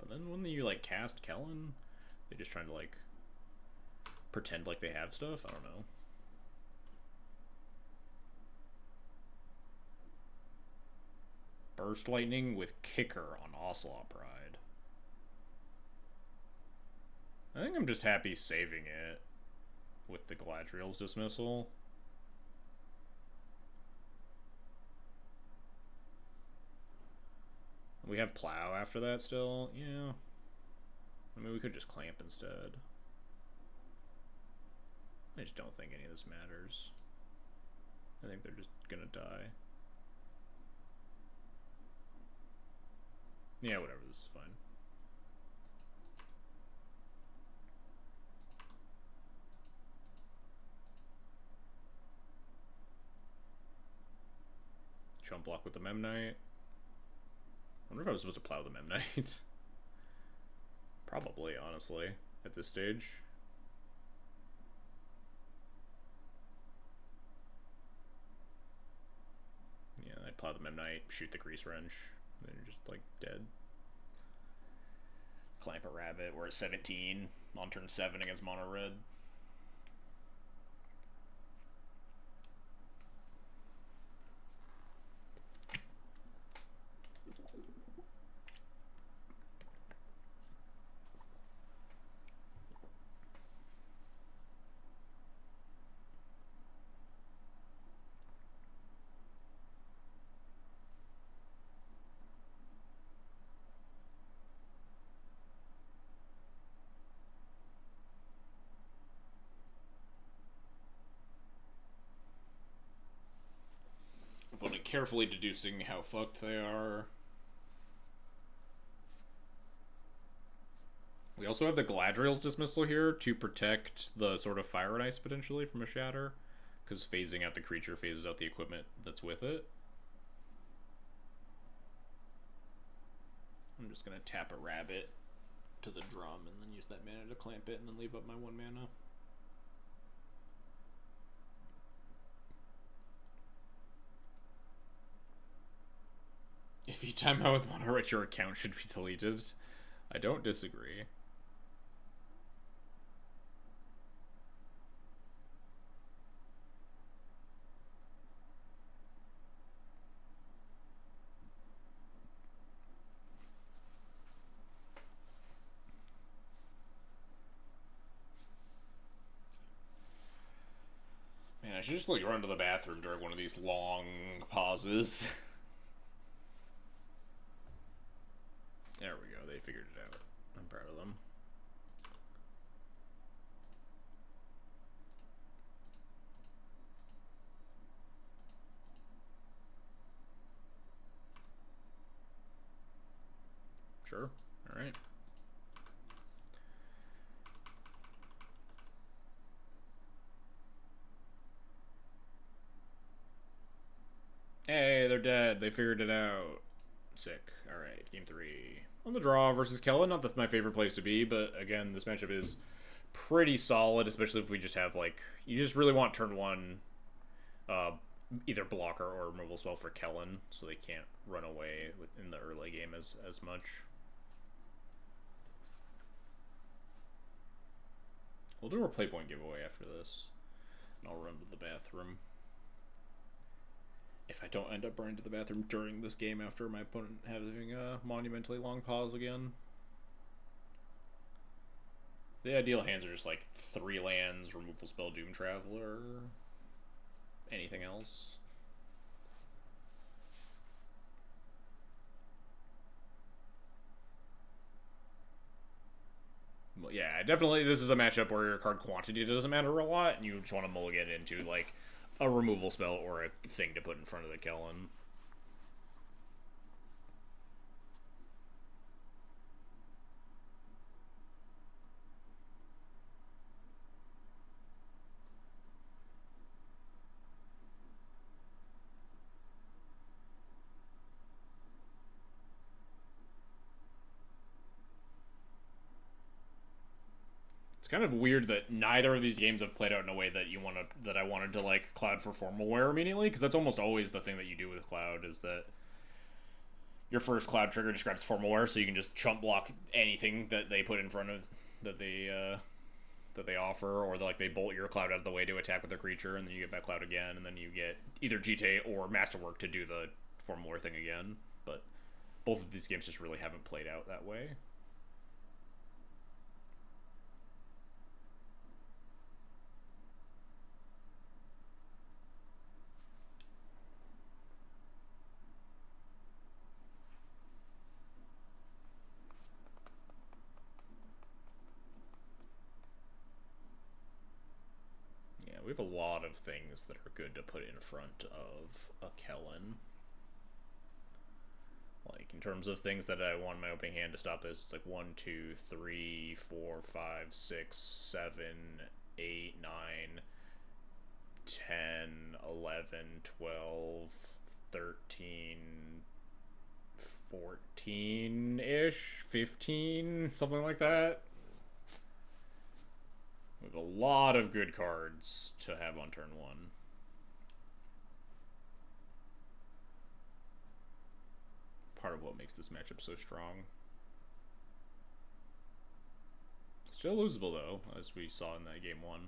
But then when you like cast Kellen, they're just trying to like pretend like they have stuff. I don't know. Burst Lightning with Kicker on Ocelot Pride. I think I'm just happy saving it with the Gladriel's Dismissal. We have Plow after that still. Yeah. I mean, we could just clamp instead. I just don't think any of this matters. I think they're just gonna die. Yeah, whatever. This is fine. Chump block with the Memnite. I wonder if I was supposed to plow the Memnite. Probably, honestly, at this stage. Yeah, I'd plow the Memnite, shoot the Grease Wrench, then you're just, like, dead. Clamp a Rabbit, we're at 17 on turn 7 against Mono Red. Opponent carefully deducing how fucked they are. We also have the Galadriel's Dismissal here to protect the sort of Fire and Ice potentially from a Shatter, because phasing out the creature phases out the equipment that's with it. I'm just going to tap a Rabbit to the drum and then use that mana to clamp it and then leave up my 1 mana. If you time out with Mono Red, your account should be deleted. I don't disagree. Man, I should just like run to the bathroom during one of these long pauses. There we go, they figured it out. I'm proud of them. Sure, alright. Hey, they're dead. They figured it out. Sick. Alright, game 3. On the draw versus Kellen. Not that's my favorite place to be, but again, this matchup is pretty solid, especially if we just have, like, you just really want turn 1 either blocker or removal spell for Kellen, so they can't run away within the early game as much. We'll do a play point giveaway after this, and I'll run to the bathroom. If I don't end up running to the bathroom during this game after my opponent having a monumentally long pause again. The ideal hands are just like 3 lands, removal spell, Doom Traveler, anything else. Well, yeah, definitely this is a matchup where your card quantity doesn't matter a lot, and you just want to mulligan into like a removal spell or a thing to put in front of the Kellen. It's kind of weird that neither of these games have played out in a way that I wanted to like Cloud for Formal Wear immediately, because that's almost always the thing that you do with Cloud is that your first Cloud trigger describes Formal Wear, so you can just chump block anything that they put in front of that they offer, or like they bolt your Cloud out of the way to attack with their creature, and then you get back Cloud again, and then you get either GT or Masterwork to do the Formal Wear thing again. But both of these games just really haven't played out that way. We have a lot of things that are good to put in front of a Kellen. Like, in terms of things that I want my opening hand to stop this. It's like 1, 2, 3, 4, 5, 6, 7, 8, 9, 10, 11, 12, 13, 14-ish, 15, something like that. We have a lot of good cards to have on turn 1. Part of what makes this matchup so strong. Still losable though, as we saw in that game 1.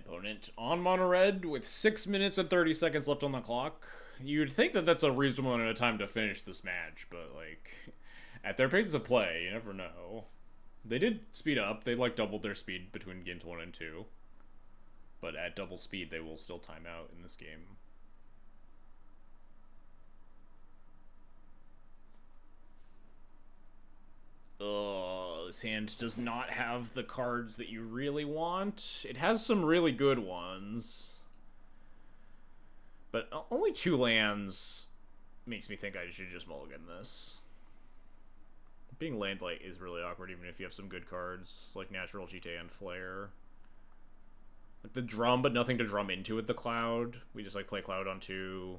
Opponent on mono red with 6 minutes and 30 seconds left on the clock. You'd think that that's a reasonable amount of time to finish this match, but like at their pace of play, you never know. They did speed up. They like doubled their speed between games 1 and 2. But at double speed, they will still time out in this game. This hand does not have the cards that you really want. It has some really good ones. But only 2 lands makes me think I should just mulligan this. Being land light is really awkward even if you have some good cards, like Natural, GTA, and Flare. Like the drum, but nothing to drum into with the Cloud. We just like play Cloud on 2,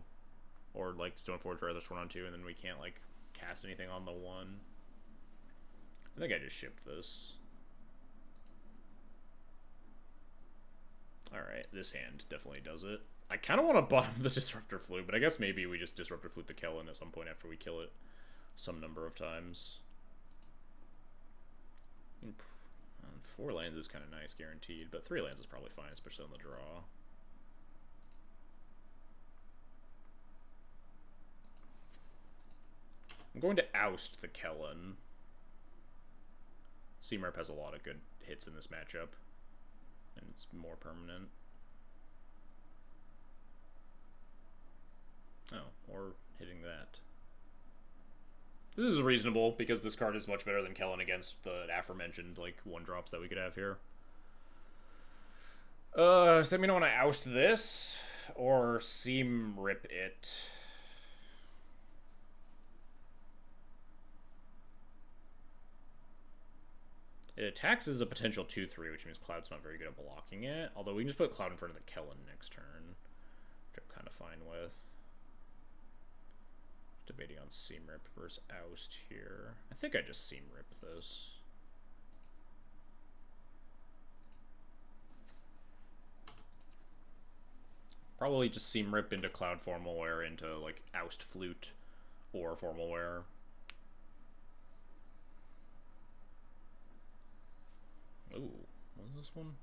or like Stone Forge or other one on 2, and then we can't like cast anything on the 1. I think I just shipped this. Alright, this hand definitely does it. I kind of want to bottom the Disruptor Flute, but I guess maybe we just Disruptor Flute the Kellen at some point after we kill it some number of times. 4 lands is kind of nice, guaranteed, but 3 lands is probably fine, especially on the draw. I'm going to oust the Kellen. Seamrip has a lot of good hits in this matchup, and it's more permanent. Oh, or hitting that. This is reasonable, because this card is much better than Kellen against the aforementioned, like, 1-drops that we could have here. So let me know when I oust this, or Seamrip it. It attacks as a potential 2-3, which means Cloud's not very good at blocking it. Although we can just put Cloud in front of the Kellen next turn, which I'm kind of fine with. Debating on Seamrip versus Oust here. I think I just Seamrip this. Probably just Seamrip into Cloud Formal Wear into like Oust Flute or Formal Wear. Ooh, what is this one?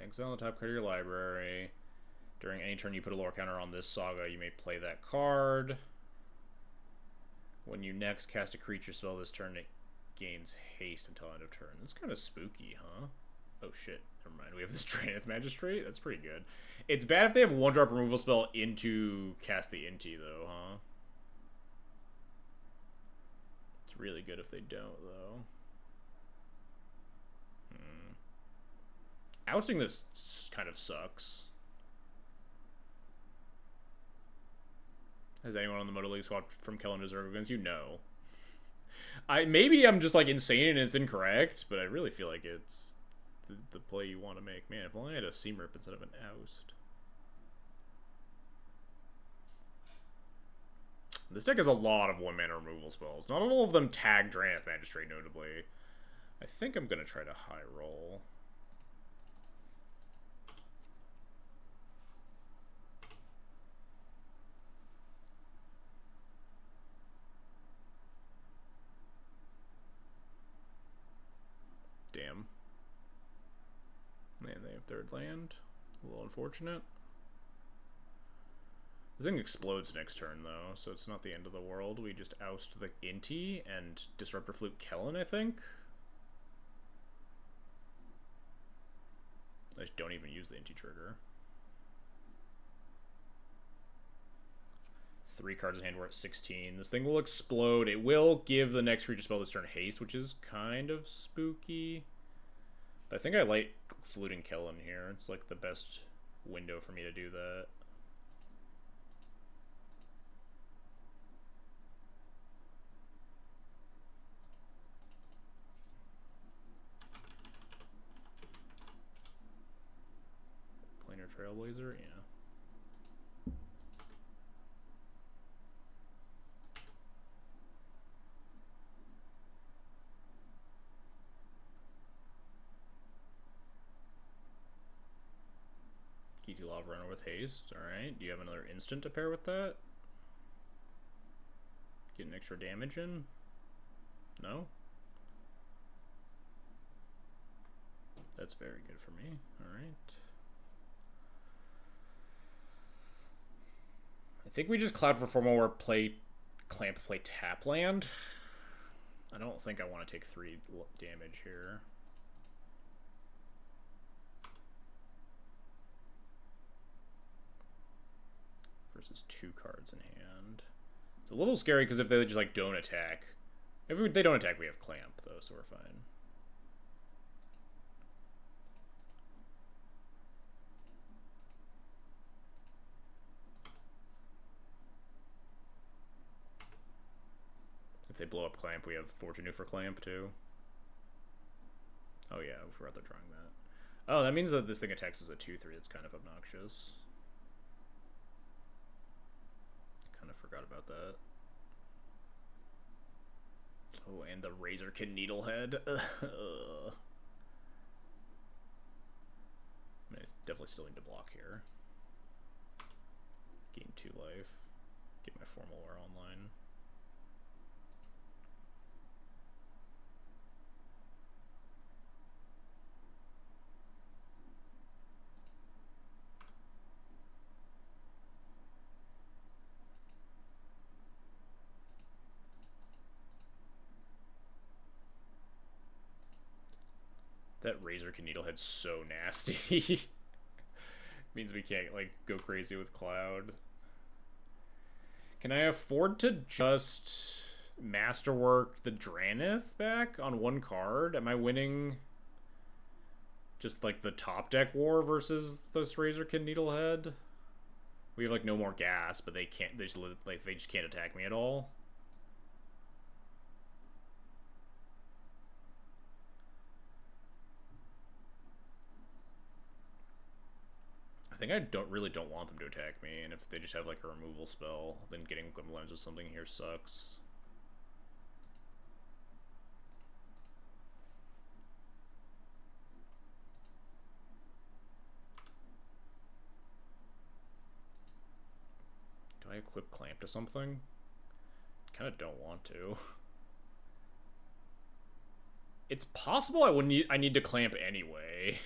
Exile the top card of your library. During any turn you put a lower counter on this saga, you may play that card. When you next cast a creature spell this turn, it gains haste until end of turn. That's kind of spooky, huh? Oh shit, never mind. We have this Draenith Magistrate? That's pretty good. It's bad if they have 1-drop removal spell into cast the Inti, though, huh? It's really good if they don't, though. Ousting this kind of sucks. Has anyone on the Moto League squad from Kellen to Zergogans? You know. Maybe I'm just like insane and it's incorrect, but I really feel like it's the play you want to make. Man, if only I had a Seamrip instead of an Oust. This deck has a lot of 1-mana removal spells. Not all of them tag Draenith Magistrate, notably. I think I'm going to try to high roll. Damn. Man, they have 3rd land. A little unfortunate. The thing explodes next turn, though, so it's not the end of the world. We just oust the Inti and Disruptor Flute Kellen, I think. I just don't even use the anti-trigger. 3 cards in hand, we're at 16. This thing will explode. It will give the next creature spell this turn haste, which is kind of spooky. But I think I like Fluting Kill in here. It's like the best window for me to do that. Planar Trailblazer, yeah. Key2 Lava Runner with haste. Alright, do you have another instant to pair with that? Get an extra damage in? No? That's very good for me. Alright. I think we just Cloud for 4 more, play Clamp, play tap land. I don't think I want to take 3 damage here. Versus 2 cards in hand. It's a little scary because if they just like don't attack, if they don't attack, we have Clamp though, so we're fine. If they blow up Clamp, we have Forge Anew for Clamp too. Oh yeah, I forgot they're drawing that. Oh, that means that this thing attacks as a 2/3. It's kind of obnoxious. Kind of forgot about that. Oh, and the Razorkin Needlehead. I definitely still need to block here. Gain 2 life. Get my Formal War online. That Razorkin Needlehead's so nasty. Means we can't like go crazy with Cloud. Can I afford to just Masterwork the Dranith back on 1 card? Am I winning just like the top deck war versus this Razorkin Needlehead? We have like no more gas, but they can't. They just can't attack me at all. I think I really don't want them to attack me, and if they just have like a removal spell, then getting Glimmerlands with something here sucks. Do I equip Clamp to something? Kind of don't want to. It's possible I need to Clamp anyway.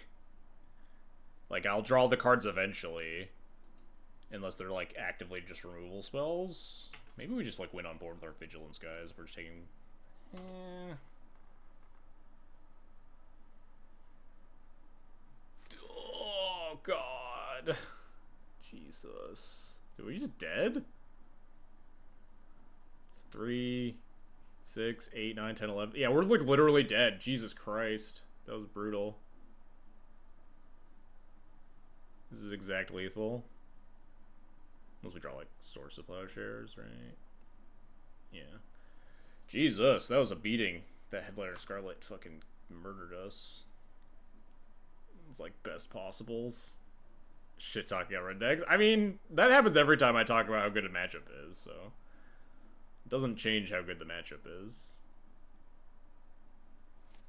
Like, I'll draw the cards eventually. Unless they're, like, actively just removal spells. Maybe we just, like, win on board with our Vigilance guys if we're just taking... Oh, God. Jesus. Are we just dead? It's 3, 6, 8, 9, 10, 11. Yeah, we're, like, literally dead. Jesus Christ. That was brutal. This is exact lethal. Unless we draw, like, Source of Plowshares, right? Yeah. Jesus, that was a beating. That Headlighter Scarlet fucking murdered us. It's like best possibles. Shit talking about red decks. I mean, that happens every time I talk about how good a matchup is, so... It doesn't change how good the matchup is.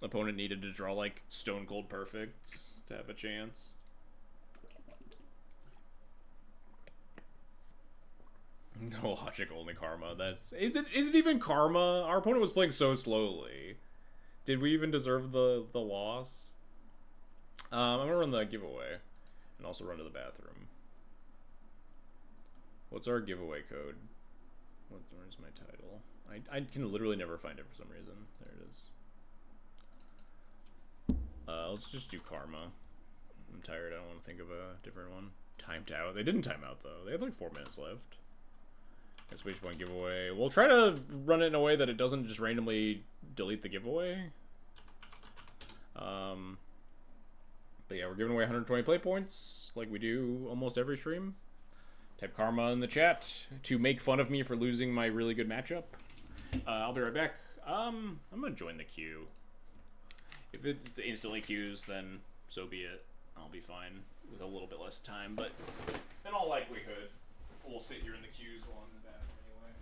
Opponent needed to draw, like, Stone Cold Perfects to have a chance. No logic, only karma. That's is it even karma? Our opponent was playing so slowly. Did we even deserve the loss? I'm gonna run the giveaway and also run to the bathroom. What's our giveaway code? Where's my title? I can literally never find it for some reason. There it is. Let's just do karma. tired. I don't want to think of a different one. Timed out. They didn't time out, though. They had like 4 minutes left. Guess we just want giveaway. We'll try to run it in a way that it doesn't just randomly delete the giveaway. But yeah, we're giving away 120 play points, like we do almost every stream. Type Karma in the chat to make fun of me for losing my really good matchup. I'll be right back. I'm gonna join the queue. If it instantly queues, then so be it. I'll be fine with a little bit less time, but in all likelihood, we'll sit here in the queues long as that anyway.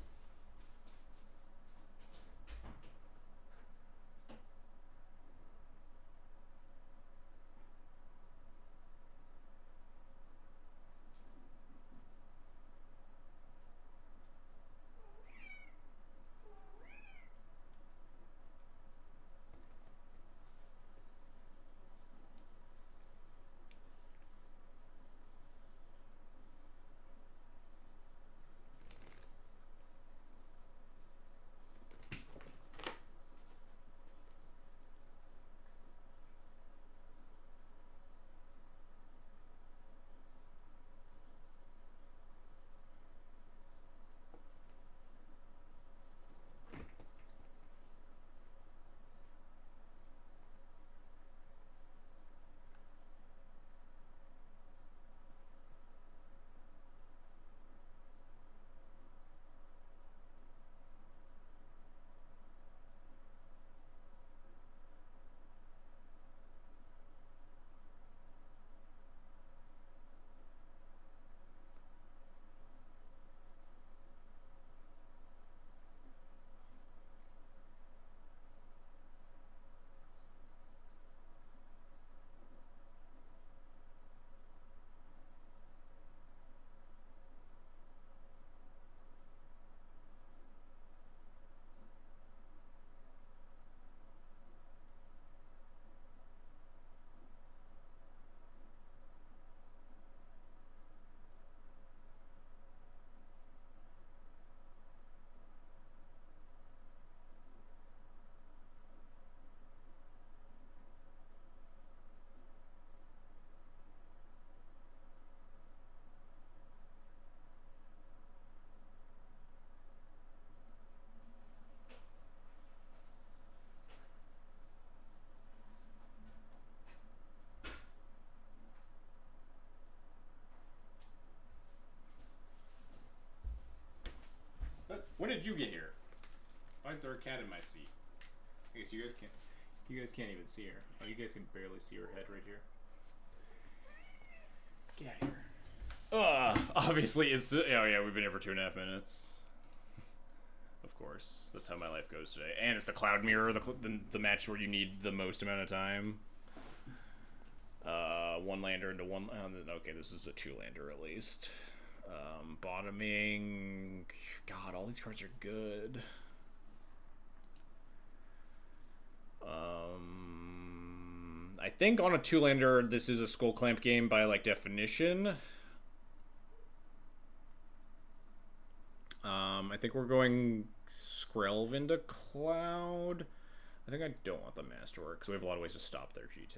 When did you get here? Why is there a cat in my seat? I guess you guys can't. You guys can't even see her. Oh, you guys can barely see her head right here. Get out of here. Obviously it's. Oh yeah, we've been here for 2.5 minutes. Of course, that's how my life goes today. And it's the Cloud Mirror, the match where you need the most amount of time. One lander into one. Okay, this is a 2-lander at least. Bottoming. God, all these cards are good. I think on a 2-lander, this is a Skull Clamp game by like definition. I think we're going Skrelv into Cloud. I think I don't want the Masterwork because we have a lot of ways to stop their GT.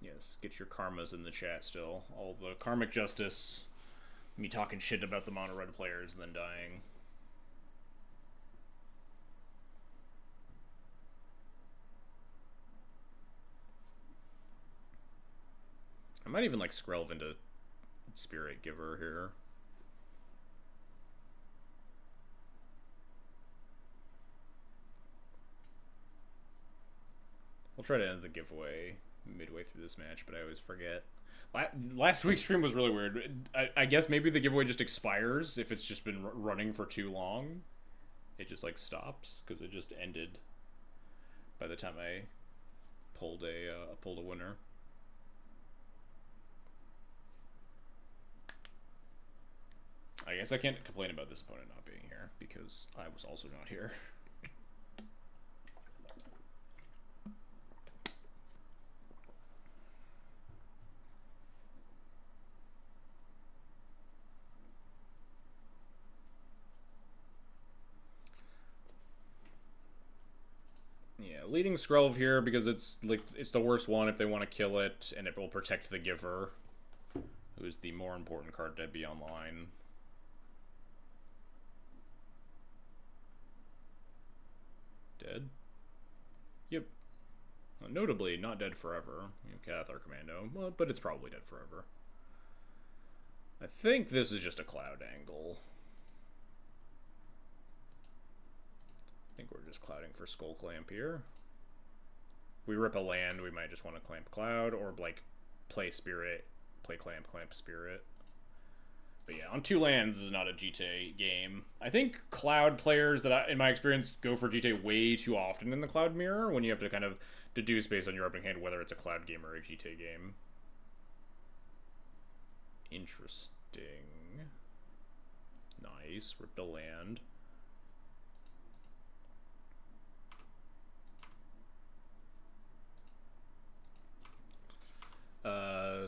Yes, get your karmas in the chat still. All the karmic justice, me talking shit about the mono red players and then dying. I might even like Skrelv into Spirit Giver here. We'll try to end the giveaway midway through this match, but I always forget. Last week's stream was really weird. I guess maybe the giveaway just expires if it's just been running for too long. It just like stops because it just ended by the time I pulled a winner. I guess I can't complain about this opponent not being here because I was also not here. leading Skrelv here because it's like it's the worst one if they want to kill it, and it will protect the giver, who is the more important card to be online. Dead? Yep. Well, notably, not dead forever. Cathar Commando, well, but it's probably dead forever. I think this is just a cloud angle. I think we're just clouding for Skull Clamp here. If we rip a land, we might just want to clamp Cloud, or like play Spirit, play Clamp, Clamp Spirit. But yeah, on 2 lands is not a GTA game. I think Cloud players that, in my experience, go for GTA way too often in the Cloud Mirror when you have to kind of deduce based on your opening hand whether it's a Cloud game or a GTA game. Interesting. Nice. Rip the land.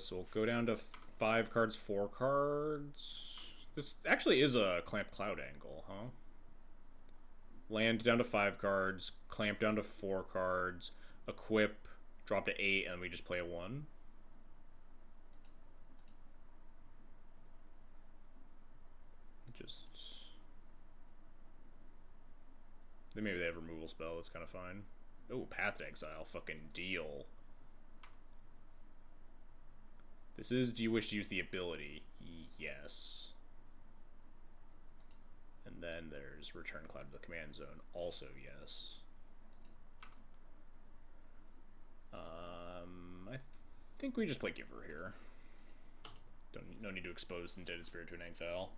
So we'll go down to 5 cards, 4 cards. This actually is a Clamp Cloud angle, huh? Land down to 5 cards, Clamp down to 4 cards, Equip, drop to 8, and we just play a 1. Then maybe they have removal spell, that's kind of fine. Oh, Path to Exile, fucking deal. This is, do you wish to use the ability? Yes. And then there's Return Cloud to the Command Zone, also yes. I think we just play Giver here. No need to expose Indebted Spirit to an exile.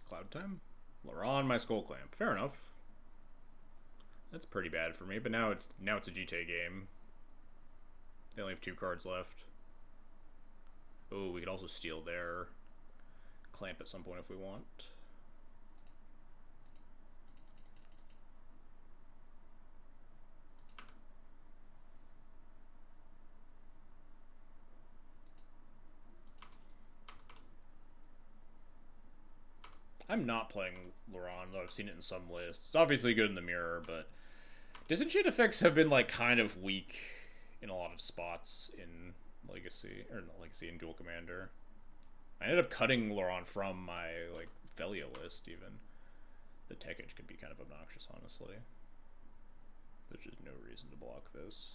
Cloud time? Laron, my Skull Clamp. Fair enough. That's pretty bad for me, but now it's a GTA game. They only have 2 cards left. Oh, we could also steal their Clamp at some point if we want. I'm not playing Laron, though I've seen it in some lists. It's obviously good in the mirror, but disenchant effects have been like kind of weak in a lot of spots in Legacy, or not Legacy, in Duel Commander. I ended up cutting Laron from my like Velia list even. The tech edge could be kind of obnoxious, honestly. There's just no reason to block this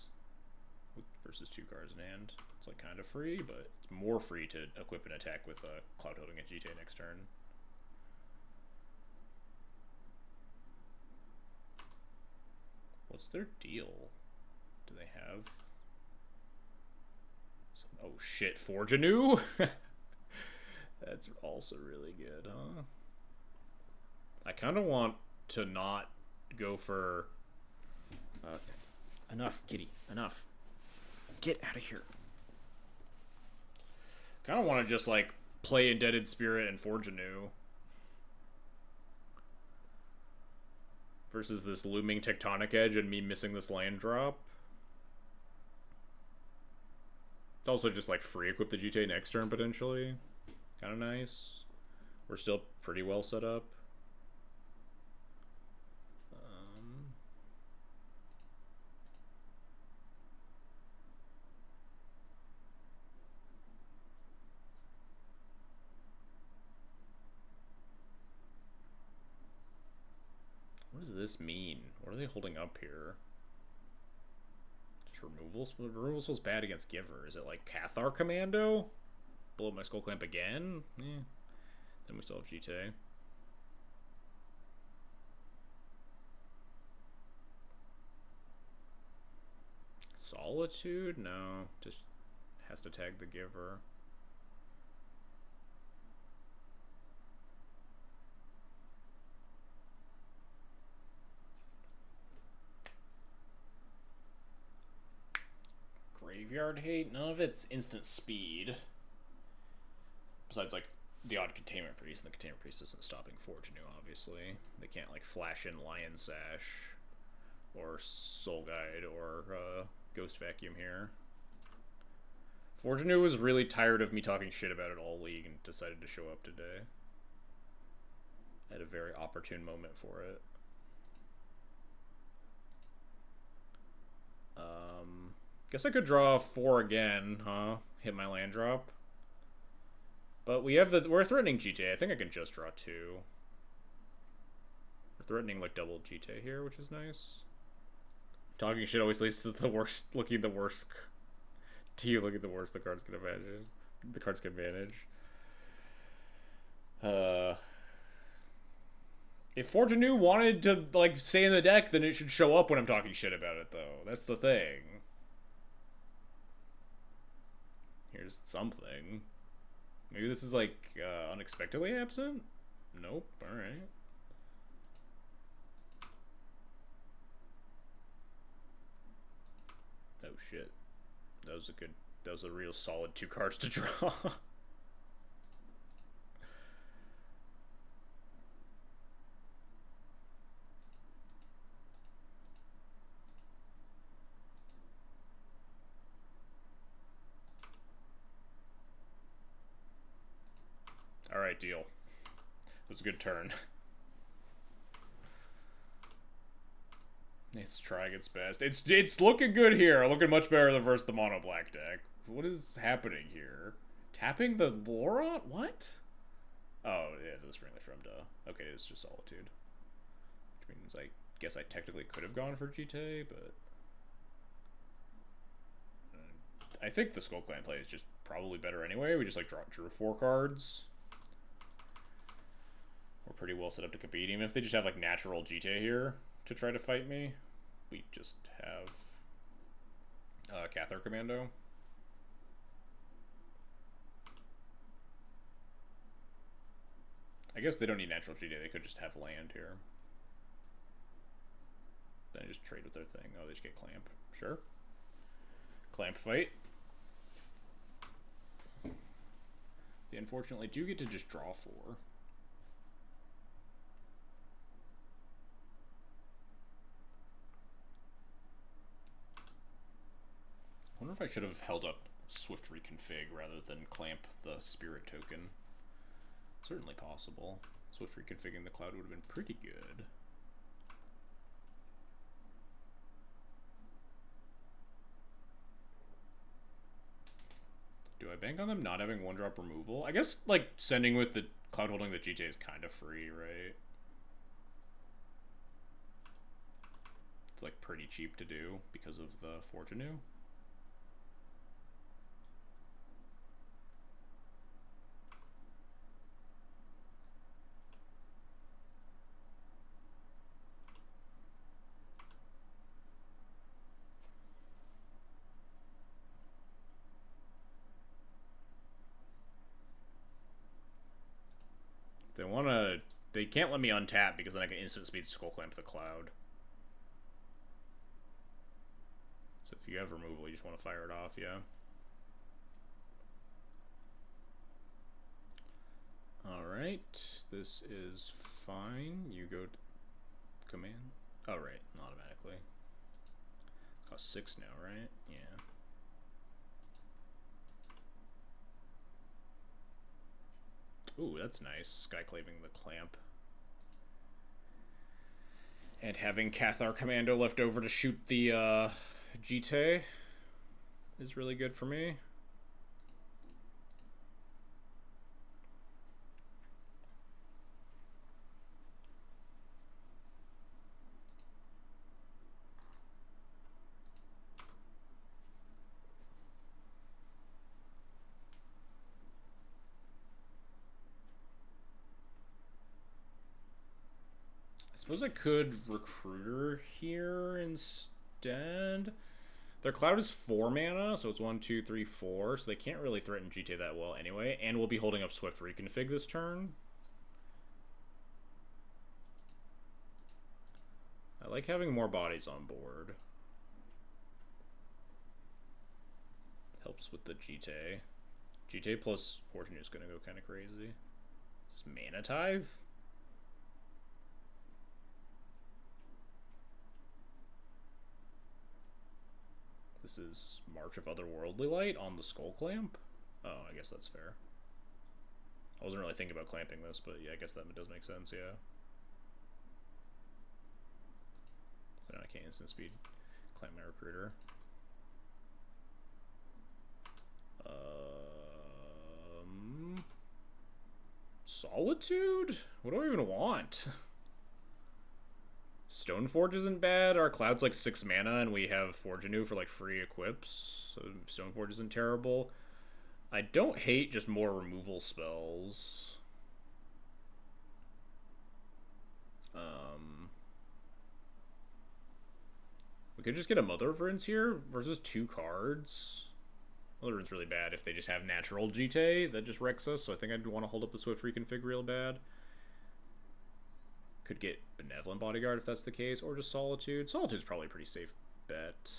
versus 2 cards in hand. It's like kind of free, but it's more free to equip an attack with a Cloud Holding at GTA next turn. What's their deal? Do they have some... Oh shit, Forge Anew? That's also really good, huh? I kind of want to not go for... enough, kitty. Enough. Get out of here. Kind of want to just, like, play Indebted Spirit and Forge Anew. Versus this looming Tectonic Edge and me missing this land drop. It's also just like free equip the GTA next turn potentially. Kind of nice. We're still pretty well set up. What does this mean? What are they holding up here? Just removals? Removal feels bad against Giver. Is it like Cathar Commando? Blow up my Skull Clamp again? Then we still have GTA. Solitude? No. Just has to tag the Giver. Graveyard Hate? None of it's instant speed. Besides, like, the odd Containment Priest, and the Containment Priest isn't stopping Forge Anew, obviously. They can't, like, flash in Lion Sash, or Soul Guide, or Ghost Vacuum here. Forge Anew was really tired of me talking shit about it all league and decided to show up today. at a very opportune moment for it. Guess I could draw 4 again, huh? Hit my land drop. But we're threatening GTA. I think I can just draw 2. We're threatening like double GTA here, which is nice. Talking shit always leads to the worst. Looking the worst. To you looking the worst the cards can imagine. The cards can manage. If Forge Anew wanted to like stay in the deck, then it should show up when I'm talking shit about it, though. That's the thing. Here's something. Maybe this is like unexpectedly absent? Nope. Alright. Oh shit. That was a real solid 2 cards to draw. Alright, deal. That was a good turn. Let's try its best. It's looking good here. Looking much better than versus the mono black deck. What is happening here? Tapping the Laurent? What? Oh, yeah, the Spring the Shrum, duh. Okay, it's just Solitude. Which means I guess I technically could have gone for GTA, but... I think the Skull Clan play is just probably better anyway. We just like drew 4 cards. We're pretty well set up to compete. Even if they just have like natural GTA here to try to fight me, we just have Cathar Commando. I guess they don't need natural GTA. They could just have land here. Then I just trade with their thing. Oh, they just get Clamp. Sure. Clamp fight. They unfortunately do get to just draw 4. I wonder if I should have held up Swift Reconfig rather than clamp the Spirit token. Certainly possible. Swift Reconfiguring the Cloud would have been pretty good. Do I bank on them not having 1-drop removal? I guess, like, sending with the Cloud holding the GTA is kind of free, right? It's, like, pretty cheap to do because of the Forge Anew. They want to... They can't let me untap because then I can instant speed Skull Clamp the Cloud. So if you have removal, you just want to fire it off, yeah. Alright, this is fine. You go to command. Oh, right, automatically. Cost 6 now, right? Yeah. Ooh, that's nice. Skyclaving the Clamp. And having Cathar Commando left over to shoot the GTA is really good for me. I suppose I could Recruiter here instead. Their Cloud is 4 mana, so it's 1, 2, 3, 4, so they can't really threaten GTA that well anyway, and we'll be holding up Swift Reconfig this turn. I like having more bodies on board. Helps with the GTA. GTA plus Forge Anew is going to go kind of crazy. Just Mana Tithe? This is March of Otherworldly Light on the Skull Clamp? Oh, I guess that's fair. I wasn't really thinking about clamping this, but yeah, I guess that does make sense, yeah. So now I can't instant speed clamp my recruiter. Solitude? What do I even want? Stoneforge isn't bad. Our Cloud's like 6 mana, and we have Forge Anew for like free equips, so Stoneforge isn't terrible. I don't hate just more removal spells. We could just get a Mother of Runes here versus 2 cards. Mother of Runes really bad if they just have natural GT that just wrecks us, so I think I'd want to hold up the Swift Reconfig real bad. Could get Benevolent Bodyguard if that's the case, or just Solitude. Solitude's probably a pretty safe bet.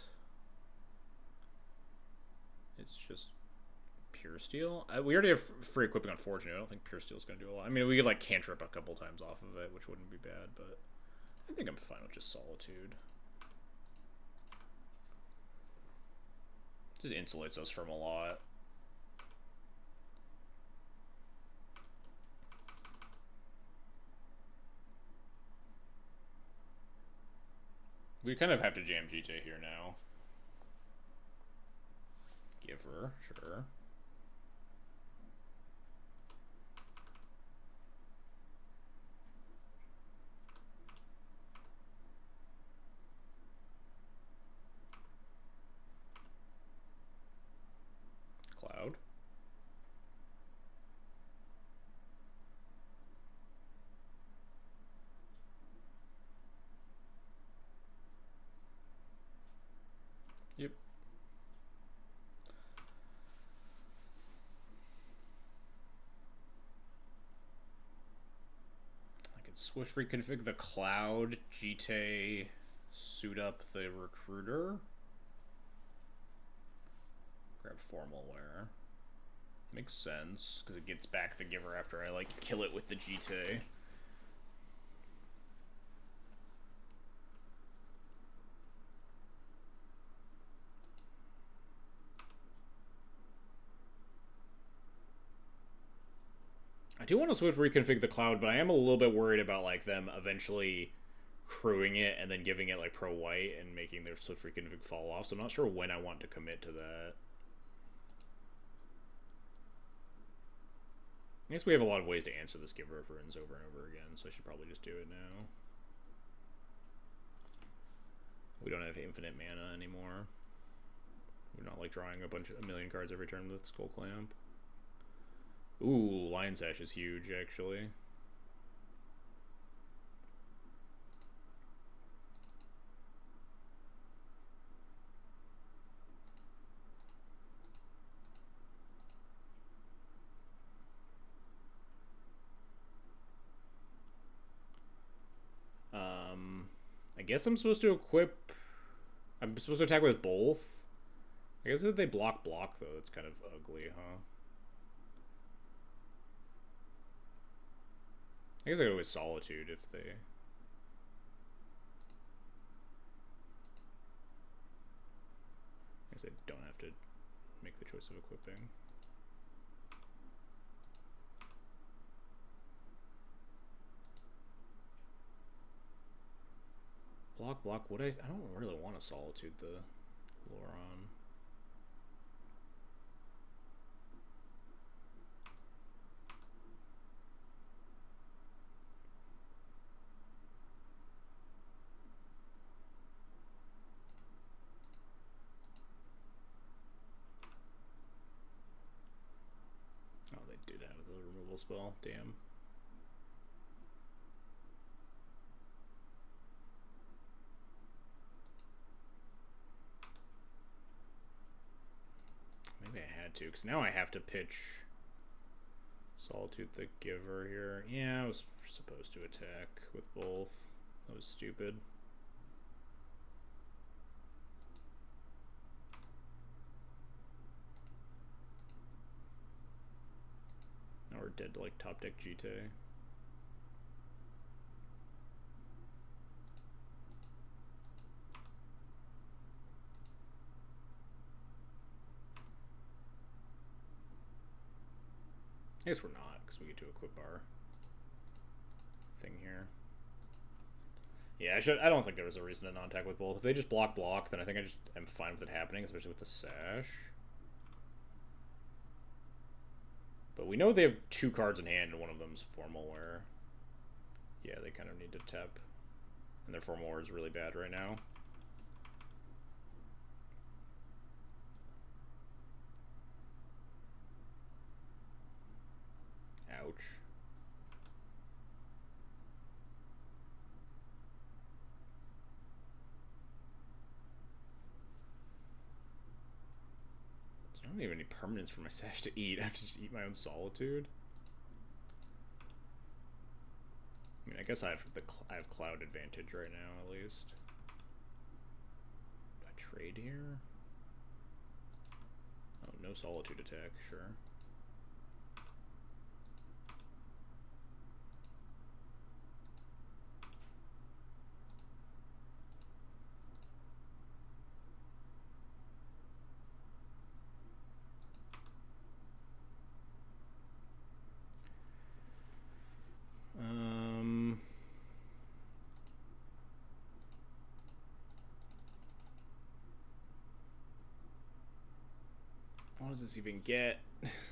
It's just Pure Steel. We already have free equipping on Forge Anew. I don't think Pure Steel's going to do a lot. I mean, we could like cantrip a couple times off of it, which wouldn't be bad, but I think I'm fine with just Solitude. Just insulates us from a lot. We kind of have to jam GT here now. Giver, sure. Cloud. Yep. I could Swift reconfig the Cloud, GT, suit up the Recruiter. Grab Formal Wear. Makes sense, because it gets back the Giver after I, like, kill it with the GT. I do want to Swift reconfig the Cloud, but I am a little bit worried about, like, them eventually crewing it and then giving it, like, pro-white and making their Swift reconfig fall off, so I'm not sure when I want to commit to that. I guess we have a lot of ways to answer this Giver of Runes over and over again, so I should probably just do it now. We don't have infinite mana anymore. We're not like drawing a million cards every turn with Skull Clamp. Ooh, Lion Sash is huge, actually. I guess I'm supposed to equip... I'm supposed to attack with both? I guess if they block, though, it's kind of ugly, huh? I guess I go with Solitude if they... I guess I don't have to make the choice of equipping. Block, would I don't really want to Solitude the Loron. Oh, they did have the removal spell, damn. Maybe I had to, because now I have to pitch Solitude the Giver here. Yeah, I was supposed to attack with both. That was stupid. Now we're dead to like top deck GT. I guess we're not, because we get to equip our thing here. Yeah, I don't think there was a reason to non-attack with both. If they just block, then I think I just am fine with it happening, especially with the sash. But we know they have 2 cards in hand, and one of them's Formal Wear. Yeah, they kind of need to tap. And their Formal Wear is really bad right now. Ouch. I don't even have any permanents for my sash to eat. I have to just eat my own Solitude. I mean, I guess I have Cloud advantage right now, at least. Do I trade here? Oh, no Solitude attack, sure. What does this even get?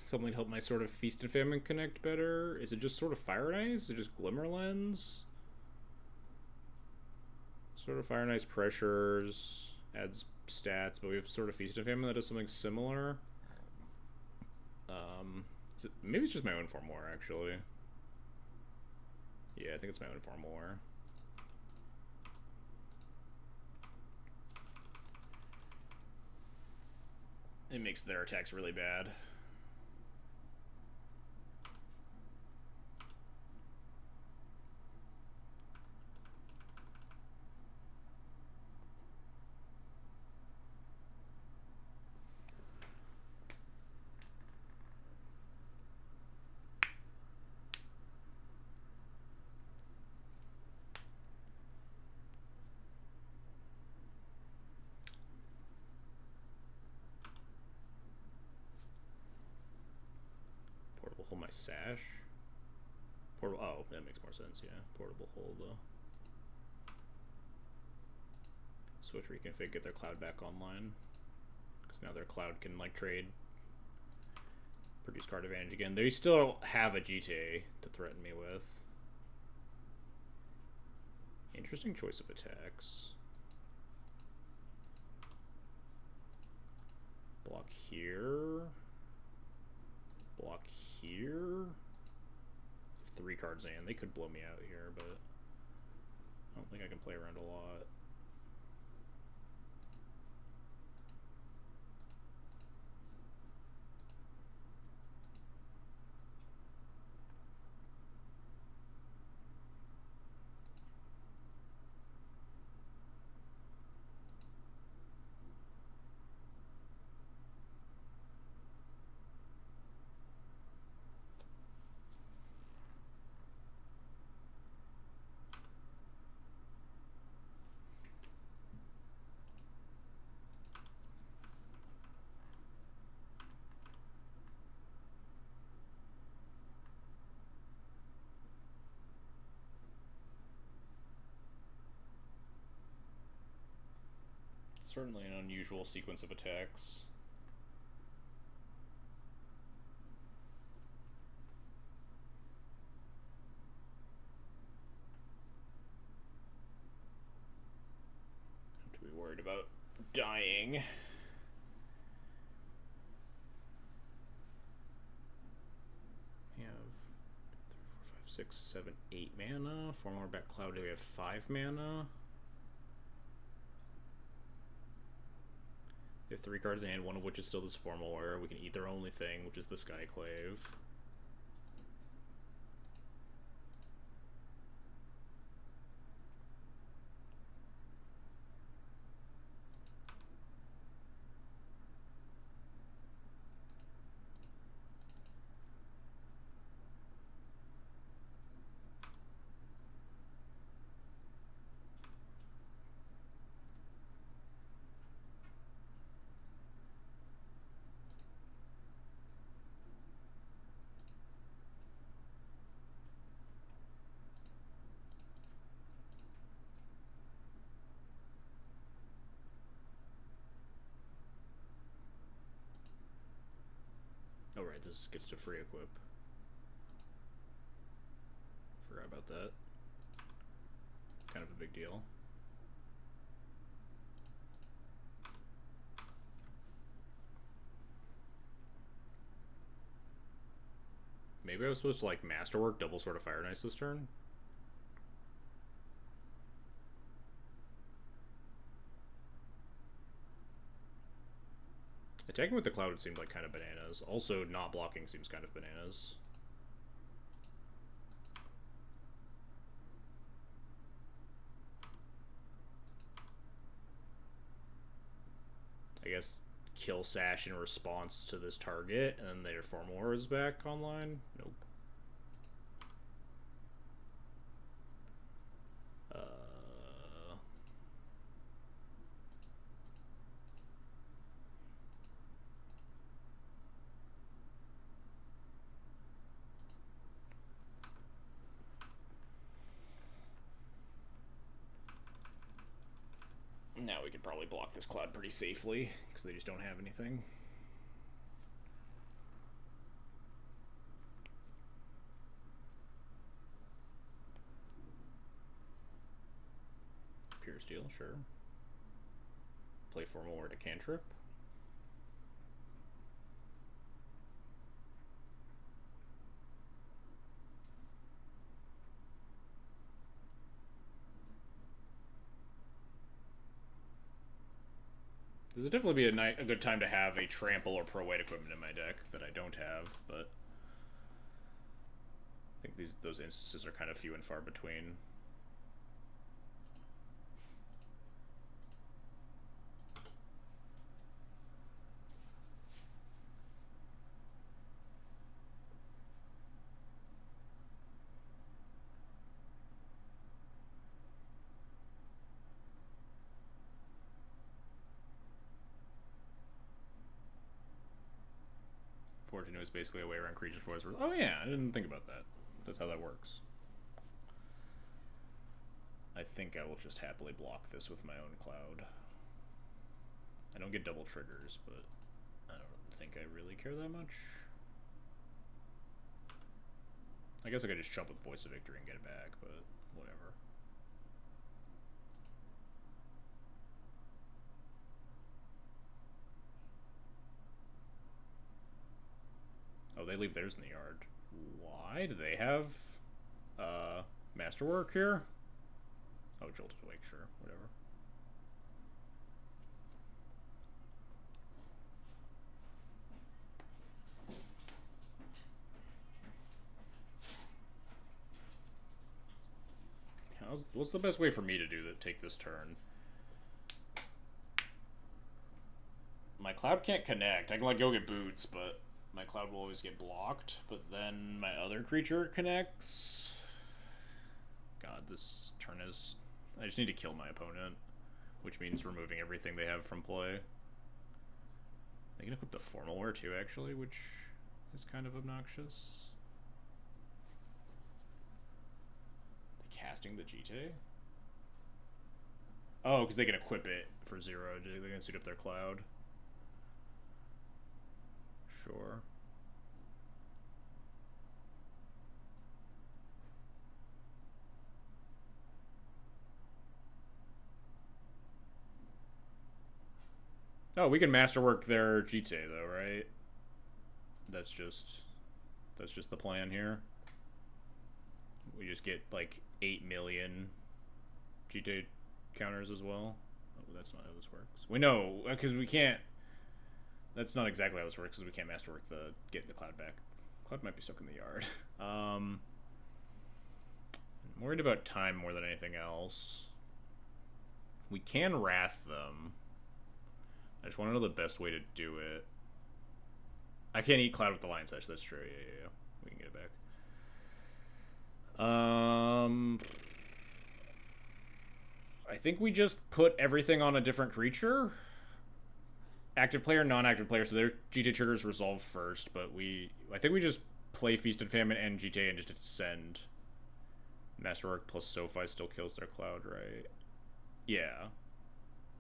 Something to help my sort of Feast and Famine connect better? Is it just sort of Fire and Ice? Is it just Glimmer Lens? Sort of Fire and Ice pressures, adds stats, but we have sort of Feast and Famine that does something similar. Maybe it's just my own Formal Wear, actually. Yeah, I think it's my own Formal Wear. It makes their attacks really bad. Portable Hold my sash. Portable. Oh, that makes more sense. Yeah, Portable Hold though. Switch reconfig, get their Cloud back online, because now their Cloud can like trade, produce card advantage again. They still have a GTA to threaten me with. Interesting choice of attacks. Block here. Block here. 3 cards in. They could blow me out here, but I don't think I can play around a lot. Certainly an unusual sequence of attacks. Have to be worried about dying. We have 3, 4, 5, 6, 7, 8 mana. 4 more back Cloud. We have 5 mana. They have 3 cards in hand, one of which is still this Formal Wear. We can eat their only thing, which is the Skyclave. Alright, this gets to free equip. Forgot about that. Kind of a big deal. Maybe I was supposed to, like, Masterwork double Sword of Fire and Ice this turn? Attacking with the Cloud would seem like kind of bananas. Also, not blocking seems kind of bananas. I guess kill Sash in response to this target, and then their Formal War is back online? Nope. Now we could probably block this Cloud pretty safely, because they just don't have anything. Pure Steel, sure. Play Formal War to cantrip. This would definitely be a good time to have a trample or pro-weight equipment in my deck that I don't have, but I think those instances are kind of few and far between. Forge Anew is basically a way around creatures for us. Oh yeah, I didn't think about that. That's how that works. I think I will just happily block this with my own Cloud. I don't get double triggers, but I don't think I really care that much. I guess I could just jump with Voice of Victory and get it back, but whatever. Oh, they leave theirs in the yard. Why? Do they have Masterwork here? Oh, Jolted Awake, sure. Whatever. What's the best way for me to do that? Take this turn? My Cloud can't connect. I can like go get boots, but my Cloud will always get blocked. But then my other creature connects. God, this turn is... I just need to kill my opponent, which means removing everything they have from play. They can equip the Formal Wear too, actually, which is kind of obnoxious. Casting the GT? Oh, because they can equip it for 0. They can suit up their Cloud. Sure. Oh, we can masterwork their GT though, right? That's just the plan here. We just get like 8 million GT counters as well. Oh, that's not how this works. We know because we can't. That's not exactly how this works because we can't masterwork get the Cloud back. Cloud might be stuck in the yard. I'm worried about time more than anything else. We can Wrath them. I just want to know the best way to do it. I can't eat Cloud with the Lion's Edge. That's true. Yeah. We can get it back. I think we just put everything on a different creature. Active player, non-active player, so their GTA triggers resolve first, but I think we just play Feast and Famine and GTA and just send. Masterwork plus SoFi still kills their Cloud, right? Yeah.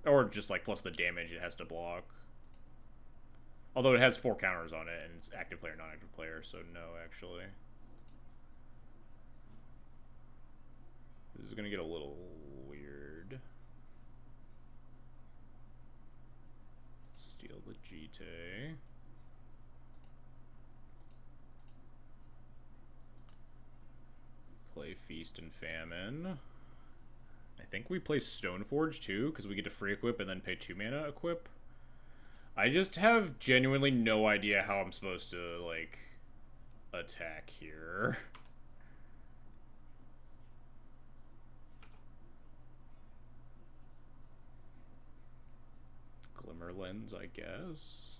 Or just like plus the damage it has to block. Although it has 4 counters on it, and it's active player, non-active player, so no, actually. This is gonna get a little weird. Steal the Jite. Play Feast and Famine. I think we play Stoneforge too, because we get to free equip and then pay 2 mana equip. I just have genuinely no idea how I'm supposed to, like, attack here. Glimmer Lens, I guess.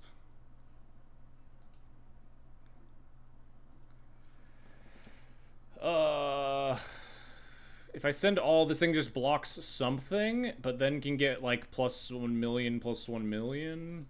If I send all, this thing just blocks something, but then can get, like, plus 1 million, plus 1 million.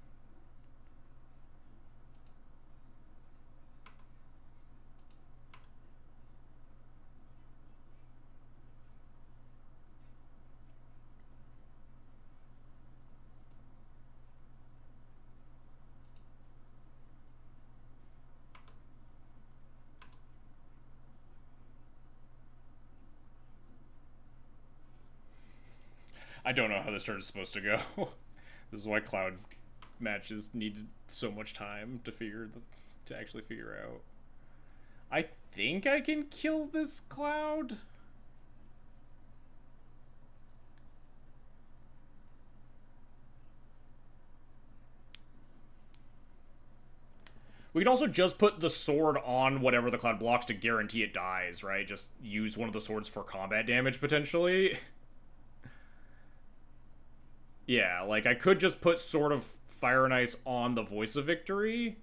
I don't know how this turn is supposed to go. This is why Cloud matches need so much time to actually figure out. I think I can kill this Cloud. We can also just put the sword on whatever the Cloud blocks to guarantee it dies, right? Just use one of the swords for combat damage, potentially. Yeah, like, I could just put Sword of Fire and Ice on the Voice of Victory.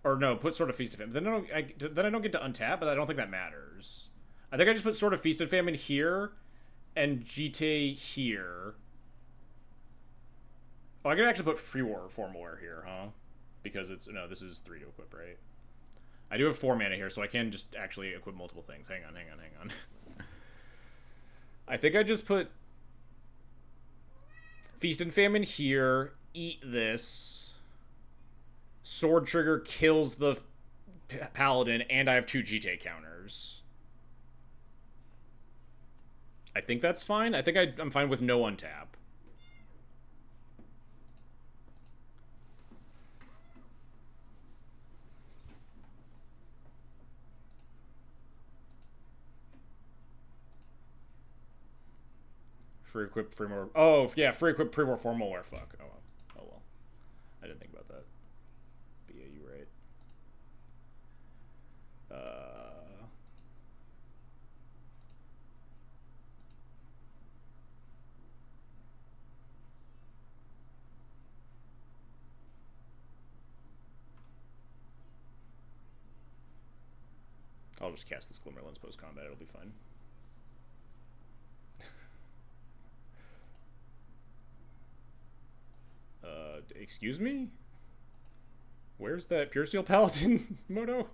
Or no, put Sword of Feast and Famine. Then I don't get to untap, but I don't think that matters. I think I just put Sword of Feast and Famine here, and Jite here. Oh, I could actually put Pre-War Formalware here, huh? Because it's... No, this is 3 to equip, right? I do have 4 mana here, so I can just actually equip multiple things. Hang on. I think I just put... Feast and Famine here. Eat this. Sword Trigger kills the Paladin, and I have 2 Jite counters. I think that's fine. I think I'm fine with no untap. Free equip, free more. Oh, yeah, free equip, pre more Formalware. Fuck. Oh, well. Oh, well. I didn't think about that. But yeah, you're right. I'll just cast this Glimmer Lens post-combat. It'll be fine. Excuse me? Where's that Pure Steel Paladin, Moto?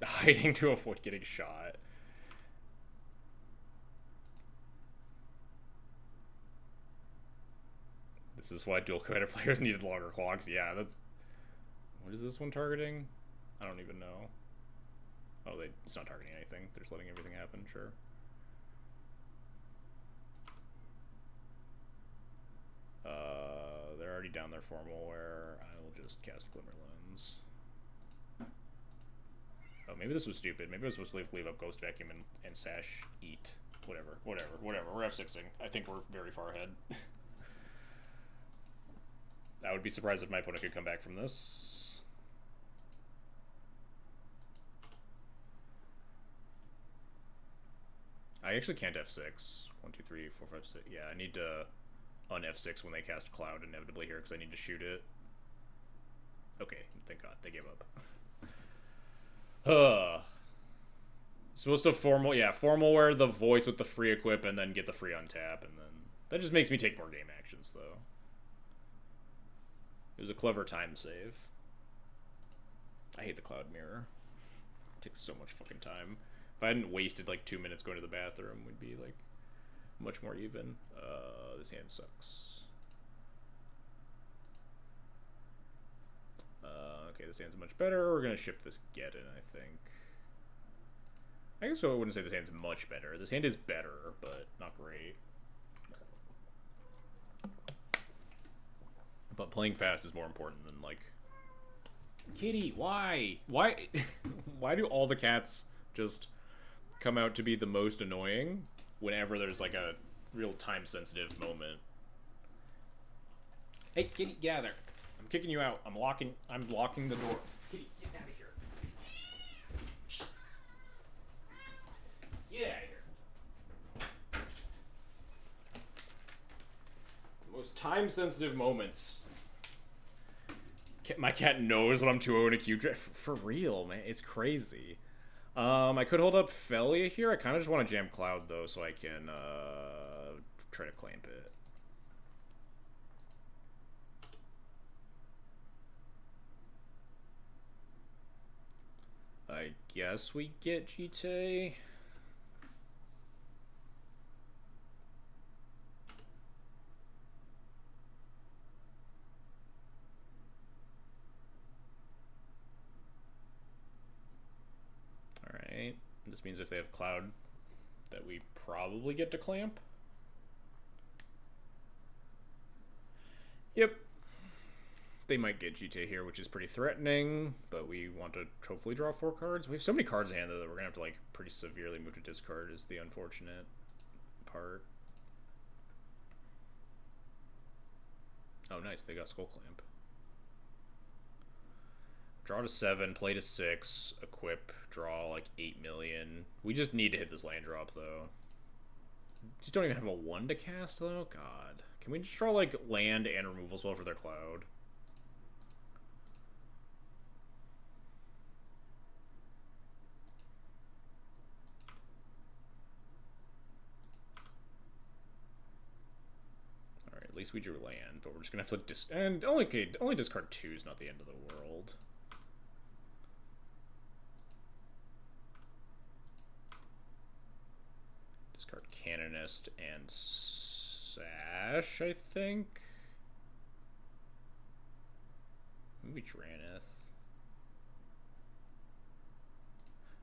Hiding to avoid getting shot. This is why dual commander players needed longer clocks. Yeah, that's... What is this one targeting? I don't even know. Oh, it's not targeting anything. They're just letting everything happen, sure. They're already down their Formalware. I will just cast Glimmer Lens. Oh, maybe this was stupid. Maybe I was supposed to leave up Ghost Vacuum and Sash Eat. Whatever. We're F6ing. I think we're very far ahead. I would be surprised if my opponent could come back from this. I actually can't F6. 1, 2, 3, 4, 5, 6. Yeah, I need to un-F6 when they cast Cloud inevitably here because I need to shoot it. Okay, thank God. They gave up. Supposed to Formalware the Voice with the free equip and then get the free untap, and then... That just makes me take more game actions, though. It was a clever time save. I hate the cloud mirror. It takes so much fucking time. If I hadn't wasted like 2 minutes going to the bathroom, we'd be like much more even. This hand sucks. Okay, this hand's much better. We're gonna ship this get in, I think. I guess I wouldn't say this hand's much better. This hand is better, but not great. But playing fast is more important than, like... Kitty, why? Why? Why do all the cats just come out to be the most annoying whenever there's, like, a real time-sensitive moment? Hey, Kitty, get out of there. I'm kicking you out. I'm locking the door. Kitty, get out of here. Get out of here. The most time-sensitive moments. My cat knows when I'm 2-0 in a cube draft. For real, man. It's crazy. I could hold up Felia here. I kind of just want to jam Cloud, though, so I can try to clamp it. I guess we get GT. Alright. This means if they have Cloud, that we probably get to clamp. Yep. They might get GT here, which is pretty threatening, but we want to hopefully draw 4 cards. We have so many cards in hand, though, that we're going to have to, like, pretty severely move to discard is the unfortunate part. Oh, nice. They got Skull Clamp. Draw to 7, play to 6, equip, draw, like, 8 million. We just need to hit this land drop, though. Just don't even have a 1 to cast, though? God. Can we just draw, like, land and removal spell for their Cloud? At least we drew land, but we're just gonna have to and only discard 2 is not the end of the world. Discard Canonist and Sash, I think. Maybe Draneth.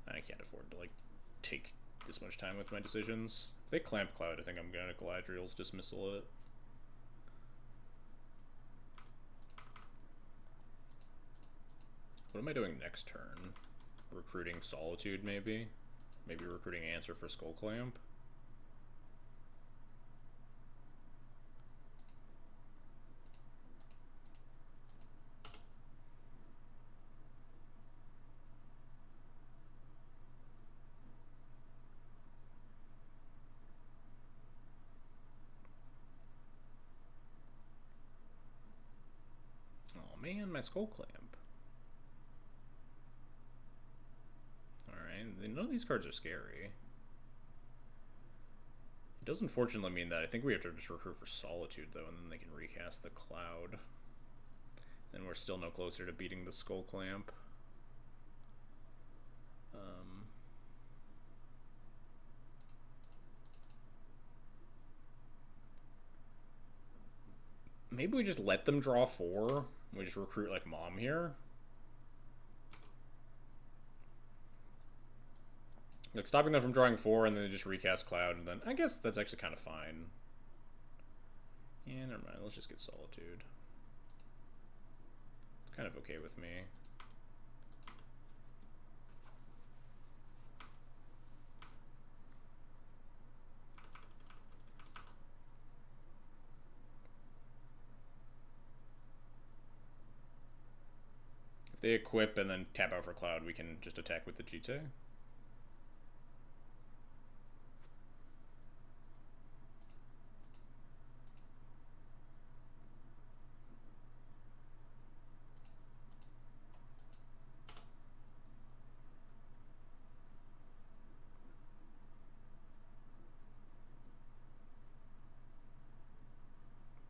I can't afford to, like, take this much time with my decisions. If they clamp Cloud, I think I'm gonna Galadriel's Dismissal it. What am I doing next turn? Recruiting Solitude, maybe? Maybe recruiting Answer for Skull Clamp? Oh man, my Skull Clamp. None of these cards are scary. It does unfortunately mean that I think we have to just recruit for Solitude, though, and then they can recast the Cloud. And we're still no closer to beating the Skull Clamp. Maybe we just let them draw 4. We just recruit, like, Mom here. Like, stopping them from drawing 4 and then just recast Cloud, and then I guess that's actually kind of fine. Yeah, never mind. Let's just get Solitude. It's kind of okay with me. If they equip and then tap out for Cloud, we can just attack with the GT. Do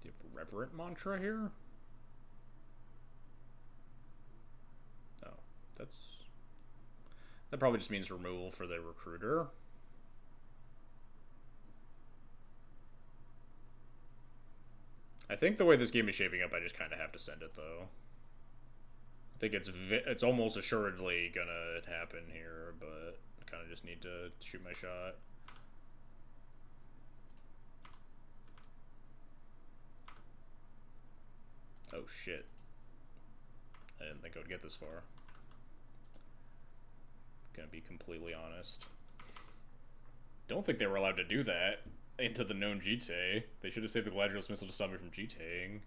you have Reverent Mantra here? That probably just means removal for the recruiter. I think the way this game is shaping up, I just kind of have to send it, though. I think it's almost assuredly gonna happen here, but I kind of just need to shoot my shot. Oh, shit. I didn't think I would get this far. Gonna be completely honest. Don't think they were allowed to do that into the known GT. They should have saved the Gladiolus missile to stop me from GTing.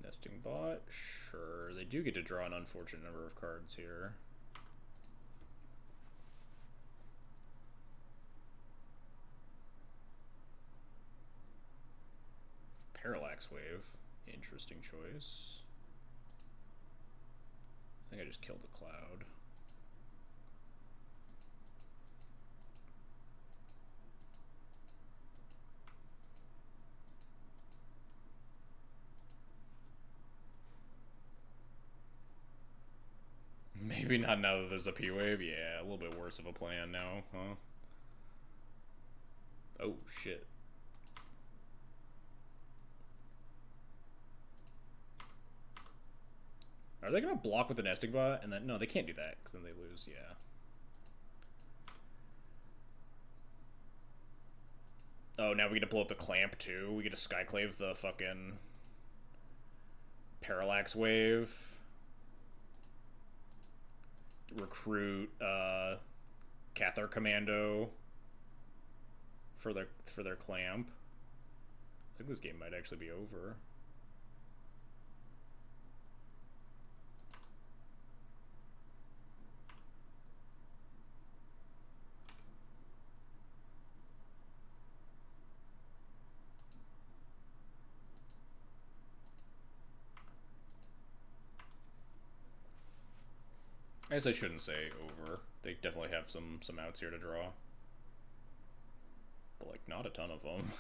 Nesting bot? Sure. They do get to draw an unfortunate number of cards here. Parallax Wave. Interesting choice. I think I just killed the cloud. Maybe not now that there's a P-Wave. Yeah, a little bit worse of a plan now, huh? Oh, shit. Are they going to block with the nesting bot? And then, no, they can't do that, because then they lose, yeah. Oh, now we get to blow up the clamp, too? We get to Skyclave the fucking Parallax Wave. Recruit, Cathar Commando for their clamp. I think this game might actually be over. I guess I shouldn't say over. They definitely have some outs here to draw. But, like, not a ton of them.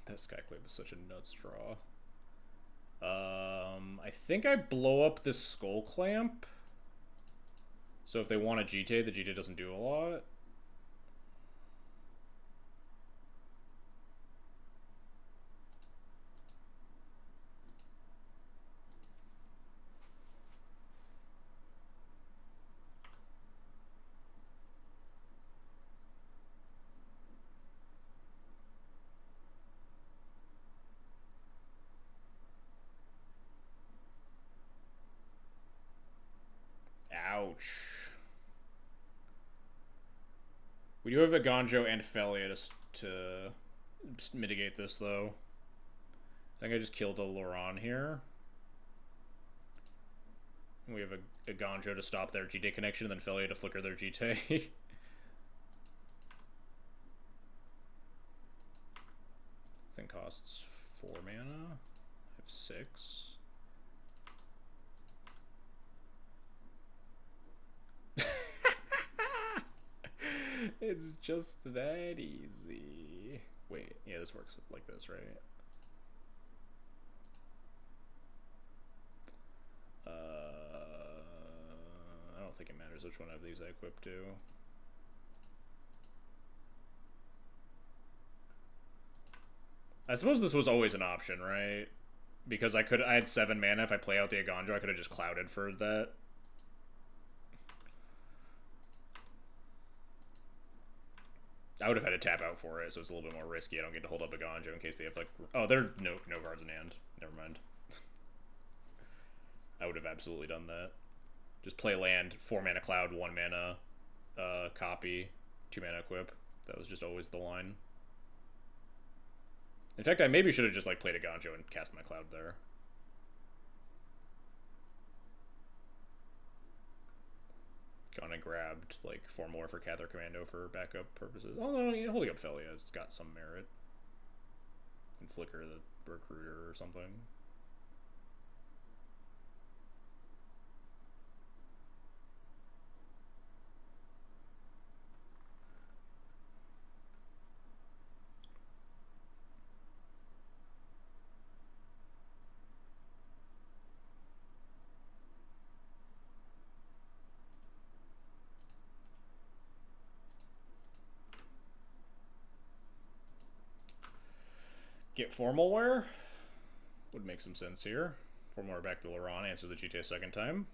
That Skyclave is such a nuts draw. I think I blow up this Skull Clamp. So if they want a GT, the GT doesn't do a lot. Ouch. We do have a Ganjo and Felia to mitigate this, though. I think I just killed a Loran here. We have a Ganjo to stop their GT connection, and then Felia to flicker their GT. This thing costs 4 mana. I have 6. It's just that easy. Wait, yeah, this works like this, right? I don't think it matters which one of these I equip to. I suppose this was always an option, right? Because I had 7 mana. If I play out the Aganjo, I could have just clouded for that. I would have had to tap out for it, so it's a little bit more risky. I don't get to hold up a Ganjo in case they have, like... Oh, there are no cards in hand. Never mind. I would have absolutely done that. Just play land, 4 mana Cloud, 1 mana copy, 2 mana equip. That was just always the line. In fact, I maybe should have just, like, played a Ganjo and cast my Cloud there. Gone and grabbed, like, 4 more for Cathar Commando for backup purposes. Although, you know, holding up Felia has got some merit. And flicker the Recruiter or something. Get formal wear. Would make some sense here. Formal wear back to Laurent. Answer the GTA second time.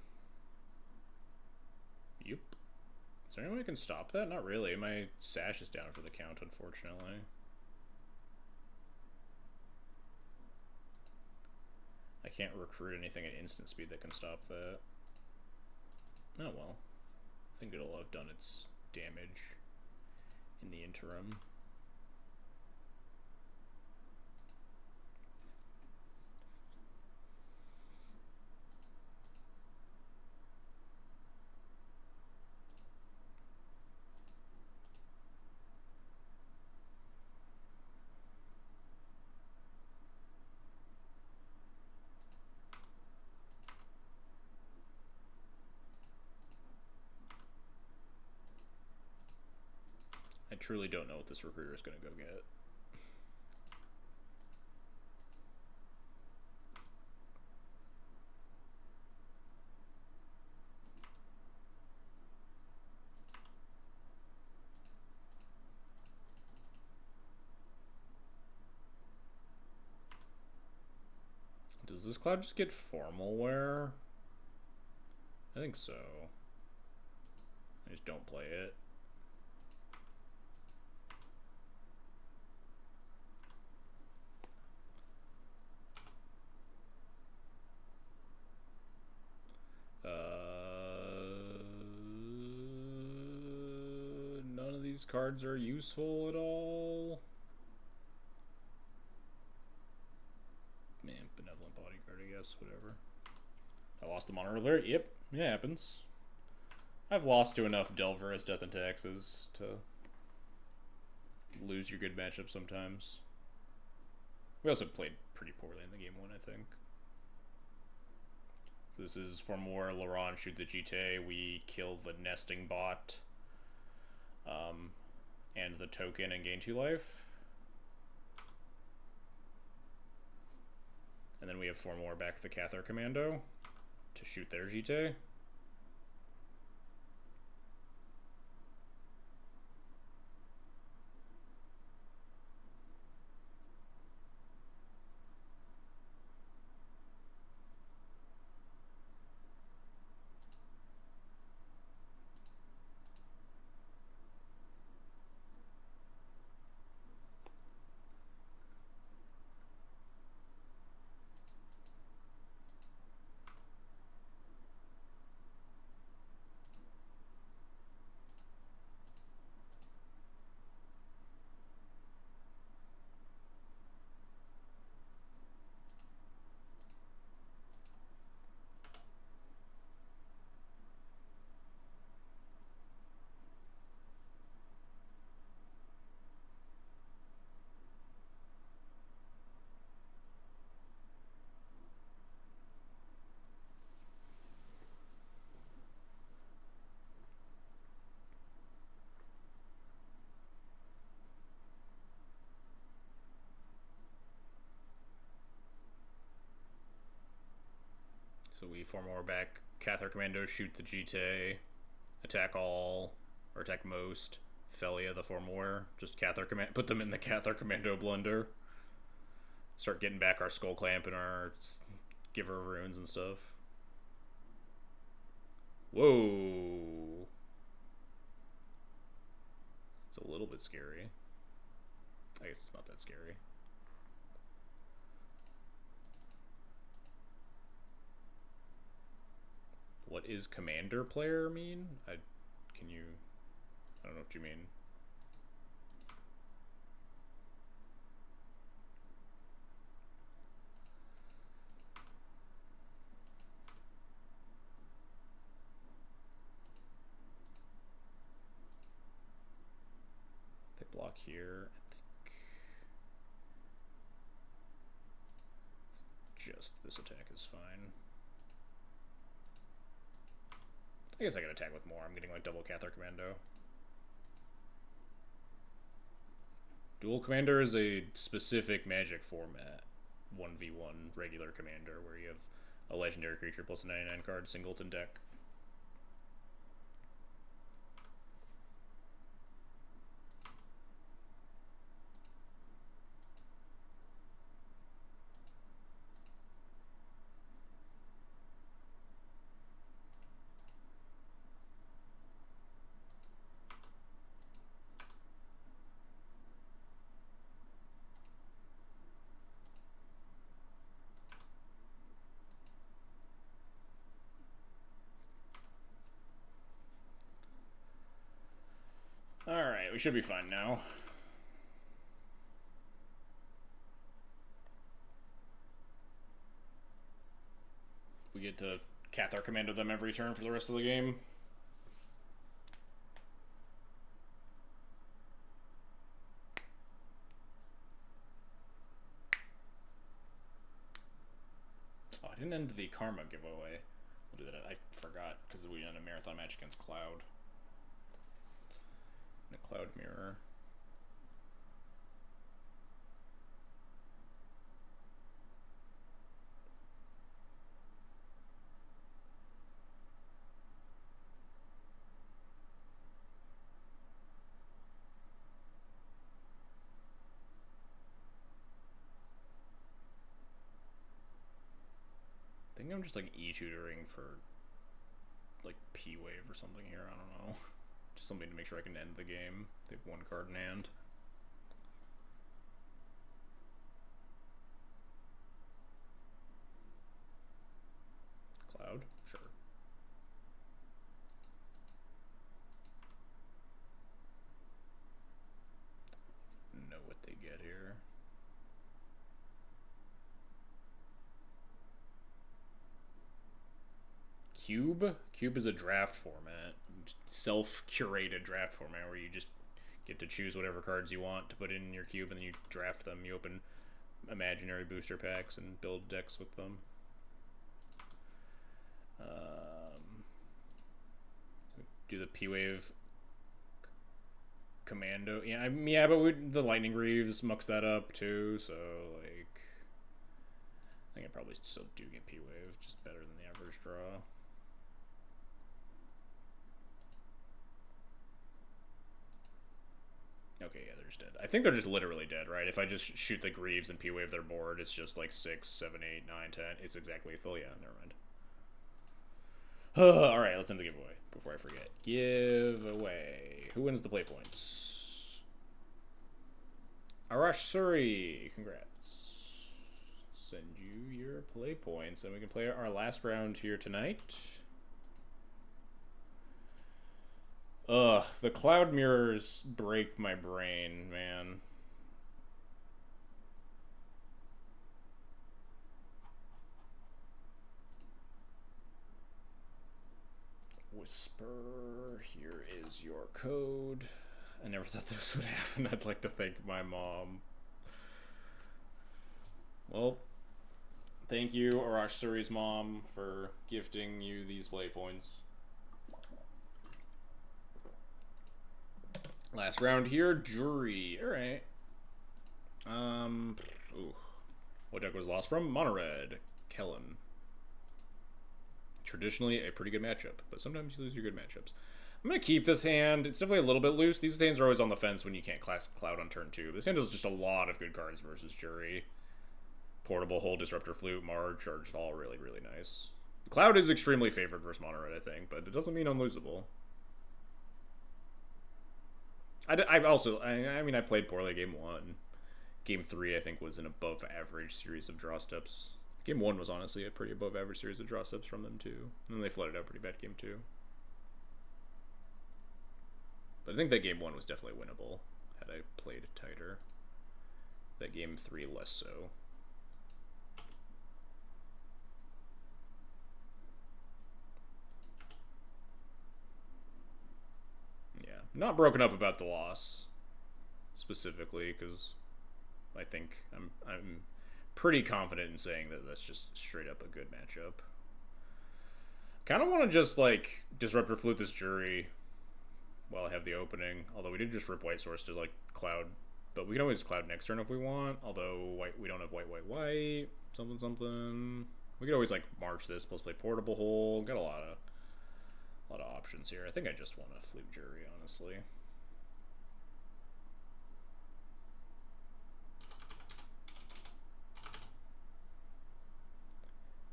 Yep. Is there anyone who can stop that? Not really. My sash is down for the count, unfortunately. I can't recruit anything at instant speed that can stop that. Oh well. I think it'll have done its damage in the interim. I truly don't know what this recruiter is going to go get. Does this cloud just get formal wear? I think so. I just don't play it. None of these cards are useful at all. Man, benevolent bodyguard, I guess, whatever. I lost them on earlier. Yep, it happens. I've lost to enough Delver as Death and Taxes to lose your good matchup sometimes. We also played pretty poorly in the game one, I think. So this is for more Laurent shoot the GTA. We kill the nesting bot and the token and gain 2 life. And then we have 4 more back the Cathar Commando to shoot their GTA. So we 4 more back. Cathar Commando shoot the GTA. Attack all, or attack most. Felia the 4 more. Just Cathar Command. Put them in the Cathar Commando blunder. Start getting back our Skull Clamp and our Giver of Runes and stuff. Whoa. It's a little bit scary. I guess it's not that scary. What is commander player mean? I don't know what you mean. They block here. I think just this attack is fine. I guess I can attack with more. I'm getting like double Cathar Commando. Duel Commander is a specific Magic format 1v1 regular commander where you have a legendary creature plus a 99 card singleton deck. we should be fine now. We get to Cathar commando them every turn for the rest of the game. Oh, I didn't end the Karma giveaway. We'll do that. I forgot because we had a marathon match against Cloud. And a Cloud Mirror. I think I'm just like e-tutoring for like P-Wave or something here, I don't know. Just something to make sure I can end the game. They have one card in hand. Cloud? Sure. Know what they get here. Cube? Cube is a draft format. Self-curated draft format where you just get to choose whatever cards you want to put in your cube and then you draft them. You open imaginary booster packs and build decks with them. Do the P-Wave commando. Yeah, yeah, but the Lightning Greaves mucks that up too, so like I think I probably still do get P-Wave, just better than the average draw. Okay, yeah, they're just dead. I think they're just literally dead, right? If I just shoot the Greaves and P-Wave their board, it's just like 6, 7, 8, 9, 10. It's exactly lethal. Yeah, never mind. Alright, let's end the giveaway before I forget. Giveaway. Who wins the play points? Arash Suri. Congrats. Send you your play points, and we can play our last round here tonight. Ugh, the Cloud Mirrors break my brain, man. Whisper, here is your code. I never thought this would happen. I'd like to thank my mom. Well, thank you, Arash Suri's mom, for gifting you these play points. Last round here, Jury. Alright. Ooh. What deck was lost from? Mono Red. Kellen. Traditionally a pretty good matchup, but sometimes you lose your good matchups. I'm going to keep this hand. It's definitely a little bit loose. These hands are always on the fence when you can't class Cloud on turn 2. This hand has just a lot of good cards versus Jury. Portable Hole, Disruptor Flute, Marge are just all really, really nice. Cloud is extremely favored versus Mono Red, I think, but it doesn't mean unlosable. I mean, I played poorly game 1. Game 3, I think, was an above-average series of draw steps. Game 1 was honestly a pretty above-average series of draw steps from them, too. And then they flooded out pretty bad game 2. But I think that game 1 was definitely winnable, had I played tighter. That game 3, less so. Yeah, not broken up about the loss, specifically, because I think I'm pretty confident in saying that that's just straight up a good matchup. Kind of want to just, like, Disruptor Flute this Jury while I have the opening. Although we did just rip White Source to, like, Cloud. But we can always Cloud next turn if we want. Although we don't have white. Something, something. We could always, like, march this plus play Portable Hole. Got a lot of options here. I think I just want to Flute Jury, honestly.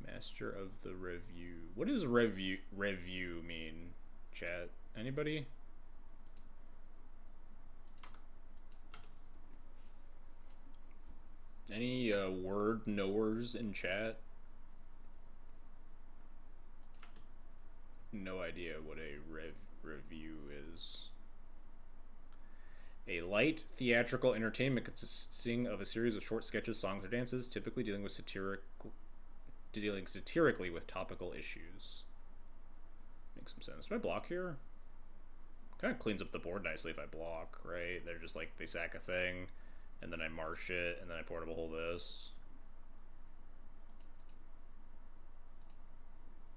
Master of the Review. What does review mean, chat? Anybody? Any word knowers in chat? No idea what a review is. A light theatrical entertainment consisting of a series of short sketches, songs, or dances, typically dealing satirically with topical issues. Makes some sense. Do I block here? Kind of cleans up the board nicely if I block, right? They're just like, they sack a thing, and then I marsh it, and then I portable hold this.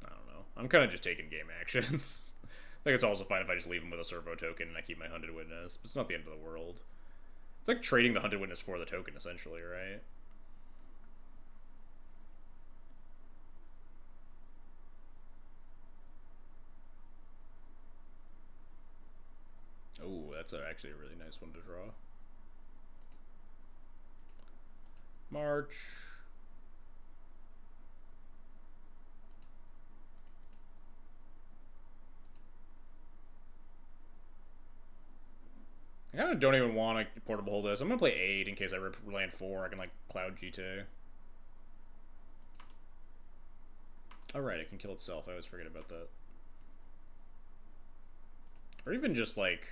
I don't know. I'm kind of just taking game actions. I think it's also fine if I just leave them with a servo token and I keep my Hunted Witness, but it's not the end of the world. It's like trading the Hunted Witness for the token, essentially, right? Oh, that's actually a really nice one to draw. March. I kind of don't even want to portable hold this. I'm going to play 8 in case I rip land 4. I can, like, Cloud GT. Oh, right, it can kill itself. I always forget about that. Or even just, like,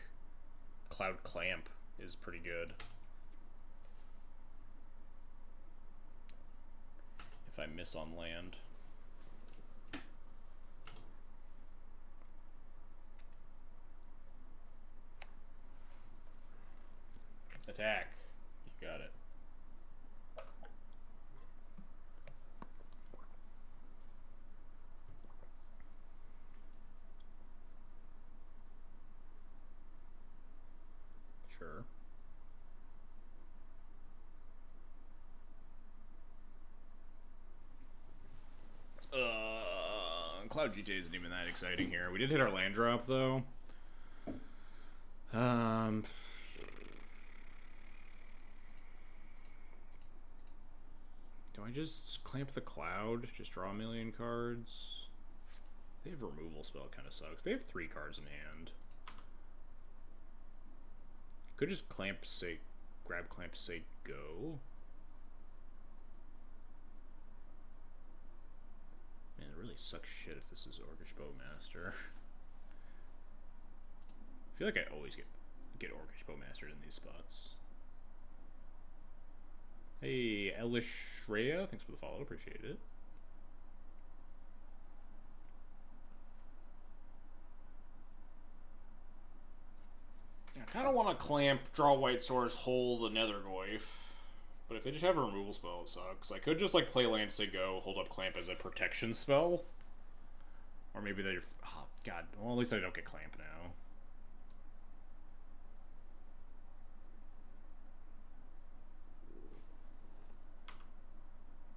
Cloud Clamp is pretty good. If I miss on land. Attack. You got it. Sure. Cloud GT isn't even that exciting here. We did hit our land drop, though. Do I just clamp the Cloud? Just draw a million cards? They have removal spell, kind of sucks. They have 3 cards in hand. Could just clamp, say, grab clamp, say, go. Man, it really sucks shit if this is Orcish Bowmaster. I feel like I always get Orcish Bowmastered in these spots. Hey, Elish Rhea, thanks for the follow, appreciate it. I kind of want to clamp, draw White Source, hold the Nethergoyf. But if they just have a removal spell, it sucks. I could just like play land, say go, hold up clamp as a protection spell. Or maybe they're... Oh, God. Well, at least I don't get clamp now.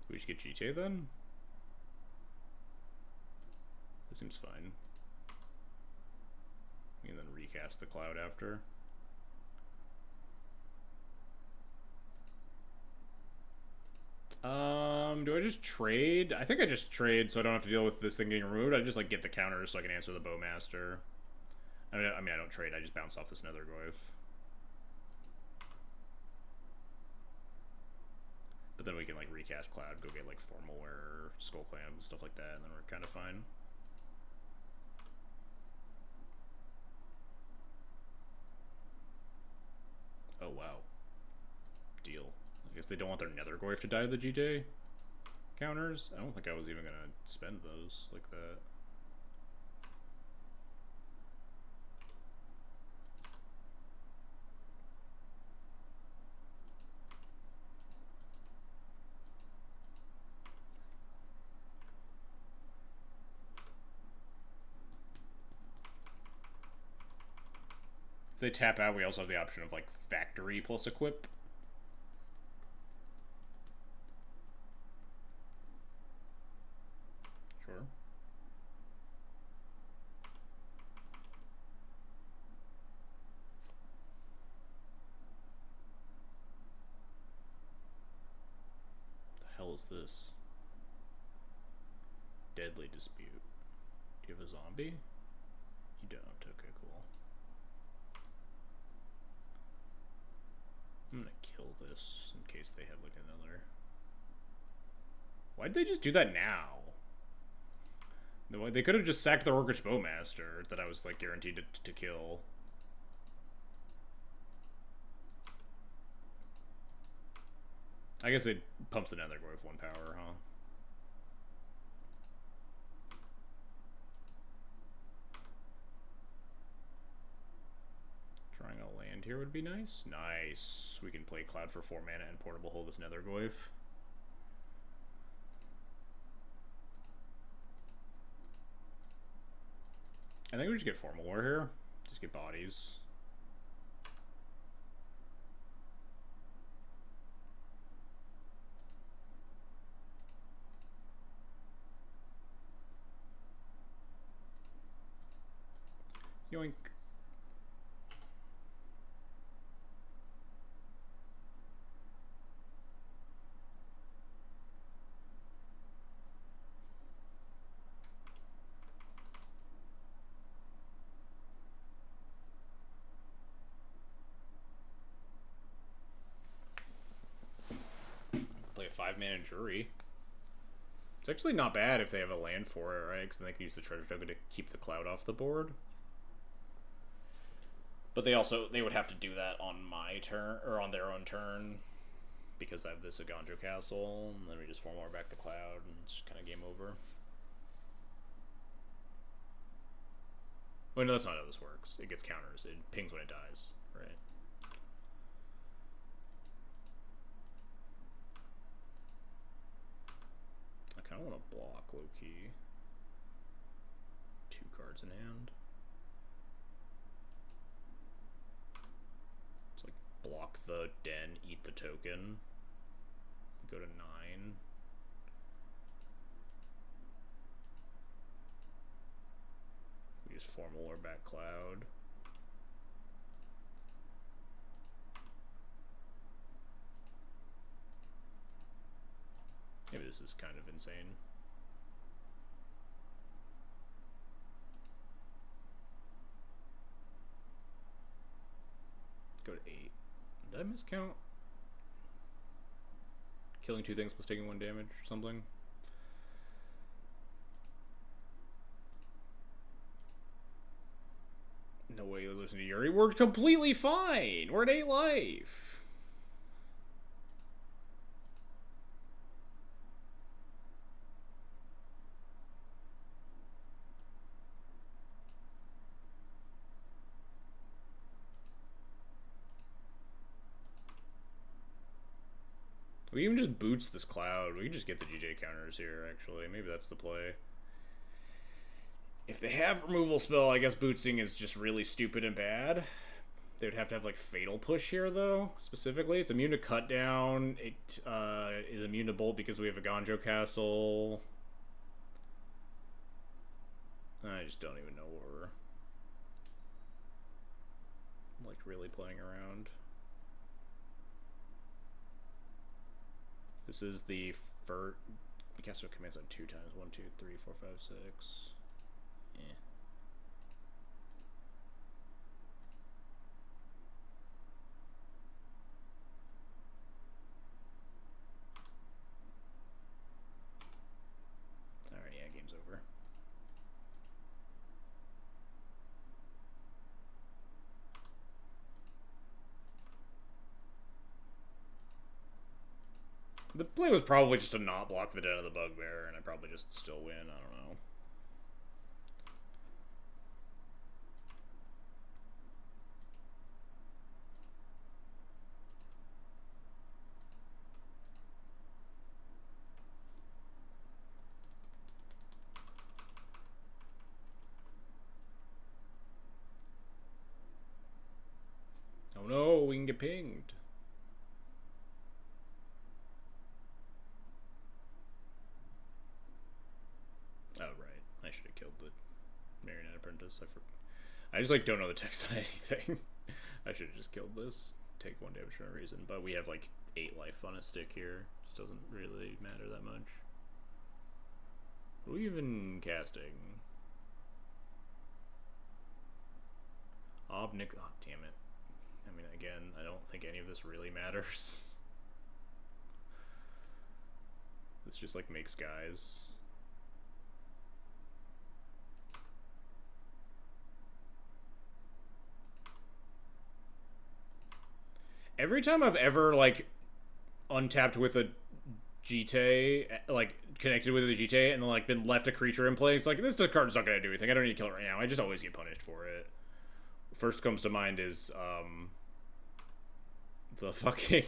We just get GTA then? This seems fine. We can then recast the Cloud after. Do I just trade? I think I just trade so I don't have to deal with this thing getting removed. I just like get the counters so I can answer the Bowmaster. I mean, I don't trade. I just bounce off this Nethergoyf. But then we can like recast Cloud, go get like Formalware, Skull Clamp, and stuff like that, and then we're kind of fine. Oh wow. Deal. I guess they don't want their Nethergoyf to die to the GTA counters. I don't think I was even gonna spend those like that. If they tap out, we also have the option of like Factory plus Equip. Sure. The hell is this? Deadly Dispute. Do you have a zombie? You don't. Okay, cool. I'm gonna kill this in case they have like another. Why'd they just do that now? They could have just sacked the Orcish Bowmaster that I was like guaranteed to kill. I guess it pumps the nether with 1 power, huh? Drawing a land here would be nice. Nice. We can play Cloud for 4 mana and Portable Hold this Nethergoyf. I think we just get Formal War here. Just get bodies. Yoink. Play a 5-mana Jury. It's actually not bad if they have a land for it, right? Because then they can use the treasure token to keep the Cloud off the board. But they would have to do that on my turn, or on their own turn, because I have this Aganjo Castle, and then we just 4-more back the Cloud, and it's kind of game over. Well, no, that's not how this works. It gets counters. It pings when it dies, right? I kind of want to block low-key. 2 cards in hand. It's like block the den, eat the token. Go to 9. We just Formal or back Cloud. Maybe this is kind of insane. Go to 8. Did I miscount? Killing 2 things plus taking 1 damage or something? No way you're losing to Yuri. We're completely fine. We're at 8 life. We even just boots this Cloud. We can just get the GJ counters here, actually. Maybe that's the play. If they have removal spell, I guess bootsing is just really stupid and bad. They would have to have, like, Fatal Push here, though, specifically. It's immune to Cut Down. It is immune to Bolt because we have a Aganjo Castle. I just don't even know what we're, like, really playing around. This is the first. I guess it commands on 2 times. 1, 2, 3, 4, 5, 6. Yeah. Alright, yeah, game's over. The play was probably just to not block the Den of the Bugbear, and I probably just still win. I don't know. Oh no, we can get pinged. Oh, right. I should have killed the Marionette Apprentice. I just, like, don't know the text on anything. I should have just killed this. Take 1 damage for no reason. But we have, like, 8 life on a stick here. Just doesn't really matter that much. What are we even casting? Obnick. Oh, damn it. I mean, again, I don't think any of this really matters. This just, like, makes guys. Every time I've ever, like, untapped with a GT, like connected with a GT, and then like been left a creature in play. It's like this card's not gonna do anything. I don't need to kill it right now. I just always get punished for it. First comes to mind is the fucking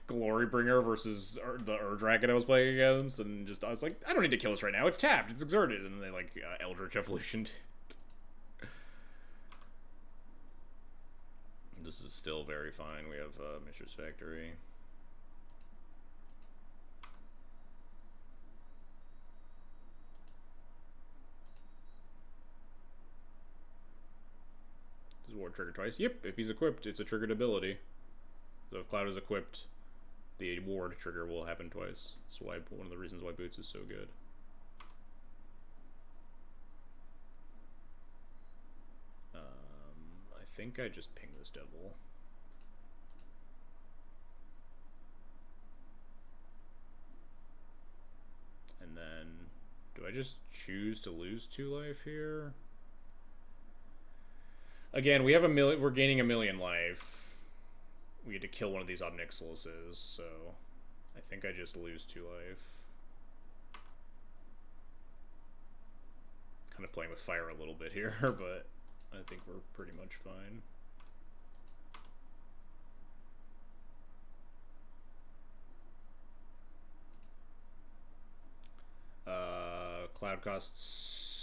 Glorybringer versus the Dragon I was playing against, and just I was like, I don't need to kill this right now. It's tapped. It's exerted, and then they like Eldritch Evolutioned. This is still very fine. We have Mishra's Factory. Does Ward trigger twice? Yep, if he's equipped, it's a triggered ability. So if Cloud is equipped, the Ward trigger will happen twice. That's why one of the reasons why Boots is so good. I think I just ping this devil. And then, do I just choose to lose 2 life here? Again, we have we're gaining 1,000,000 life. We get to kill one of these Obnixiluses, so I think I just lose 2 life. Kind of playing with fire a little bit here, but I think we're pretty much fine. Cloud costs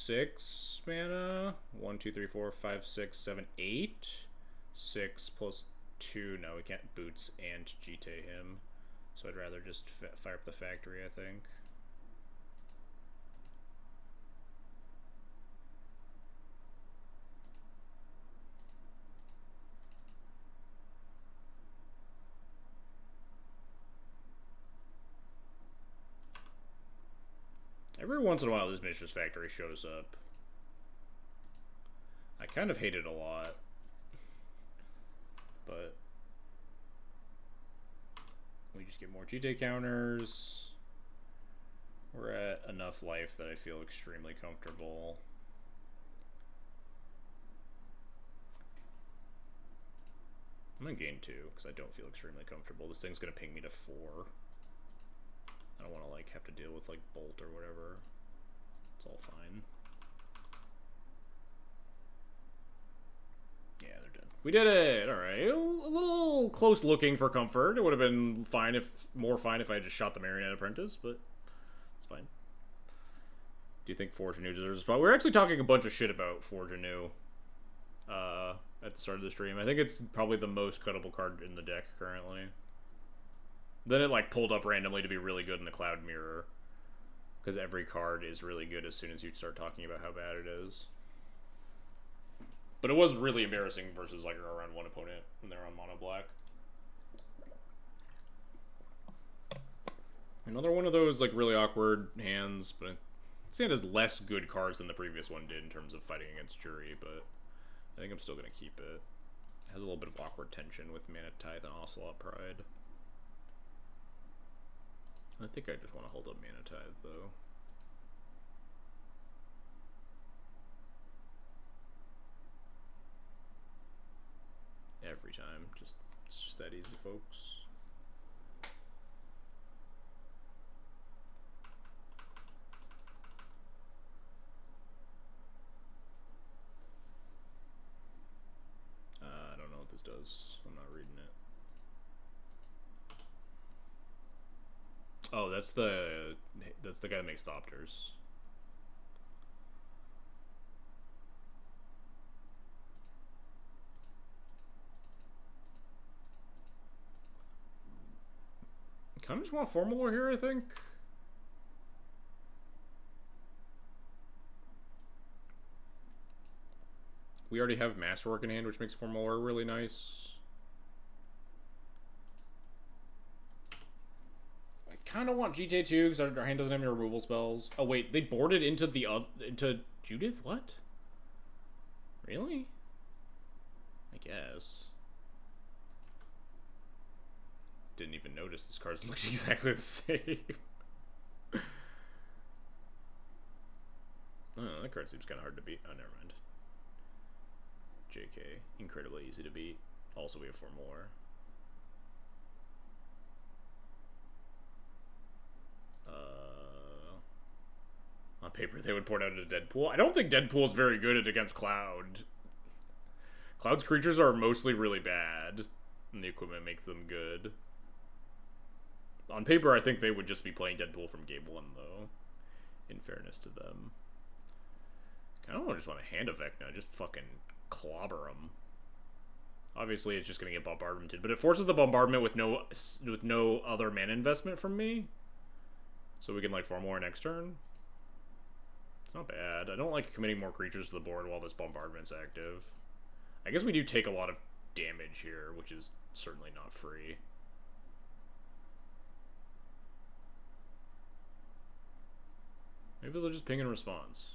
6 mana. 1, 2, 3, 4, 5, 6, 7, 8. 6 plus 2. No, we can't Boots and GT him. So I'd rather just fire up the factory, I think. Every once in a while, this Mishra's Factory shows up. I kind of hate it a lot. But we just get more GT counters. We're at enough life that I feel extremely comfortable. I'm going to gain 2, because I don't feel extremely comfortable. This thing's going to ping me to 4. I don't want to, like, have to deal with, like, Bolt or whatever. It's all fine. Yeah, they're dead. We did it! Alright. A little close looking for comfort. It would have been fine more fine if I just shot the Marionette Apprentice, but it's fine. Do you think Forge Anew deserves a spot? We were actually talking a bunch of shit about Forge Anew at the start of the stream. I think it's probably the most cuttable card in the deck currently. Then it like pulled up randomly to be really good in the Cloud Mirror. Because every card is really good as soon as you start talking about how bad it is. But it was really embarrassing versus like our round 1 opponent when they're on mono black. Another one of those like really awkward hands, but this hand has less good cards than the previous one did in terms of fighting against Jury, but I think I'm still going to keep it. It has a little bit of awkward tension with Mana Tithe and Ocelot Pride. I think I just want to hold up Mana Tithe, though. Every time. It's just that easy, folks. I don't know what this does. I'm not reading it. Oh, that's the guy that makes Thopters. Kind of just want Formal Lore here, I think. We already have Masterwork in hand, which makes Formal Lore really nice. I kind of want GTA 2 because our hand doesn't have any removal spells. Oh wait, they boarded into into Judith? What? Really? I guess. Didn't even notice this card looked exactly the same. Oh, that card seems kind of hard to beat. Oh, never mind. JK. Incredibly easy to beat. Also, we have 4 more. paper, they would point out a Deadpool. I don't think Deadpool is very good against Cloud. Cloud's creatures are mostly really bad, and the equipment makes them good. On paper, I think they would just be playing Deadpool from game 1, though. In fairness to them. I don't just want to hand effect now, just fucking clobber them. Obviously, it's just going to get bombardmented, but it forces the bombardment with no other mana investment from me. So we can, like, 4 more next turn. It's not bad. I don't like committing more creatures to the board while this bombardment's active. I guess we do take a lot of damage here, which is certainly not free. Maybe they'll just ping in response.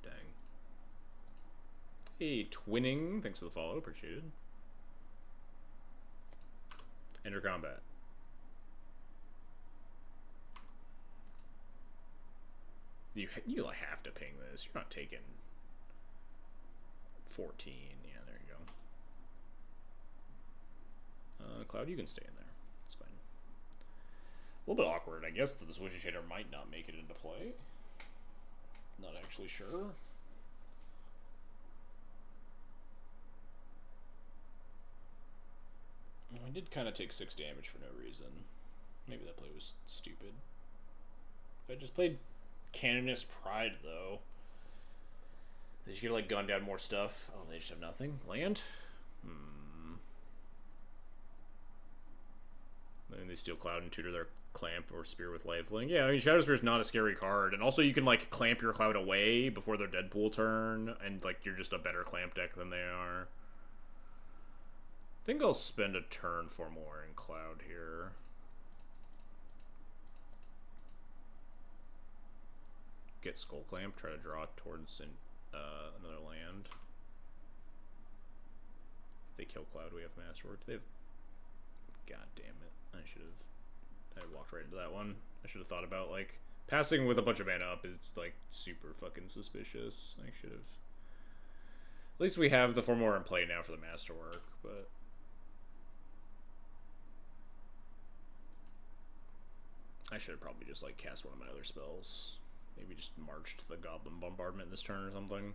Dang. Hey, Twinning. Thanks for the follow. Appreciated. Enter combat. You have to ping this. You're not taking 14. Yeah, there you go. Cloud, you can stay in there. It's fine. A little bit awkward. I guess that the Switchy Shader might not make it into play. Not actually sure. I did kind of take 6 damage for no reason. Maybe that play was stupid. If I just played Canonist Pride, though, they just get to, like, gun down more stuff. Oh, they just have nothing? Land? Then they steal Cloud and tutor their Clamp or Spear with Lifelink. Yeah, I mean, Shadow Spear is not a scary card. And also you can, like, Clamp your Cloud away before their Deadpool turn, and, like, you're just a better Clamp deck than they are. I think I'll spend a turn for more in Cloud here. Get Skull Clamp, try to draw towards another land. If they kill Cloud, we have Masterwork. They have... God damn it. I walked right into that one. I should have thought about, like, passing with a bunch of mana up is, like, super fucking suspicious. I should have... At least we have the 4 more in play now for the Masterwork, but... I should have probably just, like, cast one of my other spells. Maybe just marched the Goblin Bombardment this turn or something.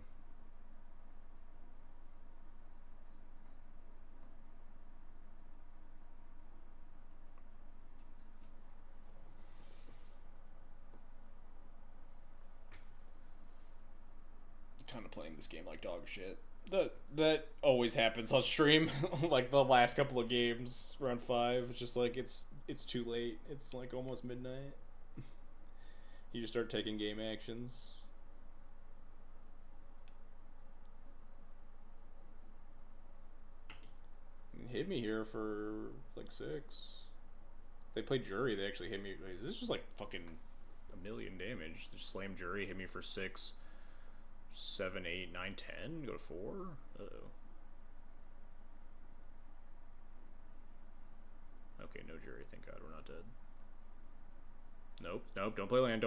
Kind of playing this game like dog shit. That always happens on stream. Like the last couple of games, round 5, it's just like it's too late. It's like almost midnight. You just start taking game actions. Hit me here for like 6. If they play Jury, they actually hit me. This is just like fucking a million damage. Just slam Jury, hit me for 6, 7, 8, 9, 10. Go to 4. Uh-oh. Okay, no Jury. Thank God we're not dead. Nope, nope, don't play land,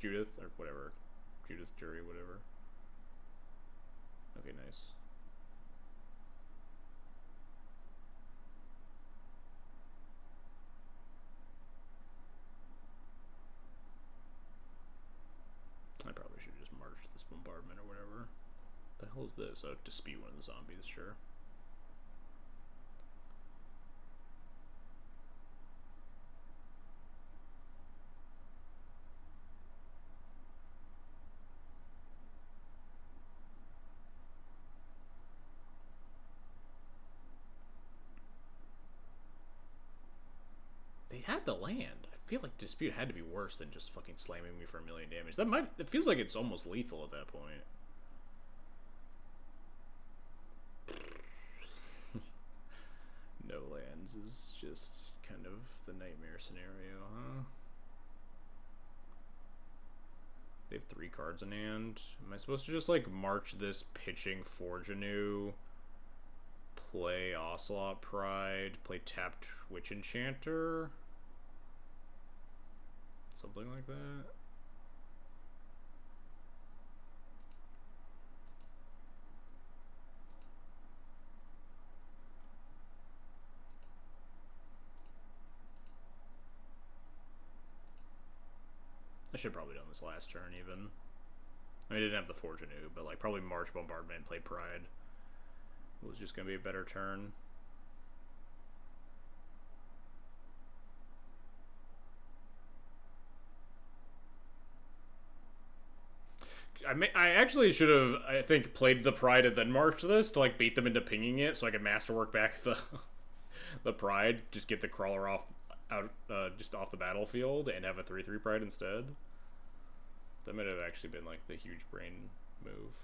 Judith, or whatever. Judith, Jury, whatever. Okay, nice. I probably should have just marched this bombardment or whatever. What the hell is this? Oh, dispute one of the zombies, sure. They had the land. I feel like dispute had to be worse than just fucking slamming me for a million damage. That might... It feels like it's almost lethal at that point. No lands is just kind of the nightmare scenario, huh? They have 3 cards in hand. Am I supposed to just, like, march this pitching Forge Anew, play Ocelot Pride, play tapped Witch Enchanter? Something like that? should have probably done this last turn, even. I mean, I didn't have the Forge Anew, but, like, probably March Bombardment, play Pride. It was just going to be a better turn. I actually should have, I think, played the Pride and then marched this to, like, bait them into pinging it so I could masterwork back the Pride, just get the Crawler just off the battlefield and have a 3/3 Pride instead. That might have actually been, like, the huge brain move.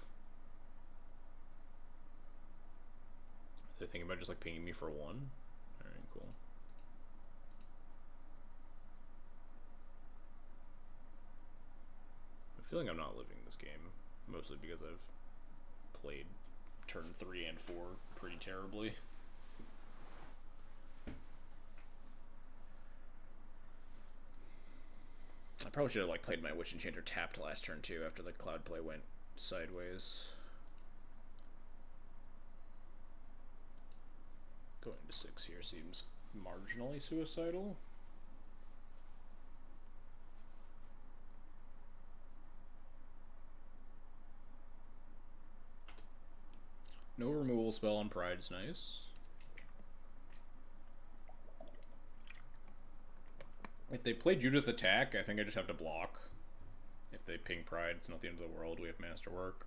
They're thinking about just, like, pinging me for 1? Alright, cool. I'm feeling I'm not living this game, mostly because I've played turn 3 and 4 pretty terribly. I probably should have, like, played my Witch Enchanter tapped last turn too after the Cloud play went sideways. Going to 6 here seems marginally suicidal. No removal spell on Pride's nice. If they play Judith attack, I think I just have to block. If they ping Pride, it's not the end of the world. We have Masterwork.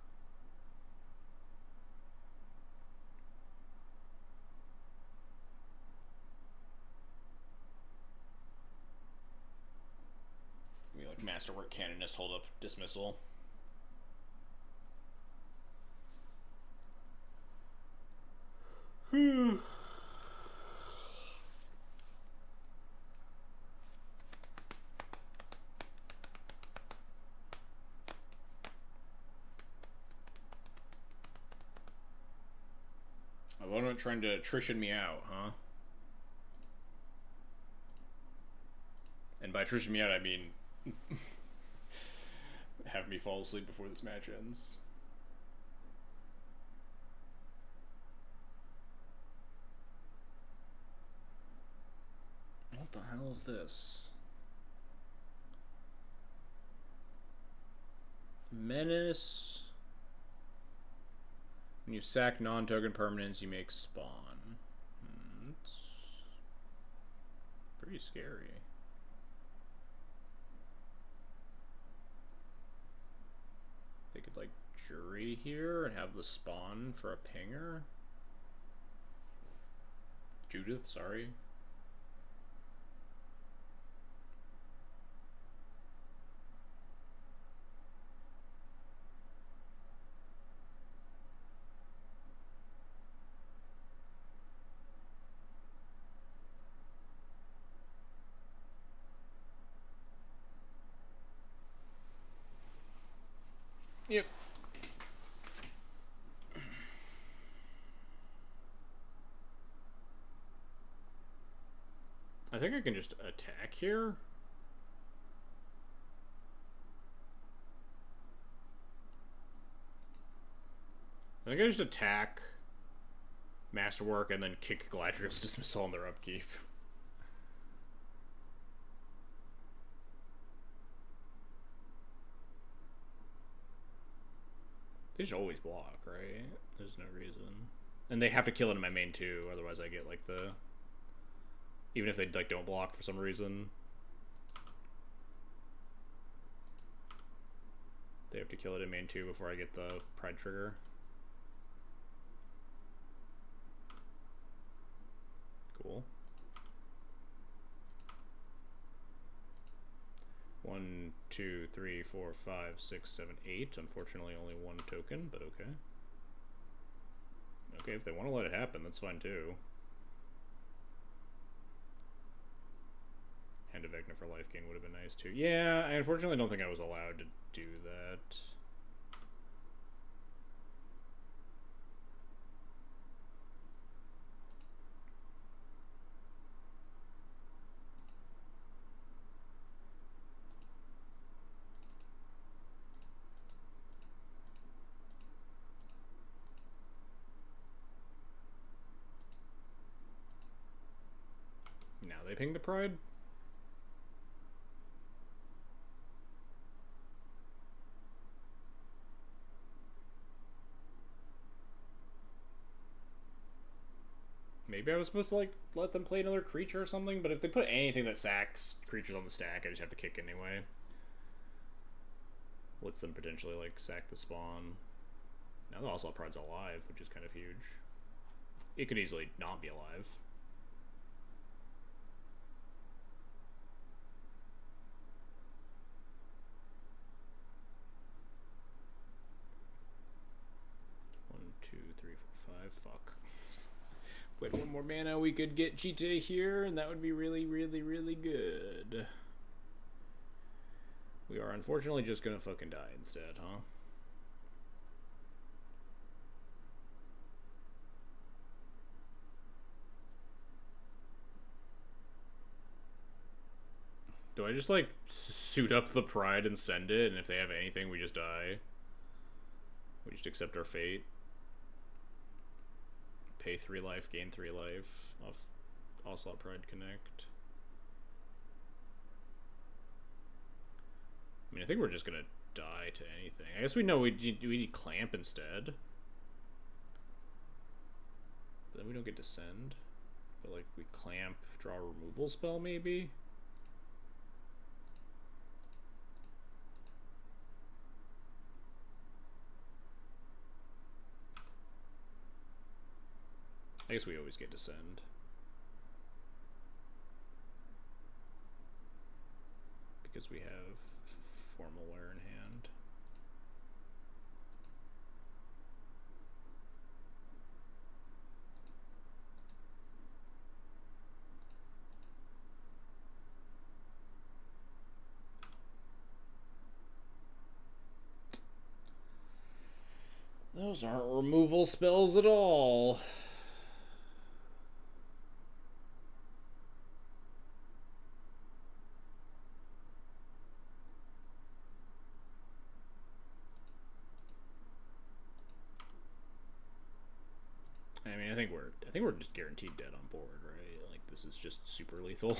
We like Masterwork Canonist, hold up Dismissal. Opponent trying to attrition me out, huh? And by attrition me out, I mean have me fall asleep before this match ends. What the hell is this? Menace. When you sack non-token permanents, you make spawn. It's pretty scary. They could, like, jury here and have the spawn for a pinger. Judith, sorry. Yep. I think I can just attack here. I think I just attack, Masterwork, and then kick Galadriel's Dismissal on their upkeep. They just always block, right? There's no reason. And they have to kill it in my main too, otherwise I get, like, the... Even if they, like, don't block for some reason. They have to kill it in main 2 before I get the Pride trigger. Cool. 1, 2, 3, 4, 5, 6, 7, 8. Unfortunately, only 1 token, but okay. Okay, if they want to let it happen, that's fine too. Hand of Vecna for Life Gain would have been nice too. Yeah, I unfortunately don't think I was allowed to do that. Now they ping the Pride? Maybe I was supposed to, like, let them play another creature or something, but if they put anything that sacks creatures on the stack, I just have to kick anyway. Lets them potentially, like, sack the spawn. Now the Onslaught Pride's alive, which is kind of huge. It could easily not be alive. One, two, three, four, five. Fuck. If we had one more mana, we could get Cheetah here, and that would be really, really, really good. We are unfortunately just gonna fucking die instead, huh? Do I just, like, suit up the Pride and send it, and if they have anything, we just die? We just accept our fate? Pay 3 life, gain 3 life off Onslaught Pride Connect. I mean, I think we're just gonna die to anything. I guess we know we need Clamp instead. But then we don't get to send. But, like, we Clamp, draw a removal spell, maybe? I guess we always get to send. Because we have Formalware in hand. Those aren't removal spells at all. I mean, I think we're just guaranteed dead on board, right? Like, this is just super lethal.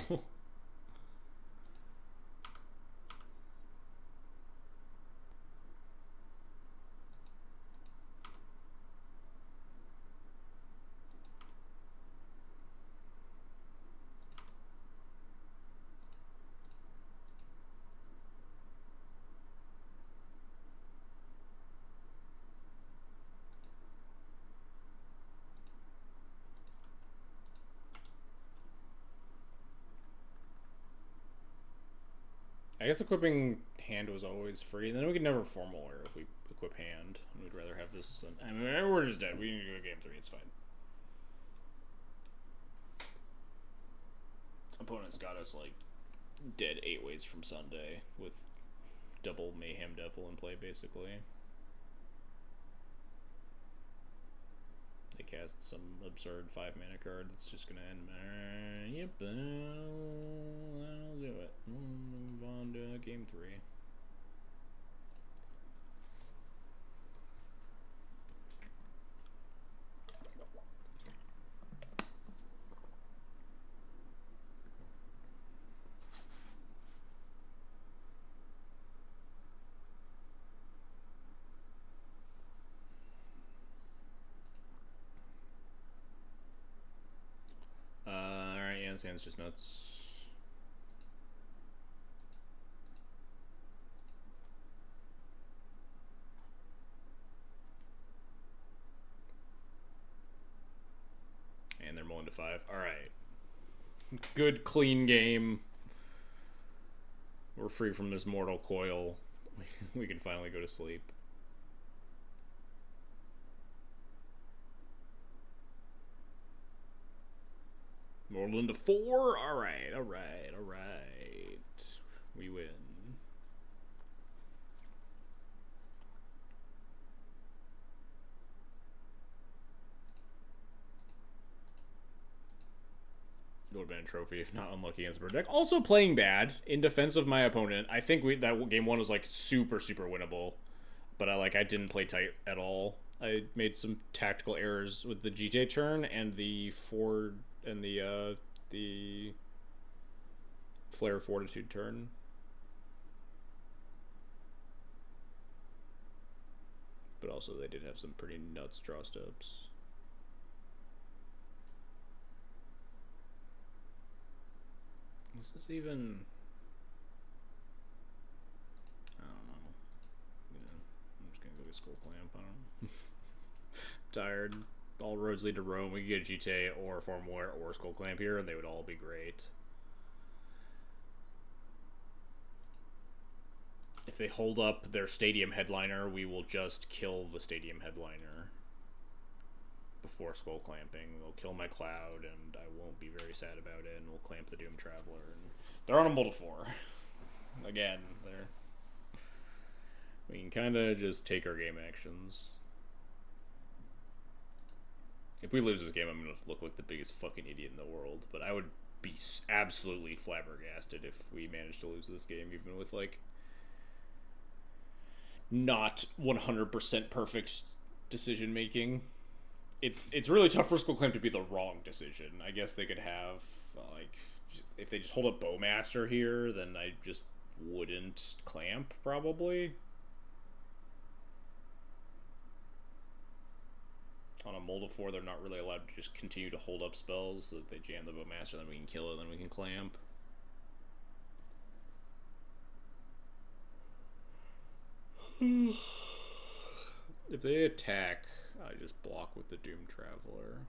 I guess equipping hand was always free, and then we could never Formalware if we equip hand. We'd rather have this. I mean, we're just dead. We need to go to game 3. It's fine. Opponent's got us, like, dead 8 ways from Sunday with double Mayhem Devil in play, basically. They cast some absurd 5 mana card that's just gonna end. Yep, that'll do it. We'll move on to game 3. Alright, yeah, this hand's just nuts. And they're mulling to 5. Alright. Good, clean game. We're free from this mortal coil. We can finally go to sleep. Rolled into 4. Alright, alright, alright. We win. It would have been a trophy if not unlucky against Bird deck. Also playing bad in defense of my opponent. I think that game 1 was, like, super, super winnable. But I didn't play tight at all. I made some tactical errors with the GJ turn and the Ford and the Flare Fortitude turn. But also they did have some pretty nuts draw steps. Is this even... I don't know. Yeah, I'm just gonna go get Skull Clamp. I don't know. Tired. All roads lead to Rome. We could get GTA or Formware or Skull Clamp here, and they would all be great. If they hold up their stadium headliner, we will just kill the stadium headliner before Skull Clamping. They'll kill my Cloud, and I won't be very sad about it, and we'll clamp the Doom Traveler. And they're on a multi-4. Again, we can kind of just take our game actions. If we lose this game, I'm going to look like the biggest fucking idiot in the world, but I would be absolutely flabbergasted if we managed to lose this game, even with, like, not 100% perfect decision making. It's really tough for Skull Clamp to be the wrong decision. I guess they could have, like, if they just hold up Bowmaster here, then I just wouldn't clamp, probably. On a mold of 4, they're not really allowed to just continue to hold up spells, so that they jam the Bowmaster, then we can kill it, then we can clamp. If they attack, I just block with the Doom Traveler.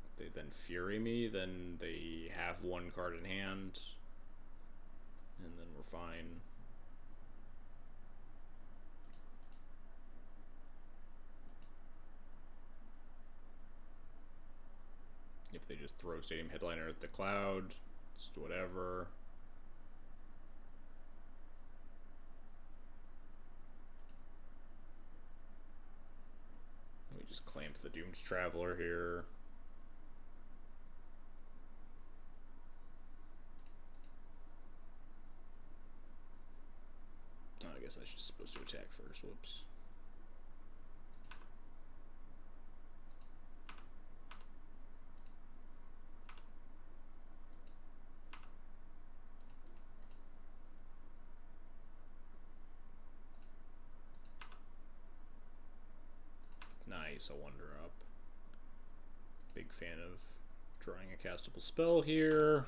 If they then Fury me, then they have one card in hand, and then we're fine. If they just throw Stadium Headliner at the Cloud, it's whatever. We just clamp the Doomed Traveler here. Oh, I guess I was supposed to attack first. Whoops. Nice, a Wonder Up. Big fan of drawing a castable spell here.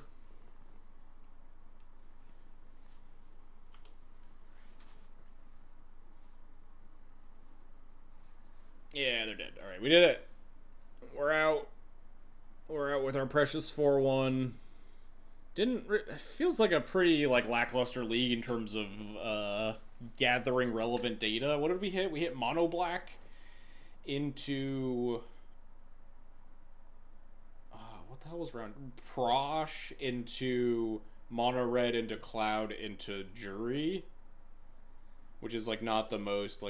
Yeah, they're dead. Alright, we did it. We're out. We're out with our precious 4-1. It feels like a pretty lackluster league in terms of gathering relevant data. What did we hit? We hit Mono Black into what the hell was round? Prosh into Mono Red into Cloud into Jury, which is not the most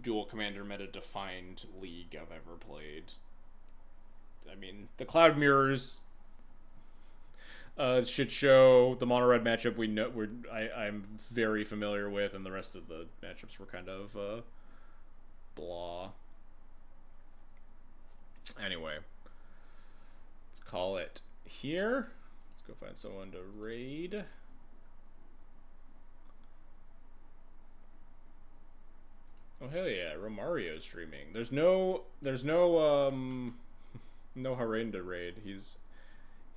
dual commander meta defined league I've ever played. I mean, the Cloud Mirrors should show the Mono Red matchup I'm very familiar with, and the rest of the matchups were kind of blah. Anyway, let's call it here. Let's go find someone to raid. Oh hell yeah, Romario streaming. There's no no Harain to raid. He's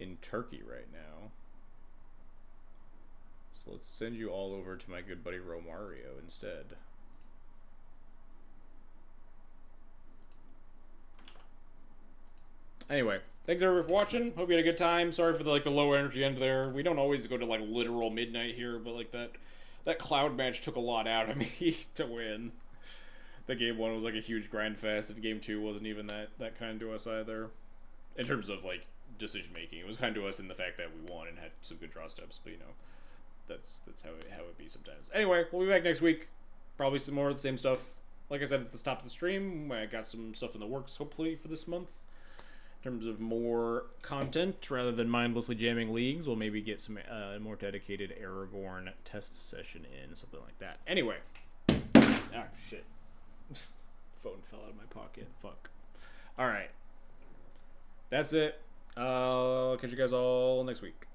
in Turkey right now. So let's send you all over to my good buddy Romario instead. Anyway, thanks everyone for watching. Hope you had a good time. Sorry for the low energy end there. We don't always go to literal midnight here, but that Cloud match took a lot out of me to win. The game 1 was a huge grind fest, and game 2 wasn't even that kind to us either. In terms of decision making, it was kind to us in the fact that we won and had some good draw steps. But that's how it be sometimes. Anyway, we'll be back next week. Probably some more of the same stuff. Like I said at the top of the stream, I got some stuff in the works hopefully for this month. In terms of more content, rather than mindlessly jamming leagues, we'll maybe get some more dedicated Aragorn test session in, something like that. Anyway. Ah, shit. Phone fell out of my pocket. Fuck. Alright. That's it. I'll catch you guys all next week.